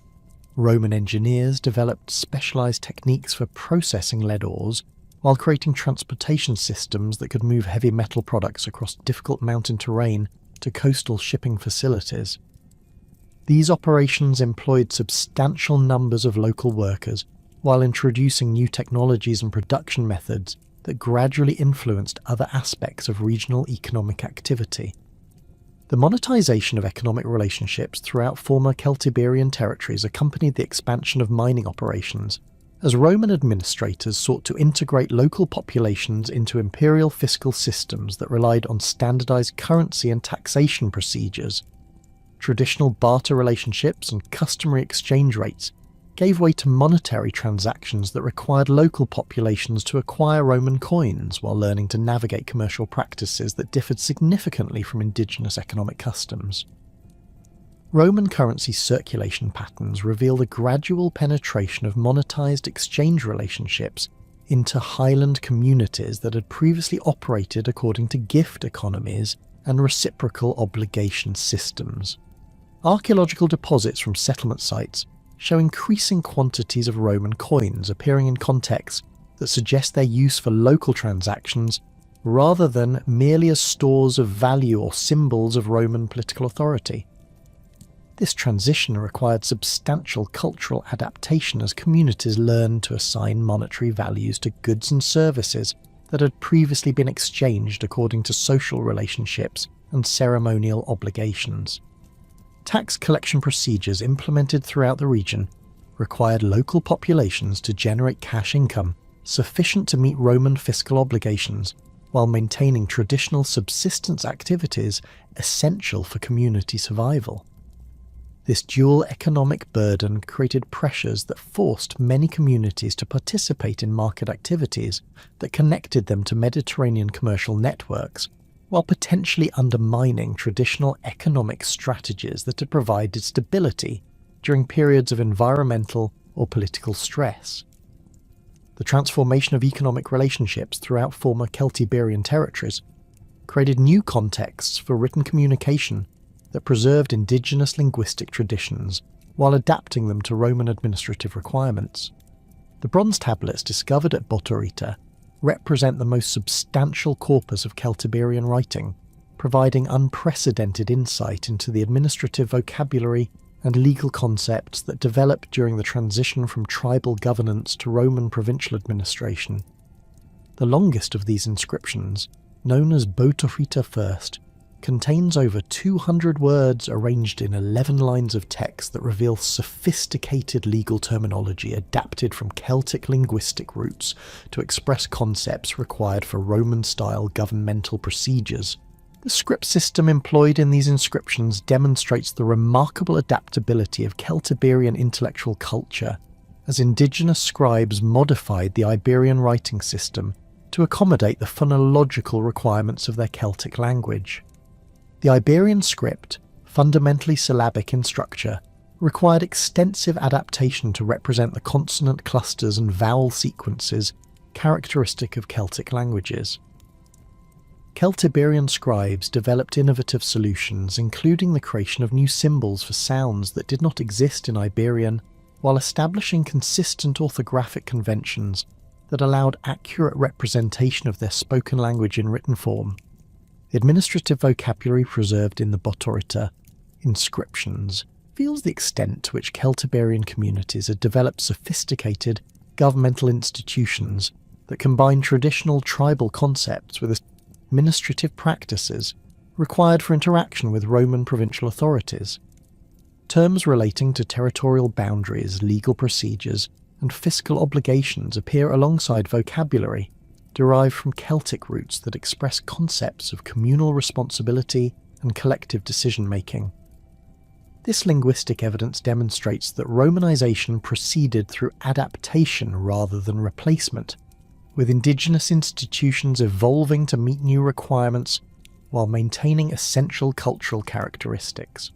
Roman engineers developed specialized techniques for processing lead ores while creating transportation systems that could move heavy metal products across difficult mountain terrain to coastal shipping facilities. These operations employed substantial numbers of local workers while introducing new technologies and production methods that gradually influenced other aspects of regional economic activity. The monetization of economic relationships throughout former Celtiberian territories accompanied the expansion of mining operations, as Roman administrators sought to integrate local populations into imperial fiscal systems that relied on standardized currency and taxation procedures. Traditional barter relationships and customary exchange rates gave way to monetary transactions that required local populations to acquire Roman coins while learning to navigate commercial practices that differed significantly from indigenous economic customs. Roman currency circulation patterns reveal the gradual penetration of monetized exchange relationships into highland communities that had previously operated according to gift economies and reciprocal obligation systems. Archaeological deposits from settlement sites show increasing quantities of Roman coins appearing in contexts that suggest their use for local transactions rather than merely as stores of value or symbols of Roman political authority. This transition required substantial cultural adaptation as communities learned to assign monetary values to goods and services that had previously been exchanged according to social relationships and ceremonial obligations. Tax collection procedures implemented throughout the region required local populations to generate cash income sufficient to meet Roman fiscal obligations while maintaining traditional subsistence activities essential for community survival. This dual economic burden created pressures that forced many communities to participate in market activities that connected them to Mediterranean commercial networks, while potentially undermining traditional economic strategies that had provided stability during periods of environmental or political stress. The transformation of economic relationships throughout former Celtiberian territories created new contexts for written communication that preserved indigenous linguistic traditions while adapting them to Roman administrative requirements. The bronze tablets discovered at Botorita represent the most substantial corpus of Celtiberian writing, providing unprecedented insight into the administrative vocabulary and legal concepts that developed during the transition from tribal governance to Roman provincial administration. The longest of these inscriptions, known as Botorita I, contains over 200 words arranged in 11 lines of text that reveal sophisticated legal terminology adapted from Celtic linguistic roots to express concepts required for Roman-style governmental procedures. The script system employed in these inscriptions demonstrates the remarkable adaptability of Celtiberian intellectual culture, as indigenous scribes modified the Iberian writing system to accommodate the phonological requirements of their Celtic language. The Iberian script, fundamentally syllabic in structure, required extensive adaptation to represent the consonant clusters and vowel sequences characteristic of Celtic languages. Celtiberian scribes developed innovative solutions, including the creation of new symbols for sounds that did not exist in Iberian, while establishing consistent orthographic conventions that allowed accurate representation of their spoken language in written form. The administrative vocabulary preserved in the Botorita inscriptions reveals the extent to which Celtiberian communities had developed sophisticated governmental institutions that combine traditional tribal concepts with administrative practices required for interaction with Roman provincial authorities. Terms relating to territorial boundaries, legal procedures, and fiscal obligations appear alongside vocabulary derived from Celtic roots that express concepts of communal responsibility and collective decision-making. This linguistic evidence demonstrates that Romanization proceeded through adaptation rather than replacement, with indigenous institutions evolving to meet new requirements while maintaining essential cultural characteristics.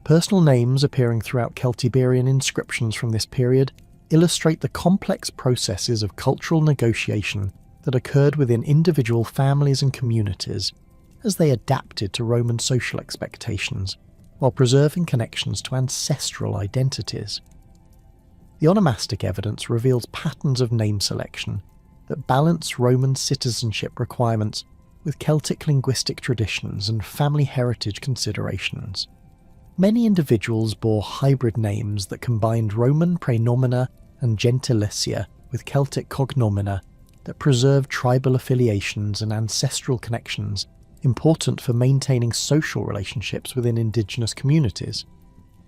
Personal names appearing throughout Celtiberian inscriptions from this period illustrate the complex processes of cultural negotiation that occurred within individual families and communities as they adapted to Roman social expectations, while preserving connections to ancestral identities. The onomastic evidence reveals patterns of name selection that balance Roman citizenship requirements with Celtic linguistic traditions and family heritage considerations. Many individuals bore hybrid names that combined Roman praenomina and gentilicia with Celtic cognomina that preserved tribal affiliations and ancestral connections important for maintaining social relationships within indigenous communities.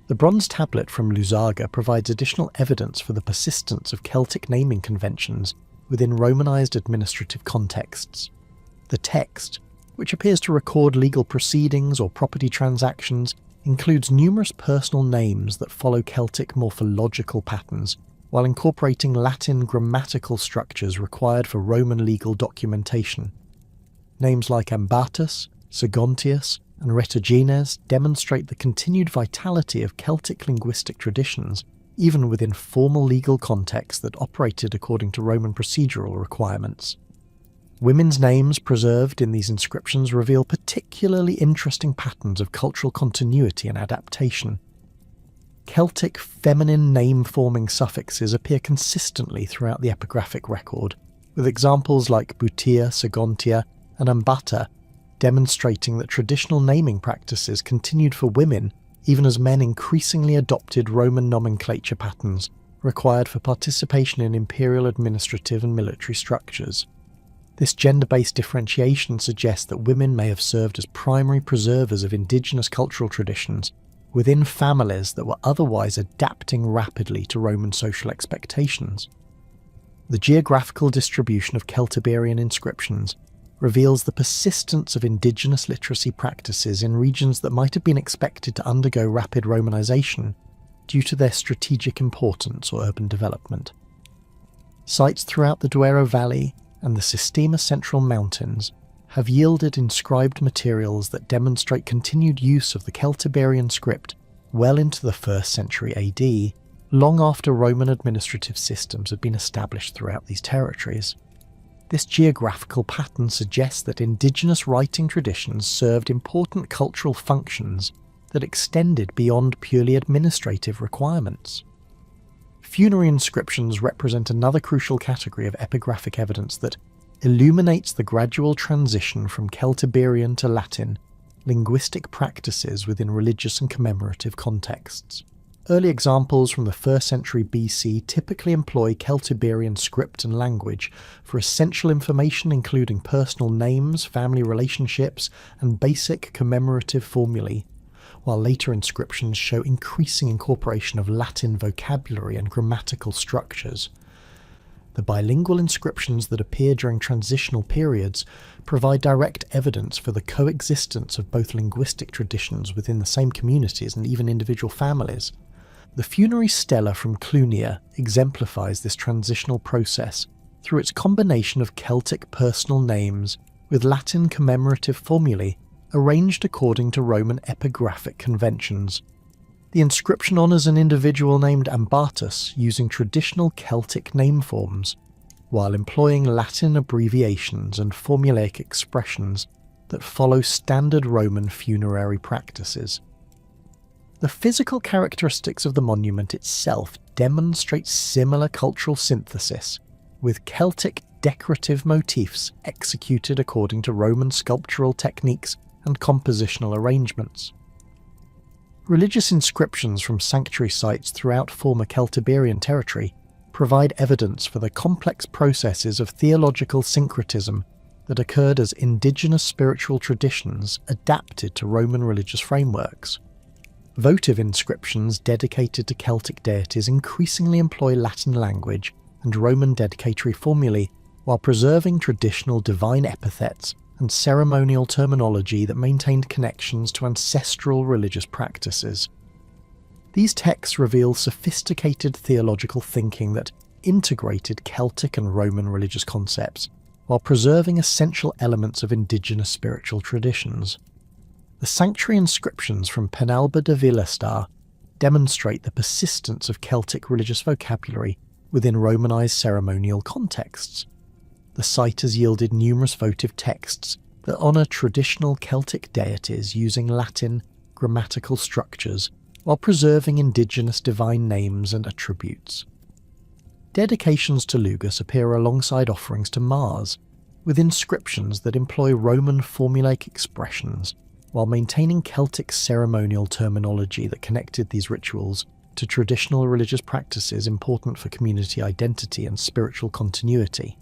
The bronze tablet from Lusaga provides additional evidence for the persistence of Celtic naming conventions within Romanized administrative contexts. The text, which appears to record legal proceedings or property transactions, includes numerous personal names that follow Celtic morphological patterns, while incorporating Latin grammatical structures required for Roman legal documentation. Names like Ambatus, Segontius, and Retigenes demonstrate the continued vitality of Celtic linguistic traditions, even within formal legal contexts that operated according to Roman procedural requirements. Women's names preserved in these inscriptions reveal particularly interesting patterns of cultural continuity and adaptation. Celtic feminine name-forming suffixes appear consistently throughout the epigraphic record, with examples like Butia, Segontia, and Ambata demonstrating that traditional naming practices continued for women even as men increasingly adopted Roman nomenclature patterns required for participation in imperial administrative and military structures. This gender-based differentiation suggests that women may have served as primary preservers of indigenous cultural traditions within families that were otherwise adapting rapidly to Roman social expectations. The geographical distribution of Celtiberian inscriptions reveals the persistence of indigenous literacy practices in regions that might have been expected to undergo rapid Romanization due to their strategic importance or urban development. Sites throughout the Duero Valley and the Sistema Central Mountains have yielded inscribed materials that demonstrate continued use of the Celtiberian script well into the 1st century AD, long after Roman administrative systems had been established throughout these territories. This geographical pattern suggests that indigenous writing traditions served important cultural functions that extended beyond purely administrative requirements. Funerary inscriptions represent another crucial category of epigraphic evidence that illuminates the gradual transition from Celtiberian to Latin linguistic practices within religious and commemorative contexts. Early examples from the 1st century BC typically employ Celtiberian script and language for essential information including personal names, family relationships, and basic commemorative formulae, while later inscriptions show increasing incorporation of Latin vocabulary and grammatical structures. The bilingual inscriptions that appear during transitional periods provide direct evidence for the coexistence of both linguistic traditions within the same communities and even individual families. The funerary stela from Clunia exemplifies this transitional process through its combination of Celtic personal names with Latin commemorative formulae arranged according to Roman epigraphic conventions. The inscription honours an individual named Ambatus using traditional Celtic name forms, while employing Latin abbreviations and formulaic expressions that follow standard Roman funerary practices. The physical characteristics of the monument itself demonstrate similar cultural synthesis, with Celtic decorative motifs executed according to Roman sculptural techniques and compositional arrangements. Religious inscriptions from sanctuary sites throughout former Celtiberian territory provide evidence for the complex processes of theological syncretism that occurred as indigenous spiritual traditions adapted to Roman religious frameworks. Votive inscriptions dedicated to Celtic deities increasingly employ Latin language and Roman dedicatory formulae while preserving traditional divine epithets and ceremonial terminology that maintained connections to ancestral religious practices. These texts reveal sophisticated theological thinking that integrated Celtic and Roman religious concepts while preserving essential elements of indigenous spiritual traditions. The sanctuary inscriptions from Penalba de Villastar demonstrate the persistence of Celtic religious vocabulary within Romanized ceremonial contexts. The site has yielded numerous votive texts that honour traditional Celtic deities using Latin grammatical structures while preserving indigenous divine names and attributes. Dedications to Lugus appear alongside offerings to Mars, with inscriptions that employ Roman formulaic expressions while maintaining Celtic ceremonial terminology that connected these rituals to traditional religious practices important for community identity and spiritual continuity.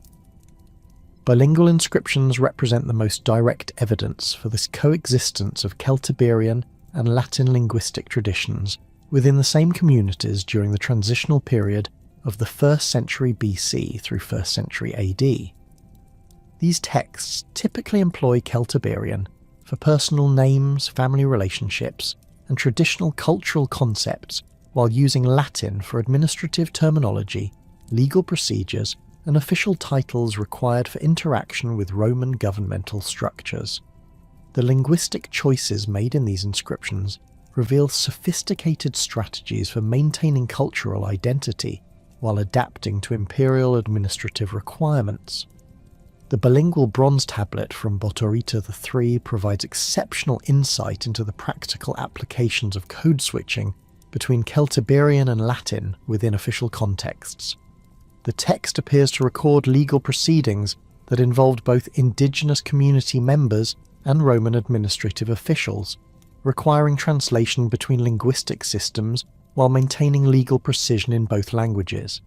Bilingual inscriptions represent the most direct evidence for this coexistence of Celtiberian and Latin linguistic traditions within the same communities during the transitional period of the 1st century BC through 1st century AD. These texts typically employ Celtiberian for personal names, family relationships, and traditional cultural concepts, while using Latin for administrative terminology, legal procedures, and official titles required for interaction with Roman governmental structures. The linguistic choices made in these inscriptions reveal sophisticated strategies for maintaining cultural identity while adapting to imperial administrative requirements. The bilingual bronze tablet from Botorita III provides exceptional insight into the practical applications of code switching between Celtiberian and Latin within official contexts. The text appears to record legal proceedings that involved both indigenous community members and Roman administrative officials, requiring translation between linguistic systems while maintaining legal precision in both languages.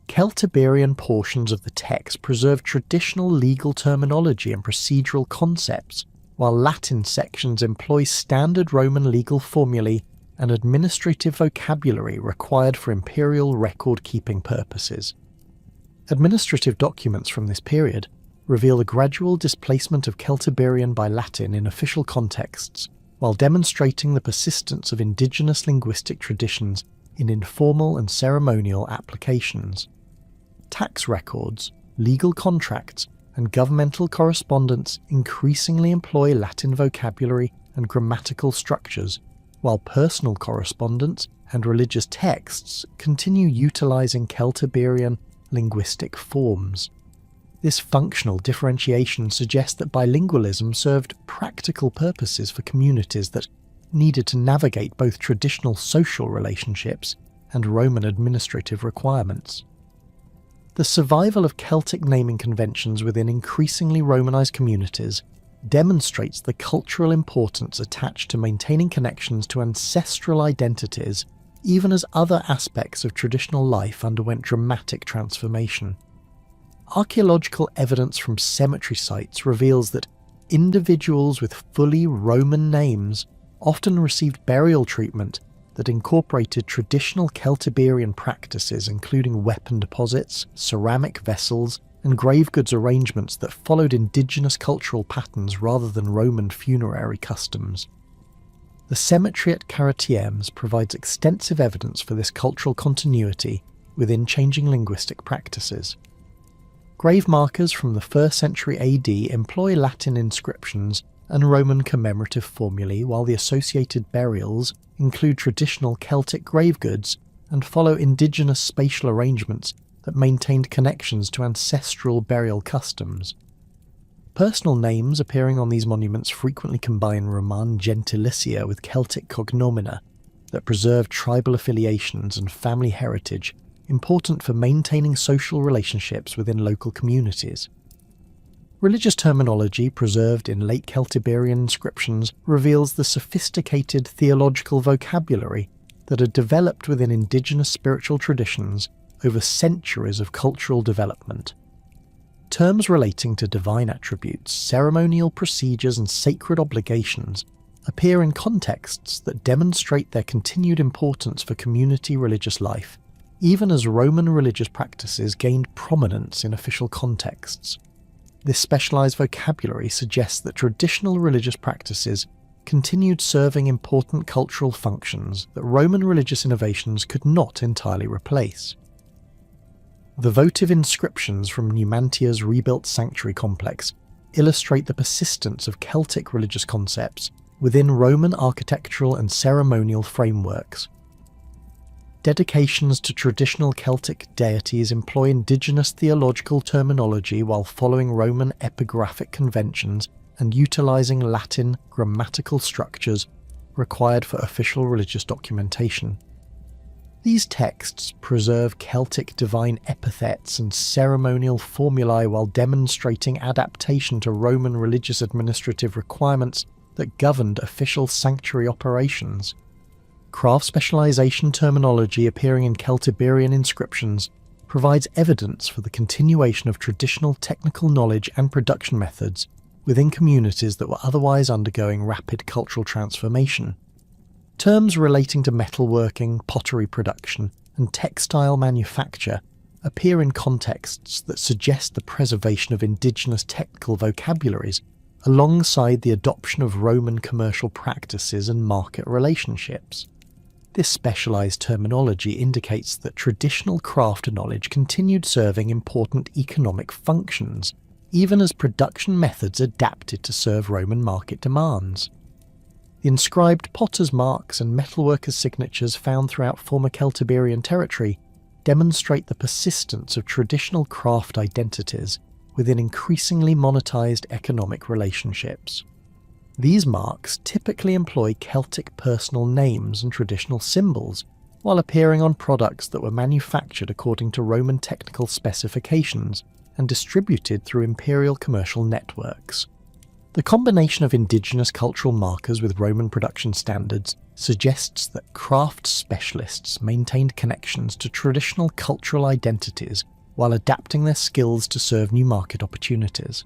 Celtiberian portions of the text preserve traditional legal terminology and procedural concepts, while Latin sections employ standard Roman legal formulae and administrative vocabulary required for imperial record-keeping purposes. Administrative documents from this period reveal the gradual displacement of Celtiberian by Latin in official contexts, while demonstrating the persistence of indigenous linguistic traditions in informal and ceremonial applications. Tax records, legal contracts, and governmental correspondence increasingly employ Latin vocabulary and grammatical structures, while personal correspondence and religious texts continue utilizing Celtiberian linguistic forms. This functional differentiation suggests that bilingualism served practical purposes for communities that needed to navigate both traditional social relationships and Roman administrative requirements. The survival of Celtic naming conventions within increasingly Romanized communities demonstrates the cultural importance attached to maintaining connections to ancestral identities, even as other aspects of traditional life underwent dramatic transformation. Archaeological evidence from cemetery sites reveals that individuals with fully Roman names often received burial treatment that incorporated traditional Celtiberian practices including weapon deposits, ceramic vessels, and grave goods arrangements that followed indigenous cultural patterns rather than Roman funerary customs. The cemetery at Caratiems provides extensive evidence for this cultural continuity within changing linguistic practices. Grave markers from the 1st century AD employ Latin inscriptions and Roman commemorative formulae, while the associated burials include traditional Celtic grave goods and follow indigenous spatial arrangements that maintained connections to ancestral burial customs. Personal names appearing on these monuments frequently combine Roman gentilicia with Celtic cognomina that preserve tribal affiliations and family heritage, important for maintaining social relationships within local communities. Religious terminology preserved in late Celtiberian inscriptions reveals the sophisticated theological vocabulary that had developed within indigenous spiritual traditions over centuries of cultural development. Terms relating to divine attributes, ceremonial procedures, and sacred obligations appear in contexts that demonstrate their continued importance for community religious life, even as Roman religious practices gained prominence in official contexts. This specialized vocabulary suggests that traditional religious practices continued serving important cultural functions that Roman religious innovations could not entirely replace. The votive inscriptions from Numantia's rebuilt sanctuary complex illustrate the persistence of Celtic religious concepts within Roman architectural and ceremonial frameworks. Dedications to traditional Celtic deities employ indigenous theological terminology while following Roman epigraphic conventions and utilizing Latin grammatical structures required for official religious documentation. These texts preserve Celtic divine epithets and ceremonial formulae while demonstrating adaptation to Roman religious administrative requirements that governed official sanctuary operations. Craft specialization terminology appearing in Celtiberian inscriptions provides evidence for the continuation of traditional technical knowledge and production methods within communities that were otherwise undergoing rapid cultural transformation. Terms relating to metalworking, pottery production, and textile manufacture appear in contexts that suggest the preservation of indigenous technical vocabularies alongside the adoption of Roman commercial practices and market relationships. This specialized terminology indicates that traditional craft knowledge continued serving important economic functions, even as production methods adapted to serve Roman market demands. The inscribed potter's marks and metalworkers' signatures found throughout former Celtiberian territory demonstrate the persistence of traditional craft identities within increasingly monetized economic relationships. These marks typically employ Celtic personal names and traditional symbols, while appearing on products that were manufactured according to Roman technical specifications and distributed through imperial commercial networks. The combination of indigenous cultural markers with Roman production standards suggests that craft specialists maintained connections to traditional cultural identities while adapting their skills to serve new market opportunities.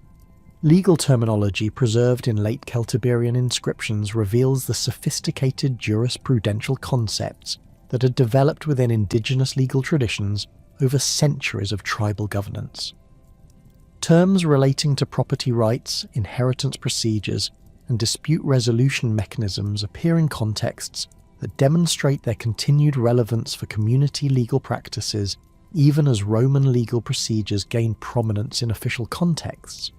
Legal terminology preserved in late Celtiberian inscriptions reveals the sophisticated jurisprudential concepts that had developed within indigenous legal traditions over centuries of tribal governance. Terms relating to property rights, inheritance procedures, and dispute resolution mechanisms appear in contexts that demonstrate their continued relevance for community legal practices, even as Roman legal procedures gain prominence in official contexts.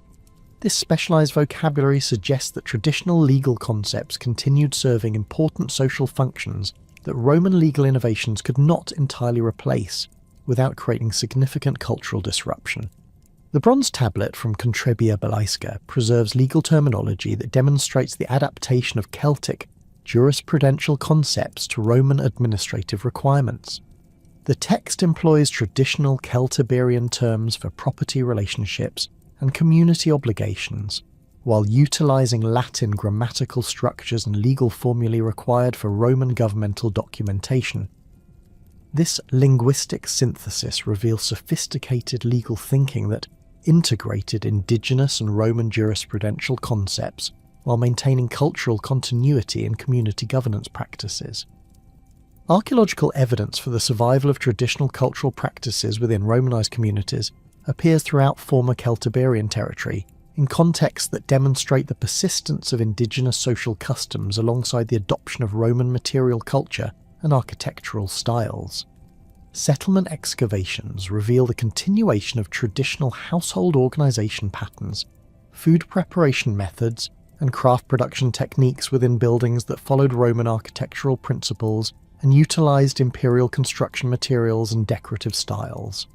This specialized vocabulary suggests that traditional legal concepts continued serving important social functions that Roman legal innovations could not entirely replace without creating significant cultural disruption. The bronze tablet from Contrebia Belaiska preserves legal terminology that demonstrates the adaptation of Celtic jurisprudential concepts to Roman administrative requirements. The text employs traditional Celtiberian terms for property relationships and community obligations, while utilizing Latin grammatical structures and legal formulae required for Roman governmental documentation. This linguistic synthesis reveals sophisticated legal thinking that integrated indigenous and Roman jurisprudential concepts while maintaining cultural continuity in community governance practices. Archaeological evidence for the survival of traditional cultural practices within Romanised communities appears throughout former Celtiberian territory, in contexts that demonstrate the persistence of indigenous social customs alongside the adoption of Roman material culture and architectural styles. Settlement excavations reveal the continuation of traditional household organisation patterns, food preparation methods, and craft production techniques within buildings that followed Roman architectural principles and utilised imperial construction materials and decorative styles.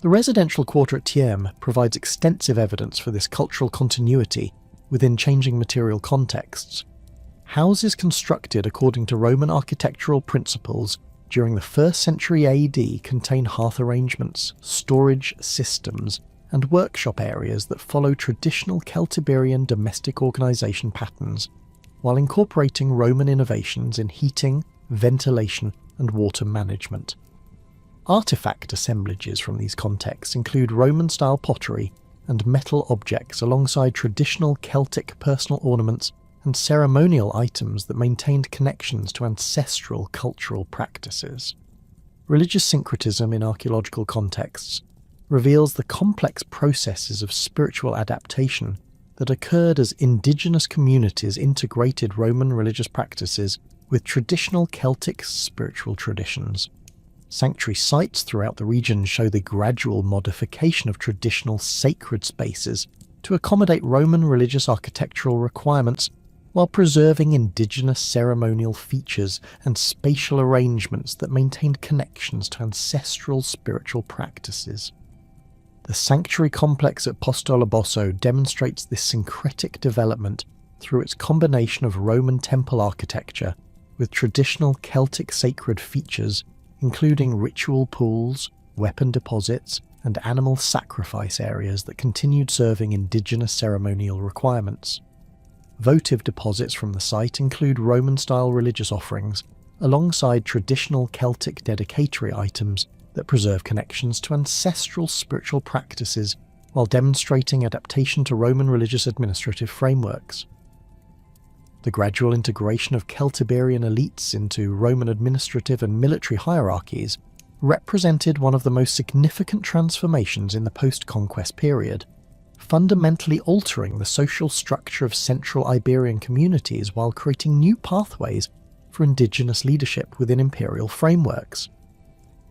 The residential quarter at Thiem provides extensive evidence for this cultural continuity within changing material contexts. Houses constructed according to Roman architectural principles during the 1st century AD contain hearth arrangements, storage systems, and workshop areas that follow traditional Celtiberian domestic organisation patterns, while incorporating Roman innovations in heating, ventilation, and water management. Artefact assemblages from these contexts include Roman-style pottery and metal objects alongside traditional Celtic personal ornaments and ceremonial items that maintained connections to ancestral cultural practices. Religious syncretism in archaeological contexts reveals the complex processes of spiritual adaptation that occurred as indigenous communities integrated Roman religious practices with traditional Celtic spiritual traditions. Sanctuary sites throughout the region show the gradual modification of traditional sacred spaces to accommodate Roman religious architectural requirements while preserving indigenous ceremonial features and spatial arrangements that maintained connections to ancestral spiritual practices. The sanctuary complex at Postoloboso demonstrates this syncretic development through its combination of Roman temple architecture with traditional Celtic sacred features, including ritual pools, weapon deposits, and animal sacrifice areas that continued serving indigenous ceremonial requirements. Votive deposits from the site include Roman-style religious offerings, alongside traditional Celtic dedicatory items that preserve connections to ancestral spiritual practices while demonstrating adaptation to Roman religious administrative frameworks. The gradual integration of Celtiberian elites into Roman administrative and military hierarchies represented one of the most significant transformations in the post-conquest period, fundamentally altering the social structure of central Iberian communities while creating new pathways for indigenous leadership within imperial frameworks.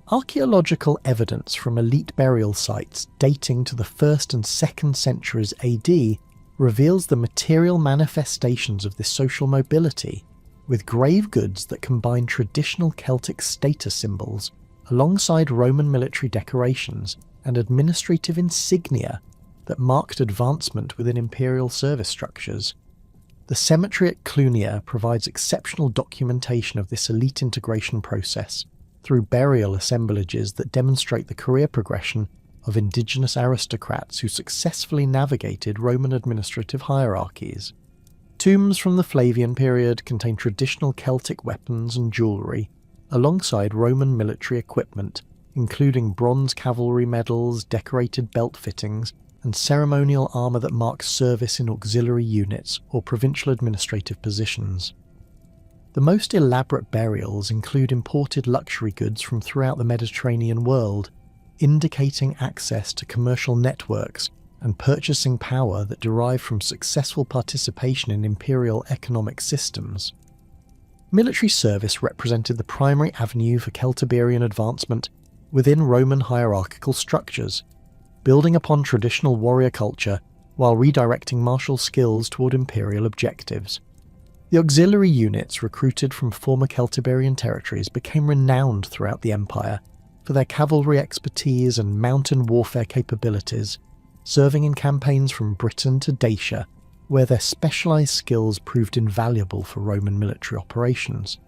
Archaeological evidence from elite burial sites dating to the 1st and 2nd centuries AD reveals the material manifestations of this social mobility, with grave goods that combine traditional Celtic status symbols alongside Roman military decorations and administrative insignia that marked advancement within imperial service structures. The cemetery at Clunia provides exceptional documentation of this elite integration process through burial assemblages that demonstrate the career progression of indigenous aristocrats who successfully navigated Roman administrative hierarchies. Tombs from the Flavian period contain traditional Celtic weapons and jewellery, alongside Roman military equipment, including bronze cavalry medals, decorated belt fittings, and ceremonial armour that marks service in auxiliary units or provincial administrative positions. The most elaborate burials include imported luxury goods from throughout the Mediterranean world, indicating access to commercial networks and purchasing power that derive from successful participation in imperial economic systems. Military service represented the primary avenue for Celtiberian advancement within Roman hierarchical structures, building upon traditional warrior culture while redirecting martial skills toward imperial objectives. The auxiliary units recruited from former Celtiberian territories became renowned throughout the empire for their cavalry expertise and mountain warfare capabilities, serving in campaigns from Britain to Dacia, where their specialised skills proved invaluable for Roman military operations.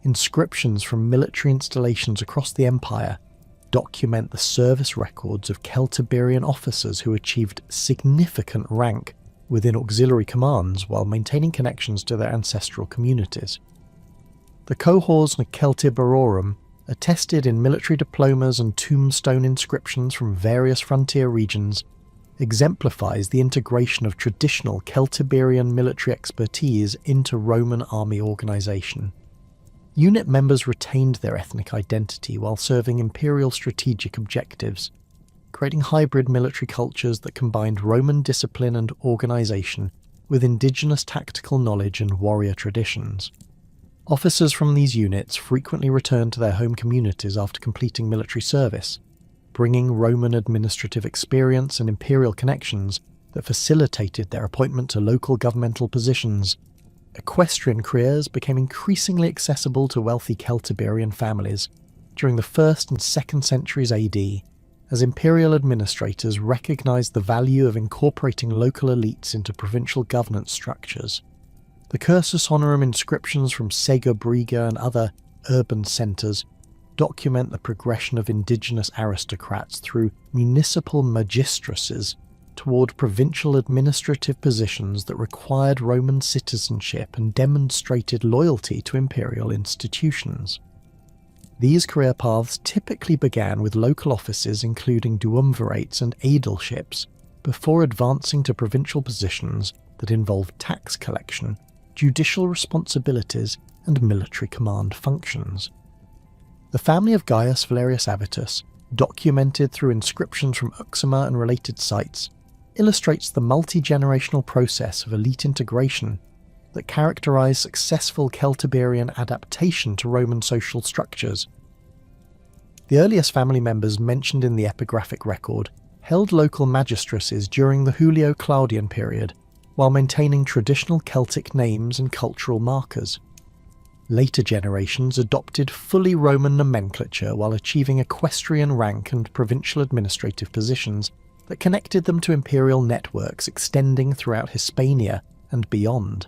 Inscriptions from military installations across the empire document the service records of Celtiberian officers who achieved significant rank within auxiliary commands while maintaining connections to their ancestral communities. The cohors Celtiberorum, attested in military diplomas and tombstone inscriptions from various frontier regions, exemplifies the integration of traditional Celtiberian military expertise into Roman army organisation. Unit members retained their ethnic identity while serving imperial strategic objectives, creating hybrid military cultures that combined Roman discipline and organisation with indigenous tactical knowledge and warrior traditions. Officers from these units frequently returned to their home communities after completing military service, bringing Roman administrative experience and imperial connections that facilitated their appointment to local governmental positions. Equestrian careers became increasingly accessible to wealthy Celtiberian families during the 1st and 2nd centuries AD, as imperial administrators recognised the value of incorporating local elites into provincial governance structures. The cursus honorum inscriptions from Sega Briga and other urban centres document the progression of indigenous aristocrats through municipal magistracies toward provincial administrative positions that required Roman citizenship and demonstrated loyalty to imperial institutions. These career paths typically began with local offices including duumvirates and aedileships, before advancing to provincial positions that involved tax collection, judicial responsibilities, and military command functions. The family of Gaius Valerius Avitus, documented through inscriptions from Uxima and related sites, illustrates the multi-generational process of elite integration that characterised successful Celtiberian adaptation to Roman social structures. The earliest family members mentioned in the epigraphic record held local magistracies during the Julio-Claudian period, while maintaining traditional Celtic names and cultural markers. Later generations adopted fully Roman nomenclature while achieving equestrian rank and provincial administrative positions that connected them to imperial networks extending throughout Hispania and beyond.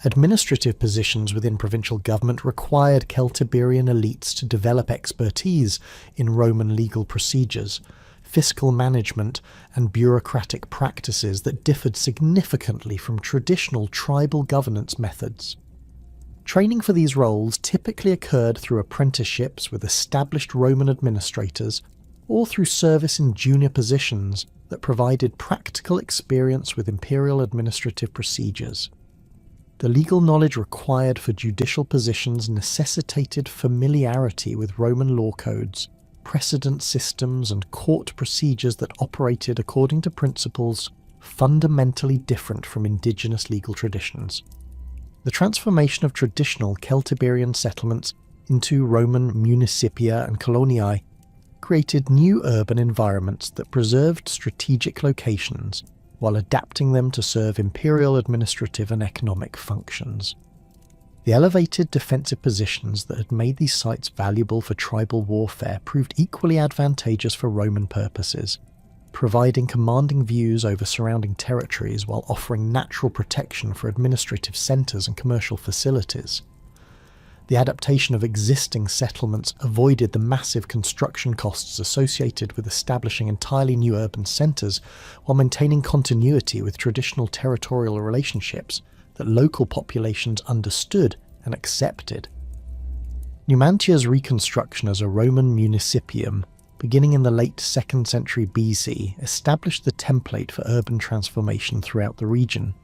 Administrative positions within provincial government required Celtiberian elites to develop expertise in Roman legal procedures, fiscal management, and bureaucratic practices that differed significantly from traditional tribal governance methods. Training for these roles typically occurred through apprenticeships with established Roman administrators, or through service in junior positions that provided practical experience with imperial administrative procedures. The legal knowledge required for judicial positions necessitated familiarity with Roman law codes, precedent systems, and court procedures that operated according to principles fundamentally different from indigenous legal traditions. The transformation of traditional Celtiberian settlements into Roman municipia and coloniae created new urban environments that preserved strategic locations while adapting them to serve imperial administrative and economic functions. The elevated defensive positions that had made these sites valuable for tribal warfare proved equally advantageous for Roman purposes, providing commanding views over surrounding territories while offering natural protection for administrative centres and commercial facilities. The adaptation of existing settlements avoided the massive construction costs associated with establishing entirely new urban centres, while maintaining continuity with traditional territorial relationships that local populations understood and accepted. Numantia's reconstruction as a Roman municipium, beginning in the late 2nd century BC, established the template for urban transformation throughout the region.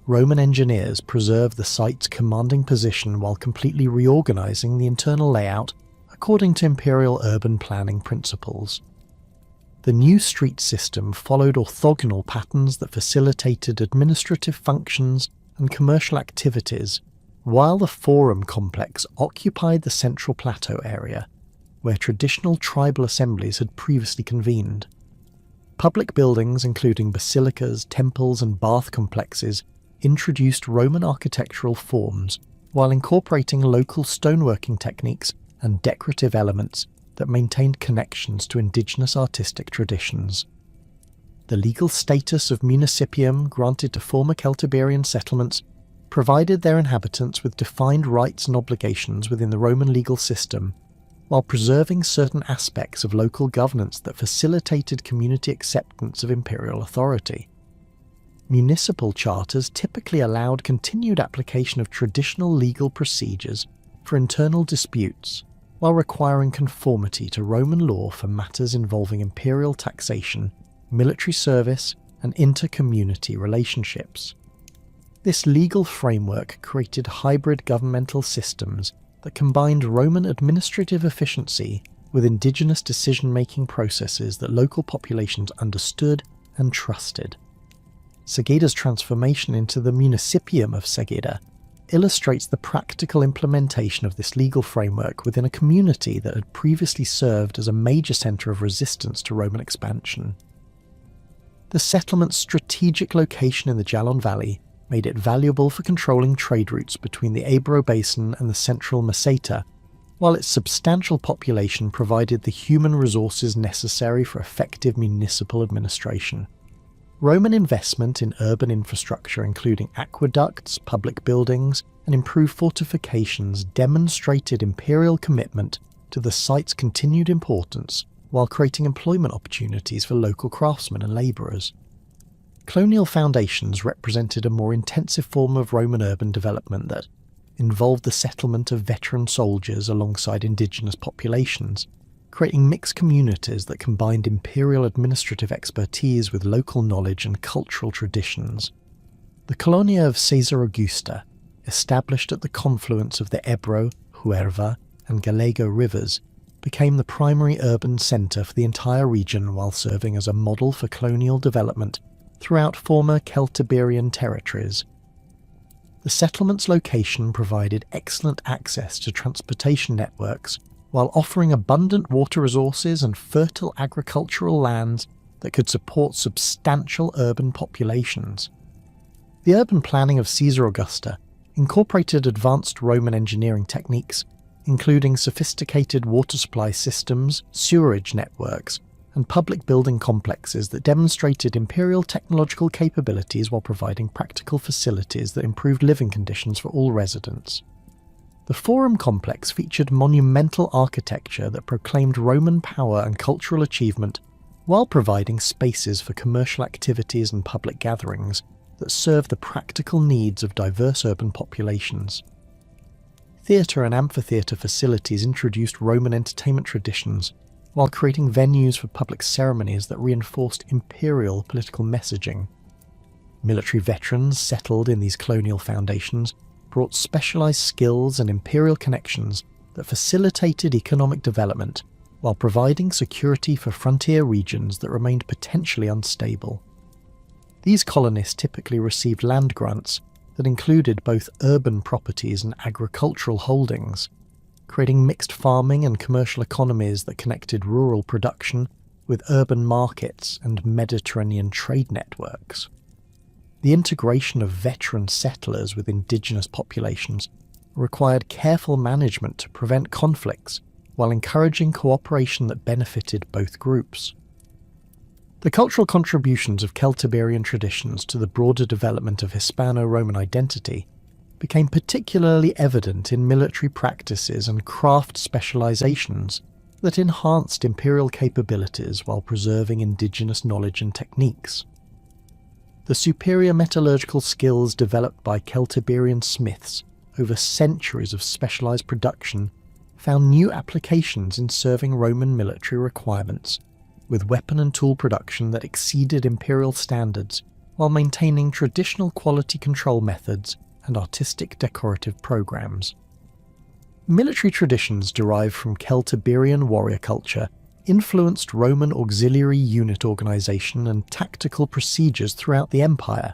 Roman engineers preserved the site's commanding position while completely reorganising the internal layout according to imperial urban planning principles. The new street system followed orthogonal patterns that facilitated administrative functions and commercial activities, while the forum complex occupied the central plateau area, where traditional tribal assemblies had previously convened. Public buildings, including basilicas, temples, and bath complexes, introduced Roman architectural forms while incorporating local stoneworking techniques and decorative elements that maintained connections to indigenous artistic traditions. The legal status of municipium granted to former Celtiberian settlements provided their inhabitants with defined rights and obligations within the Roman legal system, while preserving certain aspects of local governance that facilitated community acceptance of imperial authority. Municipal charters typically allowed continued application of traditional legal procedures for internal disputes, while requiring conformity to Roman law for matters involving imperial taxation, military service, and inter-community relationships. This legal framework created hybrid governmental systems that combined Roman administrative efficiency with indigenous decision-making processes that local populations understood and trusted. Segeda's transformation into the municipium of Segeda illustrates the practical implementation of this legal framework within a community that had previously served as a major centre of resistance to Roman expansion. The settlement's strategic location in the Jalon Valley made it valuable for controlling trade routes between the Ebro Basin and the central Meseta, while its substantial population provided the human resources necessary for effective municipal administration. Roman investment in urban infrastructure, including aqueducts, public buildings, and improved fortifications, demonstrated imperial commitment to the site's continued importance while creating employment opportunities for local craftsmen and labourers. Colonial foundations represented a more intensive form of Roman urban development that involved the settlement of veteran soldiers alongside indigenous populations, creating mixed communities that combined imperial administrative expertise with local knowledge and cultural traditions. The Colonia of Caesar Augusta, established at the confluence of the Ebro, Huerva, and Gallego rivers, became the primary urban centre for the entire region while serving as a model for colonial development throughout former Celtiberian territories. The settlement's location provided excellent access to transportation networks while offering abundant water resources and fertile agricultural lands that could support substantial urban populations. The urban planning of Caesar Augusta incorporated advanced Roman engineering techniques, including sophisticated water supply systems, sewerage networks, and public building complexes that demonstrated imperial technological capabilities while providing practical facilities that improved living conditions for all residents. The Forum complex featured monumental architecture that proclaimed Roman power and cultural achievement while providing spaces for commercial activities and public gatherings that served the practical needs of diverse urban populations. Theatre and amphitheatre facilities introduced Roman entertainment traditions while creating venues for public ceremonies that reinforced imperial political messaging. Military veterans settled in these colonial foundations brought specialised skills and imperial connections that facilitated economic development while providing security for frontier regions that remained potentially unstable. These colonists typically received land grants that included both urban properties and agricultural holdings, creating mixed farming and commercial economies that connected rural production with urban markets and Mediterranean trade networks. The integration of veteran settlers with indigenous populations required careful management to prevent conflicts while encouraging cooperation that benefited both groups. The cultural contributions of Celtiberian traditions to the broader development of Hispano-Roman identity became particularly evident in military practices and craft specializations that enhanced imperial capabilities while preserving indigenous knowledge and techniques. The superior metallurgical skills developed by Celtiberian smiths over centuries of specialized production found new applications in serving Roman military requirements, with weapon and tool production that exceeded imperial standards while maintaining traditional quality control methods and artistic decorative programs. Military traditions derived from Celtiberian warrior culture influenced Roman auxiliary unit organization and tactical procedures throughout the empire,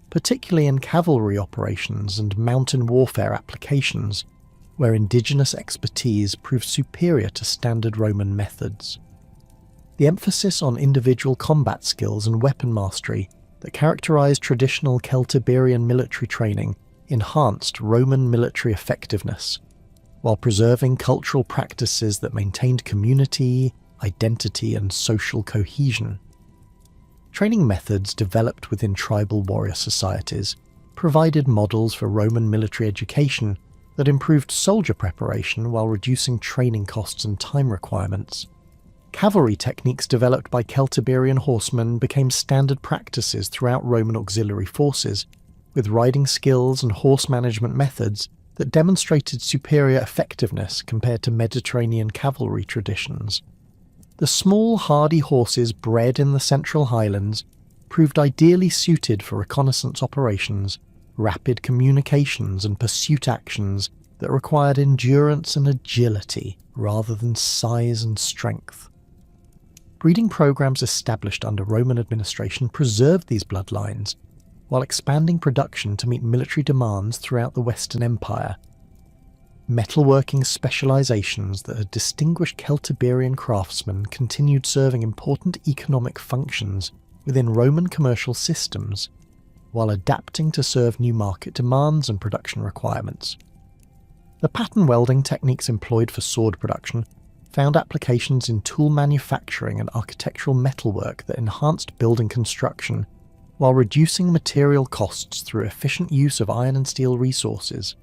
particularly in cavalry operations and mountain warfare applications, where indigenous expertise proved superior to standard Roman methods. The emphasis on individual combat skills and weapon mastery that characterized traditional Celtiberian military training enhanced Roman military effectiveness, while preserving cultural practices that maintained community, identity, and social cohesion. Training methods developed within tribal warrior societies provided models for Roman military education that improved soldier preparation while reducing training costs and time requirements. Cavalry techniques developed by Celtiberian horsemen became standard practices throughout Roman auxiliary forces, with riding skills and horse management methods that demonstrated superior effectiveness compared to Mediterranean cavalry traditions. The small, hardy horses bred in the central highlands proved ideally suited for reconnaissance operations, rapid communications, and pursuit actions that required endurance and agility rather than size and strength. Breeding programs established under Roman administration preserved these bloodlines, while expanding production to meet military demands throughout the Western Empire. Metalworking specializations that had distinguished Celtiberian craftsmen continued serving important economic functions within Roman commercial systems, while adapting to serve new market demands and production requirements. The pattern welding techniques employed for sword production found applications in tool manufacturing and architectural metalwork that enhanced building construction, while reducing material costs through efficient use of iron and steel resources.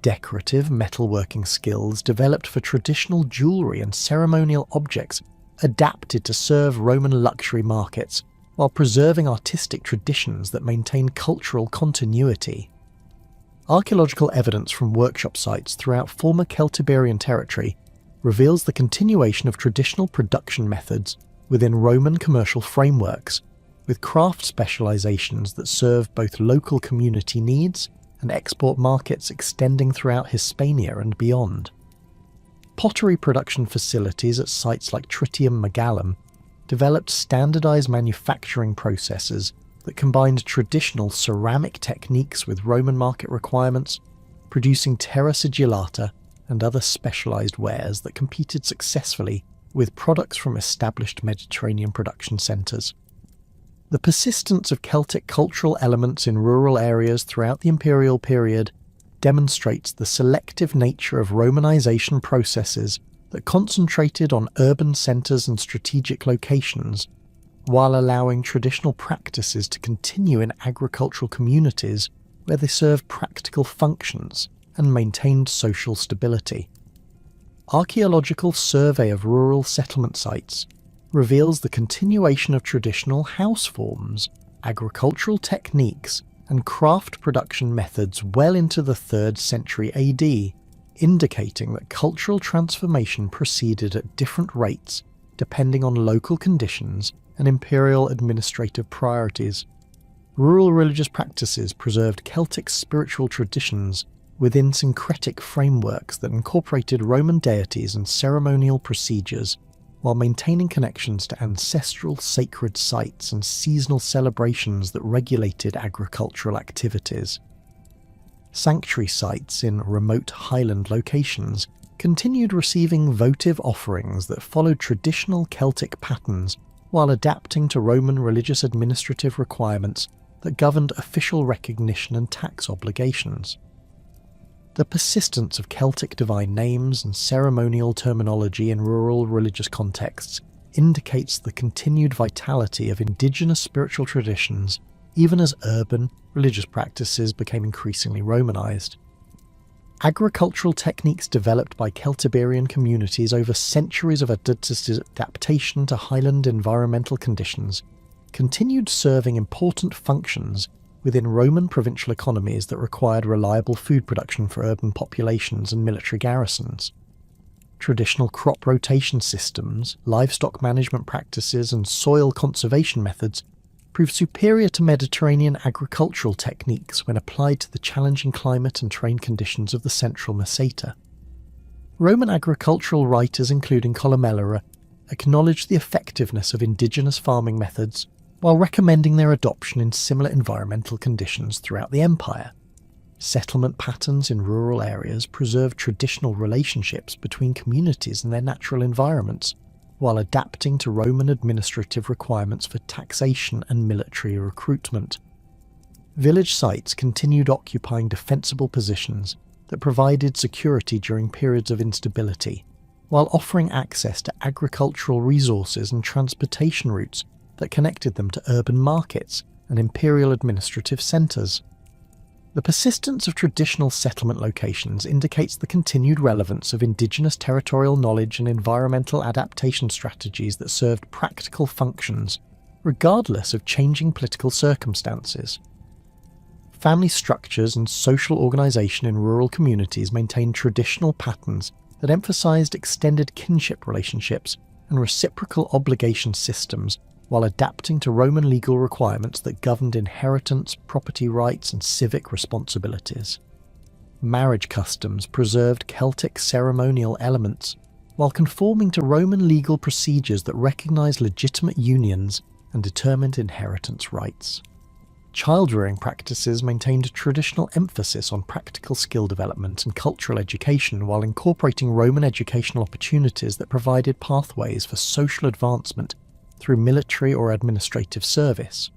Decorative metalworking skills developed for traditional jewellery and ceremonial objects adapted to serve Roman luxury markets, while preserving artistic traditions that maintain cultural continuity. Archaeological evidence from workshop sites throughout former Celtiberian territory reveals the continuation of traditional production methods within Roman commercial frameworks, with craft specializations that serve both local community needs and export markets extending throughout Hispania and beyond. Pottery production facilities at sites like Tritium Megallum developed standardized manufacturing processes that combined traditional ceramic techniques with Roman market requirements, producing terra sigillata and other specialized wares that competed successfully with products from established Mediterranean production centers. The persistence of Celtic cultural elements in rural areas throughout the imperial period demonstrates the selective nature of Romanization processes that concentrated on urban centers and strategic locations, while allowing traditional practices to continue in agricultural communities where they served practical functions and maintained social stability. Archaeological survey of rural settlement sites reveals the continuation of traditional house forms, agricultural techniques, and craft production methods well into the 3rd century AD, indicating that cultural transformation proceeded at different rates depending on local conditions and imperial administrative priorities. Rural religious practices preserved Celtic spiritual traditions within syncretic frameworks that incorporated Roman deities and ceremonial procedures, while maintaining connections to ancestral sacred sites and seasonal celebrations that regulated agricultural activities. Sanctuary sites in remote highland locations continued receiving votive offerings that followed traditional Celtic patterns, while adapting to Roman religious administrative requirements that governed official recognition and tax obligations. The persistence of Celtic divine names and ceremonial terminology in rural religious contexts indicates the continued vitality of indigenous spiritual traditions, even as urban religious practices became increasingly Romanized. Agricultural techniques developed by Celtiberian communities over centuries of adaptation to highland environmental conditions continued serving important functions within Roman provincial economies that required reliable food production for urban populations and military garrisons. Traditional crop rotation systems, livestock management practices, and soil conservation methods proved superior to Mediterranean agricultural techniques when applied to the challenging climate and terrain conditions of the central Meseta. Roman agricultural writers, including Columella, acknowledged the effectiveness of indigenous farming methods while recommending their adoption in similar environmental conditions throughout the empire. Settlement patterns in rural areas preserved traditional relationships between communities and their natural environments, while adapting to Roman administrative requirements for taxation and military recruitment. Village sites continued occupying defensible positions that provided security during periods of instability, while offering access to agricultural resources and transportation routes that connected them to urban markets and imperial administrative centres. The persistence of traditional settlement locations indicates the continued relevance of indigenous territorial knowledge and environmental adaptation strategies that served practical functions, regardless of changing political circumstances. Family structures and social organisation in rural communities maintained traditional patterns that emphasised extended kinship relationships and reciprocal obligation systems, while adapting to Roman legal requirements that governed inheritance, property rights, and civic responsibilities. marriage customs preserved Celtic ceremonial elements, while conforming to Roman legal procedures that recognised legitimate unions and determined inheritance rights. Child-rearing practices maintained a traditional emphasis on practical skill development and cultural education while incorporating Roman educational opportunities that provided pathways for social advancement through military or administrative service.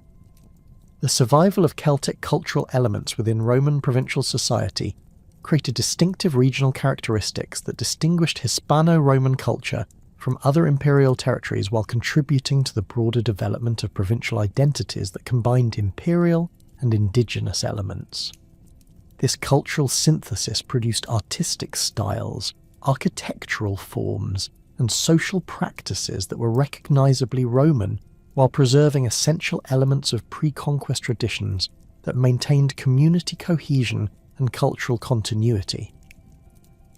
The survival of Celtic cultural elements within Roman provincial society created distinctive regional characteristics that distinguished Hispano-Roman culture from other imperial territories while contributing to the broader development of provincial identities that combined imperial and indigenous elements. This cultural synthesis produced artistic styles, architectural forms, and social practices that were recognisably Roman while preserving essential elements of pre-conquest traditions that maintained community cohesion and cultural continuity.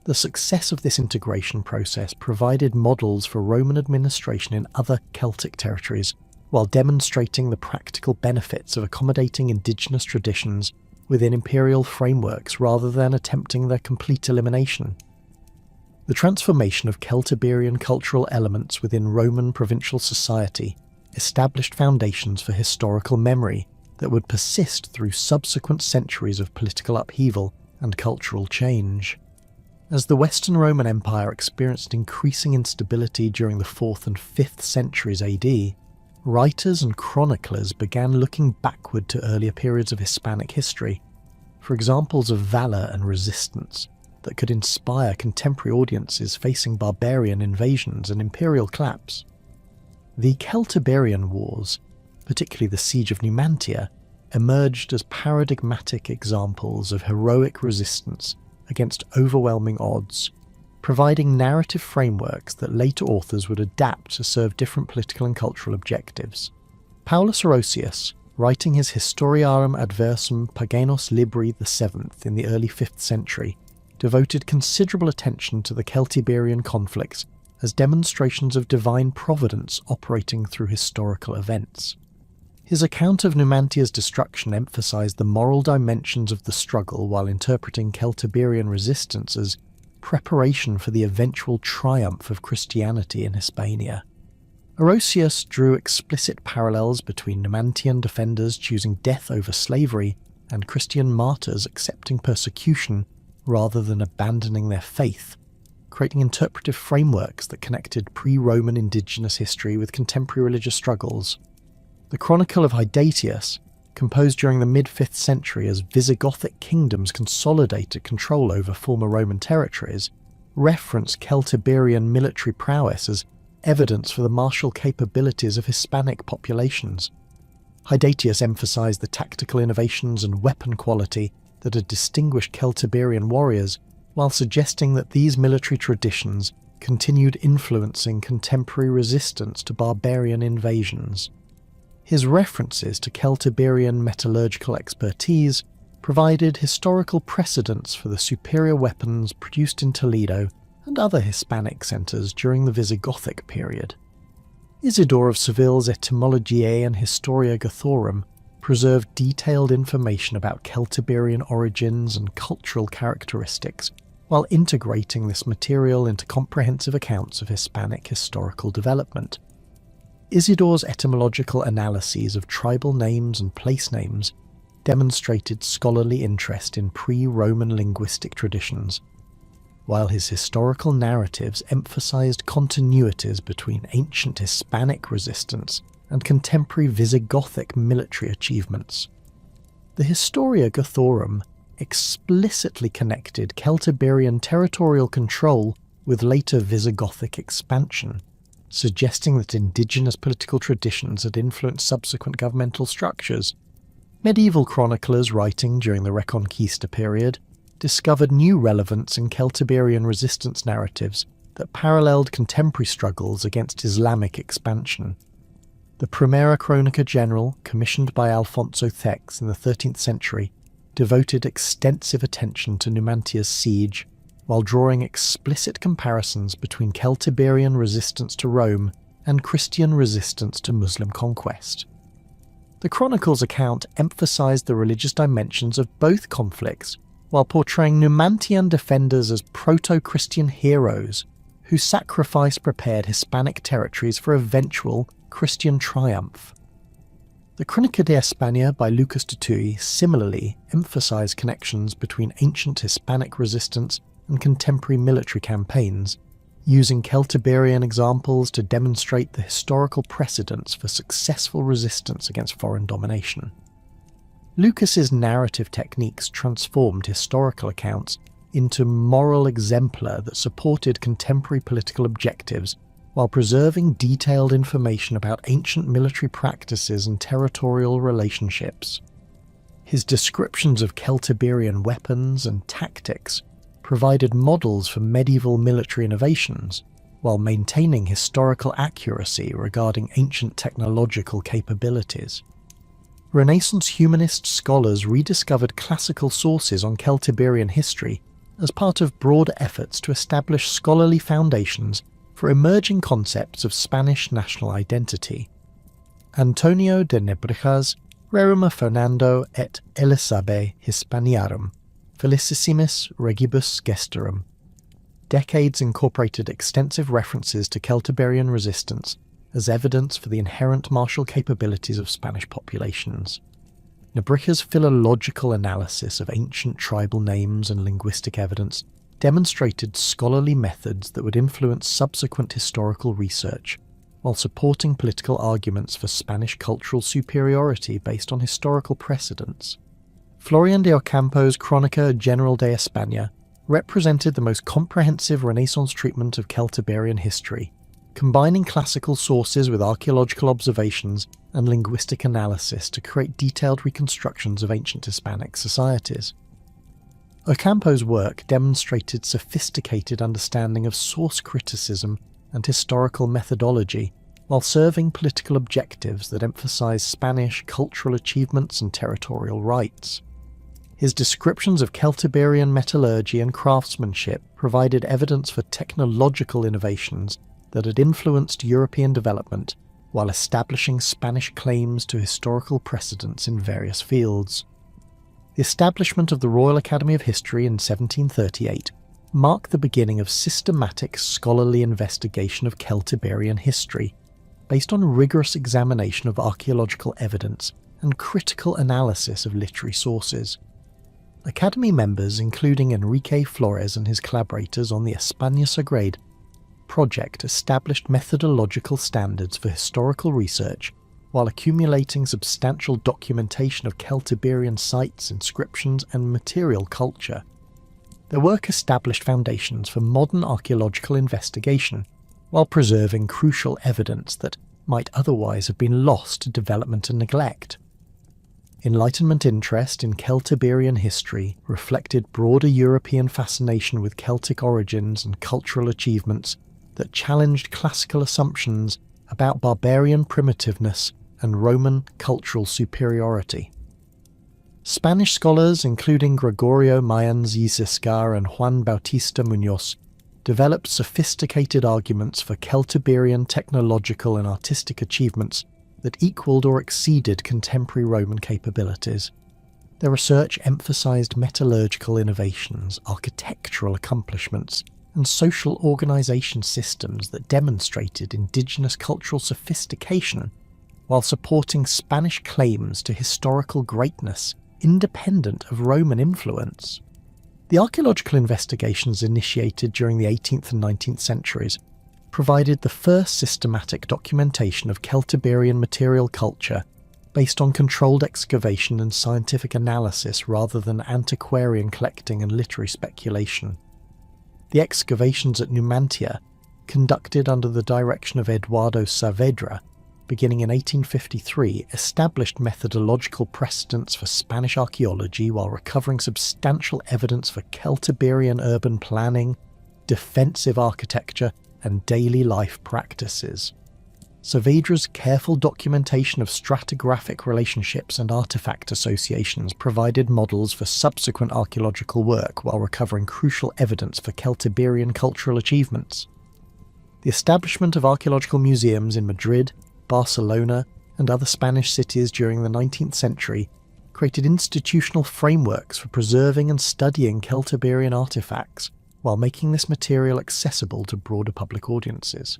The success of this integration process provided models for Roman administration in other Celtic territories, while demonstrating the practical benefits of accommodating indigenous traditions within imperial frameworks rather than attempting their complete elimination. The transformation of Celtiberian cultural elements within Roman provincial society established foundations for historical memory that would persist through subsequent centuries of political upheaval and cultural change. As the Western Roman Empire experienced increasing instability during the 4th and 5th centuries AD, writers and chroniclers began looking backward to earlier periods of Hispanic history for examples of valour and resistance that could inspire contemporary audiences facing barbarian invasions and imperial collapse. The Celtiberian Wars, particularly the Siege of Numantia, emerged as paradigmatic examples of heroic resistance against overwhelming odds, providing narrative frameworks that later authors would adapt to serve different political and cultural objectives. Paulus Orosius, writing his Historiarum Adversum Paganos Libri VII in the early 5th century, devoted considerable attention to the Celtiberian conflicts as demonstrations of divine providence operating through historical events. His account of Numantia's destruction emphasised the moral dimensions of the struggle while interpreting Celtiberian resistance as preparation for the eventual triumph of Christianity in Hispania. Orosius drew explicit parallels between Numantian defenders choosing death over slavery and Christian martyrs accepting persecution rather than abandoning their faith, creating interpretive frameworks that connected pre-Roman indigenous history with contemporary religious struggles. The Chronicle of Hydatius, composed during the mid-5th century as Visigothic kingdoms consolidated control over former Roman territories, referenced Celtiberian military prowess as evidence for the martial capabilities of Hispanic populations. Hydatius emphasised the tactical innovations and weapon quality that had distinguished Celtiberian warriors, while suggesting that these military traditions continued influencing contemporary resistance to barbarian invasions. His references to Celtiberian metallurgical expertise provided historical precedents for the superior weapons produced in Toledo and other Hispanic centres during the Visigothic period. Isidore of Seville's Etymologiae and Historia Gothorum preserved detailed information about Celtiberian origins and cultural characteristics, while integrating this material into comprehensive accounts of Hispanic historical development. Isidore's etymological analyses of tribal names and place names demonstrated scholarly interest in pre-Roman linguistic traditions, while his historical narratives emphasized continuities between ancient Hispanic resistance and contemporary Visigothic military achievements. The Historia Gothorum explicitly connected Celtiberian territorial control with later Visigothic expansion, suggesting that indigenous political traditions had influenced subsequent governmental structures. Medieval chroniclers writing during the Reconquista period discovered new relevance in Celtiberian resistance narratives that paralleled contemporary struggles against Islamic expansion. The Primera Chronica General, commissioned by Alfonso X in the 13th century, devoted extensive attention to Numantia's siege, while drawing explicit comparisons between Celtiberian resistance to Rome and Christian resistance to Muslim conquest. The Chronicle's account emphasised the religious dimensions of both conflicts, while portraying Numantian defenders as proto-Christian heroes whose sacrifice prepared Hispanic territories for eventual Christian triumph. The Crónica de España by Lucas de Tuy similarly emphasised connections between ancient Hispanic resistance and contemporary military campaigns, using Celtiberian examples to demonstrate the historical precedents for successful resistance against foreign domination. Lucas's narrative techniques transformed historical accounts into moral exemplar that supported contemporary political objectives while preserving detailed information about ancient military practices and territorial relationships. His descriptions of Celtiberian weapons and tactics provided models for medieval military innovations, while maintaining historical accuracy regarding ancient technological capabilities. Renaissance humanist scholars rediscovered classical sources on Celtiberian history as part of broader efforts to establish scholarly foundations for emerging concepts of Spanish national identity. Antonio de Nebrijas, Rerum Fernando et Elisabe Hispaniarum, Felicissimus Regibus Gestarum. Decades incorporated extensive references to Celtiberian resistance as evidence for the inherent martial capabilities of Spanish populations. Nebrijas' philological analysis of ancient tribal names and linguistic evidence demonstrated scholarly methods that would influence subsequent historical research, while supporting political arguments for Spanish cultural superiority based on historical precedents. Florian de Ocampo's Crónica General de España represented the most comprehensive Renaissance treatment of Celtiberian history, combining classical sources with archaeological observations and linguistic analysis to create detailed reconstructions of ancient Hispanic societies. Ocampo's work demonstrated sophisticated understanding of source criticism and historical methodology, while serving political objectives that emphasized Spanish cultural achievements and territorial rights. His descriptions of Celtiberian metallurgy and craftsmanship provided evidence for technological innovations that had influenced European development, while establishing Spanish claims to historical precedents in various fields. The establishment of the Royal Academy of History in 1738 marked the beginning of systematic scholarly investigation of Celtiberian history, based on rigorous examination of archaeological evidence and critical analysis of literary sources. Academy members, including Enrique Flores and his collaborators on the España Sagrada project, established methodological standards for historical research while accumulating substantial documentation of Celtiberian sites, inscriptions, and material culture. Their work established foundations for modern archaeological investigation, while preserving crucial evidence that might otherwise have been lost to development and neglect. Enlightenment interest in Celtiberian history reflected broader European fascination with Celtic origins and cultural achievements that challenged classical assumptions about barbarian primitiveness and Roman cultural superiority. Spanish scholars, including Gregorio Mayans y Ciscar and Juan Bautista Muñoz, developed sophisticated arguments for Celtiberian technological and artistic achievements that equalled or exceeded contemporary Roman capabilities. Their research emphasized metallurgical innovations, architectural accomplishments, and social organization systems that demonstrated indigenous cultural sophistication, while supporting Spanish claims to historical greatness independent of Roman influence. The archaeological investigations initiated during the 18th and 19th centuries provided the first systematic documentation of Celtiberian material culture based on controlled excavation and scientific analysis rather than antiquarian collecting and literary speculation. The excavations at Numantia, conducted under the direction of Eduardo Saavedra, beginning in 1853, established methodological precedents for Spanish archaeology while recovering substantial evidence for Celtiberian urban planning, defensive architecture, and daily life practices. Saavedra's careful documentation of stratigraphic relationships and artifact associations provided models for subsequent archaeological work while recovering crucial evidence for Celtiberian cultural achievements. The establishment of archaeological museums in Madrid, Barcelona, and other Spanish cities during the 19th century created institutional frameworks for preserving and studying Celtiberian artifacts while making this material accessible to broader public audiences.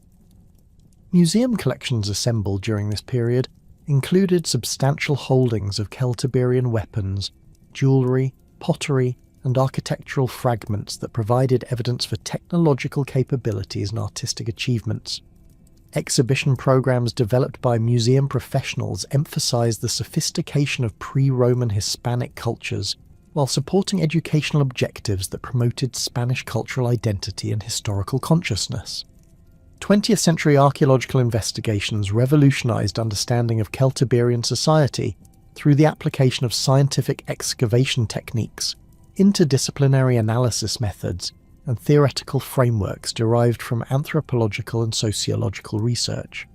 Museum collections assembled during this period included substantial holdings of Celtiberian weapons, jewellery, pottery, and architectural fragments that provided evidence for technological capabilities and artistic achievements. Exhibition programs developed by museum professionals emphasized the sophistication of pre-Roman Hispanic cultures, while supporting educational objectives that promoted Spanish cultural identity and historical consciousness. 20th century archaeological investigations revolutionized understanding of Celtiberian society through the application of scientific excavation techniques, interdisciplinary analysis methods, and theoretical frameworks derived from anthropological and sociological research.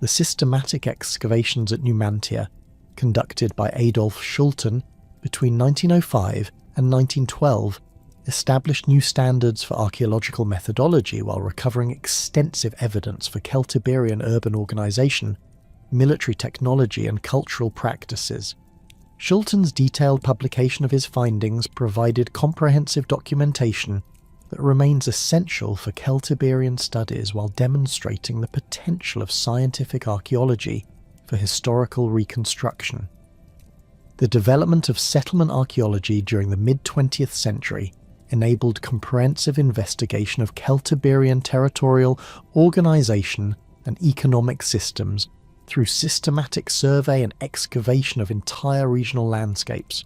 The systematic excavations at Numantia, conducted by Adolf Schulten between 1905 and 1912, established new standards for archaeological methodology while recovering extensive evidence for Celtiberian urban organisation, military technology, and cultural practices. Schulten's detailed publication of his findings provided comprehensive documentation that remains essential for Celtiberian studies while demonstrating the potential of scientific archaeology for historical reconstruction. The development of settlement archaeology during the mid-20th century enabled comprehensive investigation of Celtiberian territorial organisation and economic systems through systematic survey and excavation of entire regional landscapes.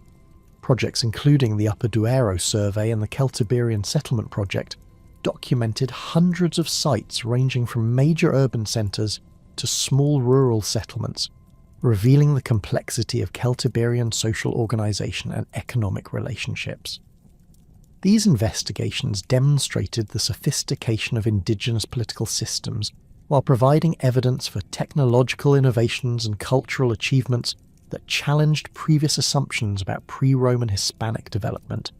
Projects including the Upper Duero Survey and the Celtiberian Settlement Project documented hundreds of sites ranging from major urban centres to small rural settlements, revealing the complexity of Celtiberian social organisation and economic relationships. These investigations demonstrated the sophistication of indigenous political systems while providing evidence for technological innovations and cultural achievements that challenged previous assumptions about pre-Roman Hispanic development.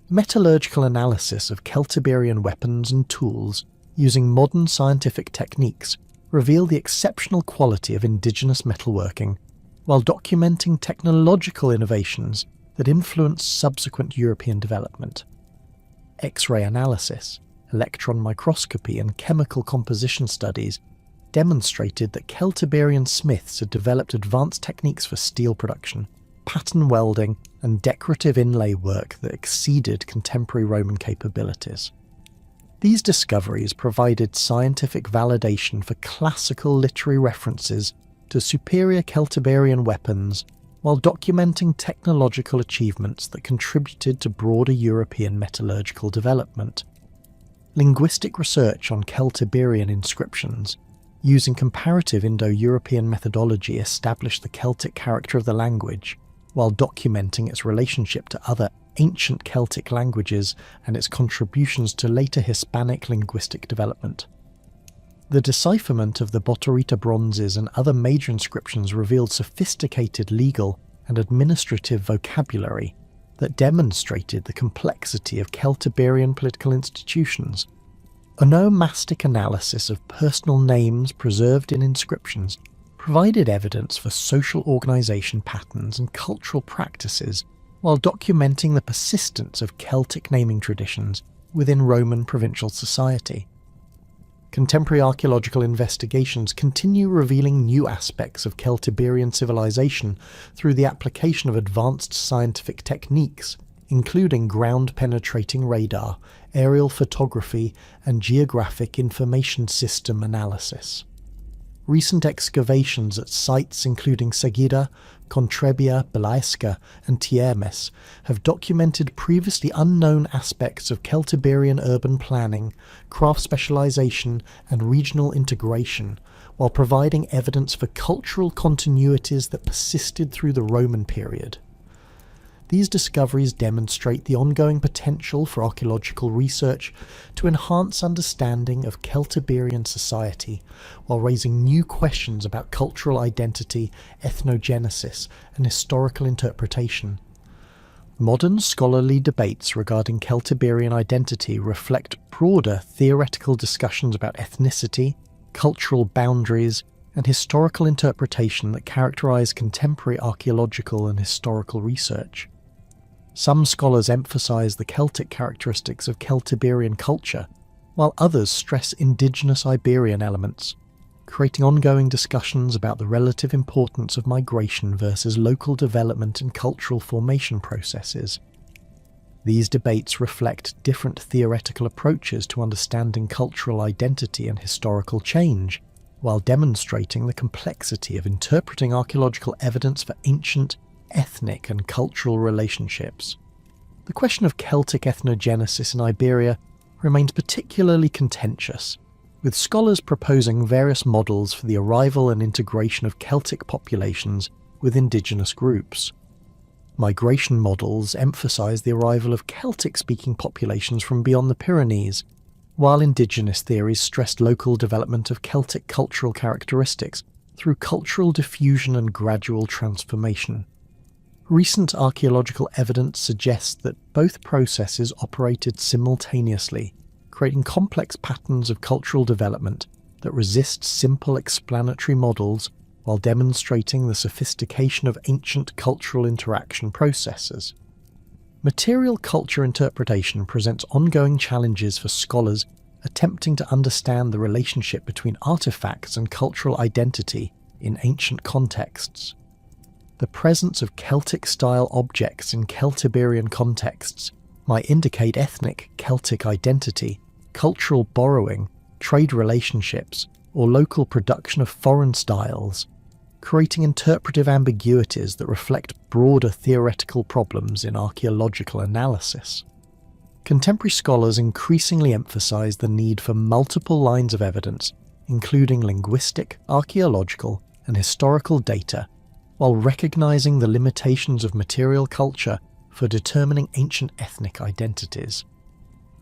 Metallurgical analysis of Celtiberian weapons and tools using modern scientific techniques revealed the exceptional quality of indigenous metalworking, while documenting technological innovations that influenced subsequent European development. X-ray analysis, electron microscopy, and chemical composition studies demonstrated that Celtiberian smiths had developed advanced techniques for steel production, pattern welding, and decorative inlay work that exceeded contemporary Roman capabilities. These discoveries provided scientific validation for classical literary references to superior Celtiberian weapons, while documenting technological achievements that contributed to broader European metallurgical development. Linguistic research on Celtiberian inscriptions, using comparative Indo-European methodology, established the Celtic character of the language, while documenting its relationship to other ancient Celtic languages and its contributions to later Hispanic linguistic development. The decipherment of the Botorita bronzes and other major inscriptions revealed sophisticated legal and administrative vocabulary that demonstrated the complexity of Celtiberian political institutions. Onomastic analysis of personal names preserved in inscriptions provided evidence for social organisation patterns and cultural practices, while documenting the persistence of Celtic naming traditions within Roman provincial society. Contemporary archaeological investigations continue revealing new aspects of Celtiberian civilization through the application of advanced scientific techniques, including ground-penetrating radar, aerial photography, and geographic information system analysis. Recent excavations at sites including Segida, Contrebia, Belaisca, and Tiermes have documented previously unknown aspects of Celtiberian urban planning, craft specialization, and regional integration, while providing evidence for cultural continuities that persisted through the Roman period. These discoveries demonstrate the ongoing potential for archaeological research to enhance understanding of Celtiberian society, while raising new questions about cultural identity, ethnogenesis, and historical interpretation. Modern scholarly debates regarding Celtiberian identity reflect broader theoretical discussions about ethnicity, cultural boundaries, and historical interpretation that characterize contemporary archaeological and historical research. Some scholars emphasize the Celtic characteristics of Celtiberian culture, while others stress indigenous Iberian elements, creating ongoing discussions about the relative importance of migration versus local development and cultural formation processes. These debates reflect different theoretical approaches to understanding cultural identity and historical change, while demonstrating the complexity of interpreting archaeological evidence for ancient, ethnic and cultural relationships. The question of Celtic ethnogenesis in Iberia remains particularly contentious, with scholars proposing various models for the arrival and integration of Celtic populations with indigenous groups. Migration models emphasise the arrival of Celtic-speaking populations from beyond the Pyrenees, while indigenous theories stressed local development of Celtic cultural characteristics through cultural diffusion and gradual transformation. Recent archaeological evidence suggests that both processes operated simultaneously, creating complex patterns of cultural development that resist simple explanatory models while demonstrating the sophistication of ancient cultural interaction processes. Material culture interpretation presents ongoing challenges for scholars attempting to understand the relationship between artifacts and cultural identity in ancient contexts. The presence of Celtic-style objects in Celtiberian contexts might indicate ethnic Celtic identity, cultural borrowing, trade relationships, or local production of foreign styles, creating interpretive ambiguities that reflect broader theoretical problems in archaeological analysis. Contemporary scholars increasingly emphasize the need for multiple lines of evidence, including linguistic, archaeological, and historical data, while recognizing the limitations of material culture for determining ancient ethnic identities.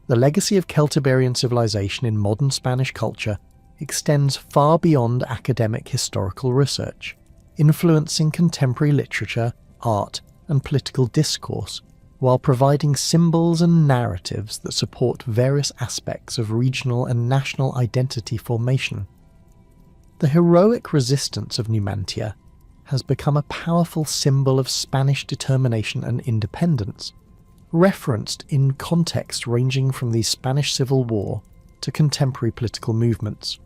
The legacy of Celtiberian civilization in modern Spanish culture extends far beyond academic historical research, influencing contemporary literature, art, and political discourse, while providing symbols and narratives that support various aspects of regional and national identity formation. The heroic resistance of Numantia has become a powerful symbol of Spanish determination and independence, referenced in context ranging from the Spanish Civil War to contemporary political movements.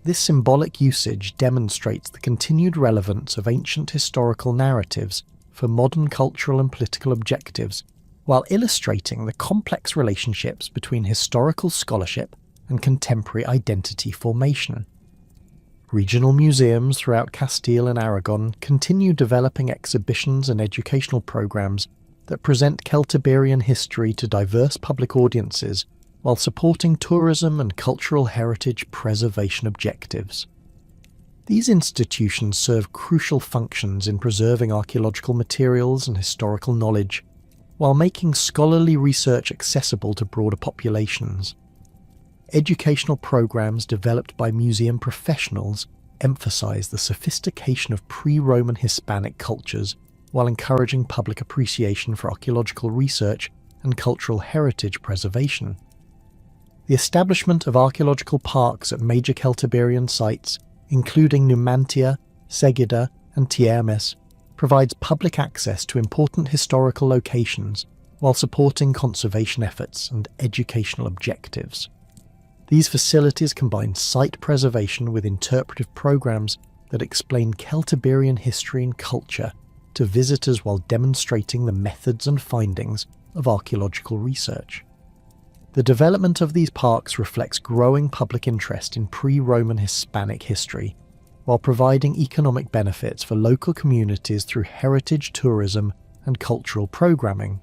This symbolic usage demonstrates the continued relevance of ancient historical narratives for modern cultural and political objectives, while illustrating the complex relationships between historical scholarship and contemporary identity formation. Regional museums throughout Castile and Aragon continue developing exhibitions and educational programs that present Celtiberian history to diverse public audiences while supporting tourism and cultural heritage preservation objectives. These institutions serve crucial functions in preserving archaeological materials and historical knowledge, while making scholarly research accessible to broader populations. Educational programs developed by museum professionals emphasize the sophistication of pre-Roman Hispanic cultures while encouraging public appreciation for archaeological research and cultural heritage preservation. The establishment of archaeological parks at major Celtiberian sites, including Numantia, Segida, and Tiermes, provides public access to important historical locations while supporting conservation efforts and educational objectives. These facilities combine site preservation with interpretive programs that explain Celtiberian history and culture to visitors while demonstrating the methods and findings of archaeological research. The development of these parks reflects growing public interest in pre-Roman Hispanic history, while providing economic benefits for local communities through heritage tourism and cultural programming.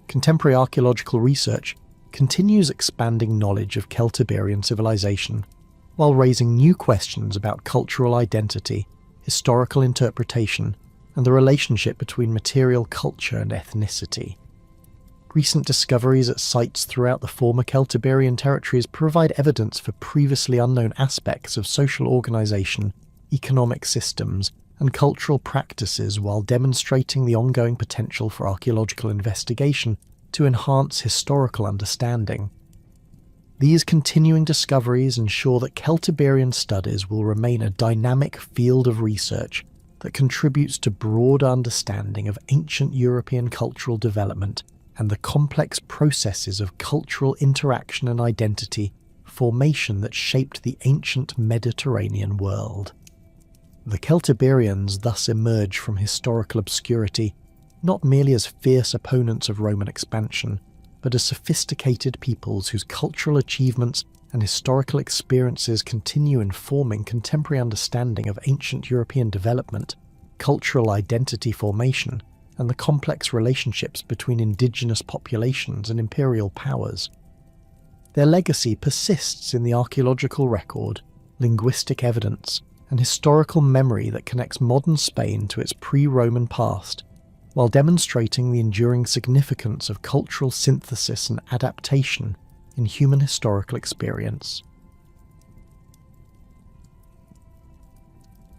Contemporary archaeological research continues expanding knowledge of Celtiberian civilization, while raising new questions about cultural identity, historical interpretation, and the relationship between material culture and ethnicity. Recent discoveries at sites throughout the former Celtiberian territories provide evidence for previously unknown aspects of social organisation, economic systems, and cultural practices, while demonstrating the ongoing potential for archaeological investigation to enhance historical understanding. These continuing discoveries ensure that Celtiberian studies will remain a dynamic field of research that contributes to broad understanding of ancient European cultural development and the complex processes of cultural interaction and identity formation that shaped the ancient Mediterranean world. The Celtiberians thus emerge from historical obscurity not merely as fierce opponents of Roman expansion, but as sophisticated peoples whose cultural achievements and historical experiences continue informing contemporary understanding of ancient European development, cultural identity formation, and the complex relationships between indigenous populations and imperial powers. Their legacy persists in the archaeological record, linguistic evidence, and historical memory that connects modern Spain to its pre-Roman past, while demonstrating the enduring significance of cultural synthesis and adaptation in human historical experience.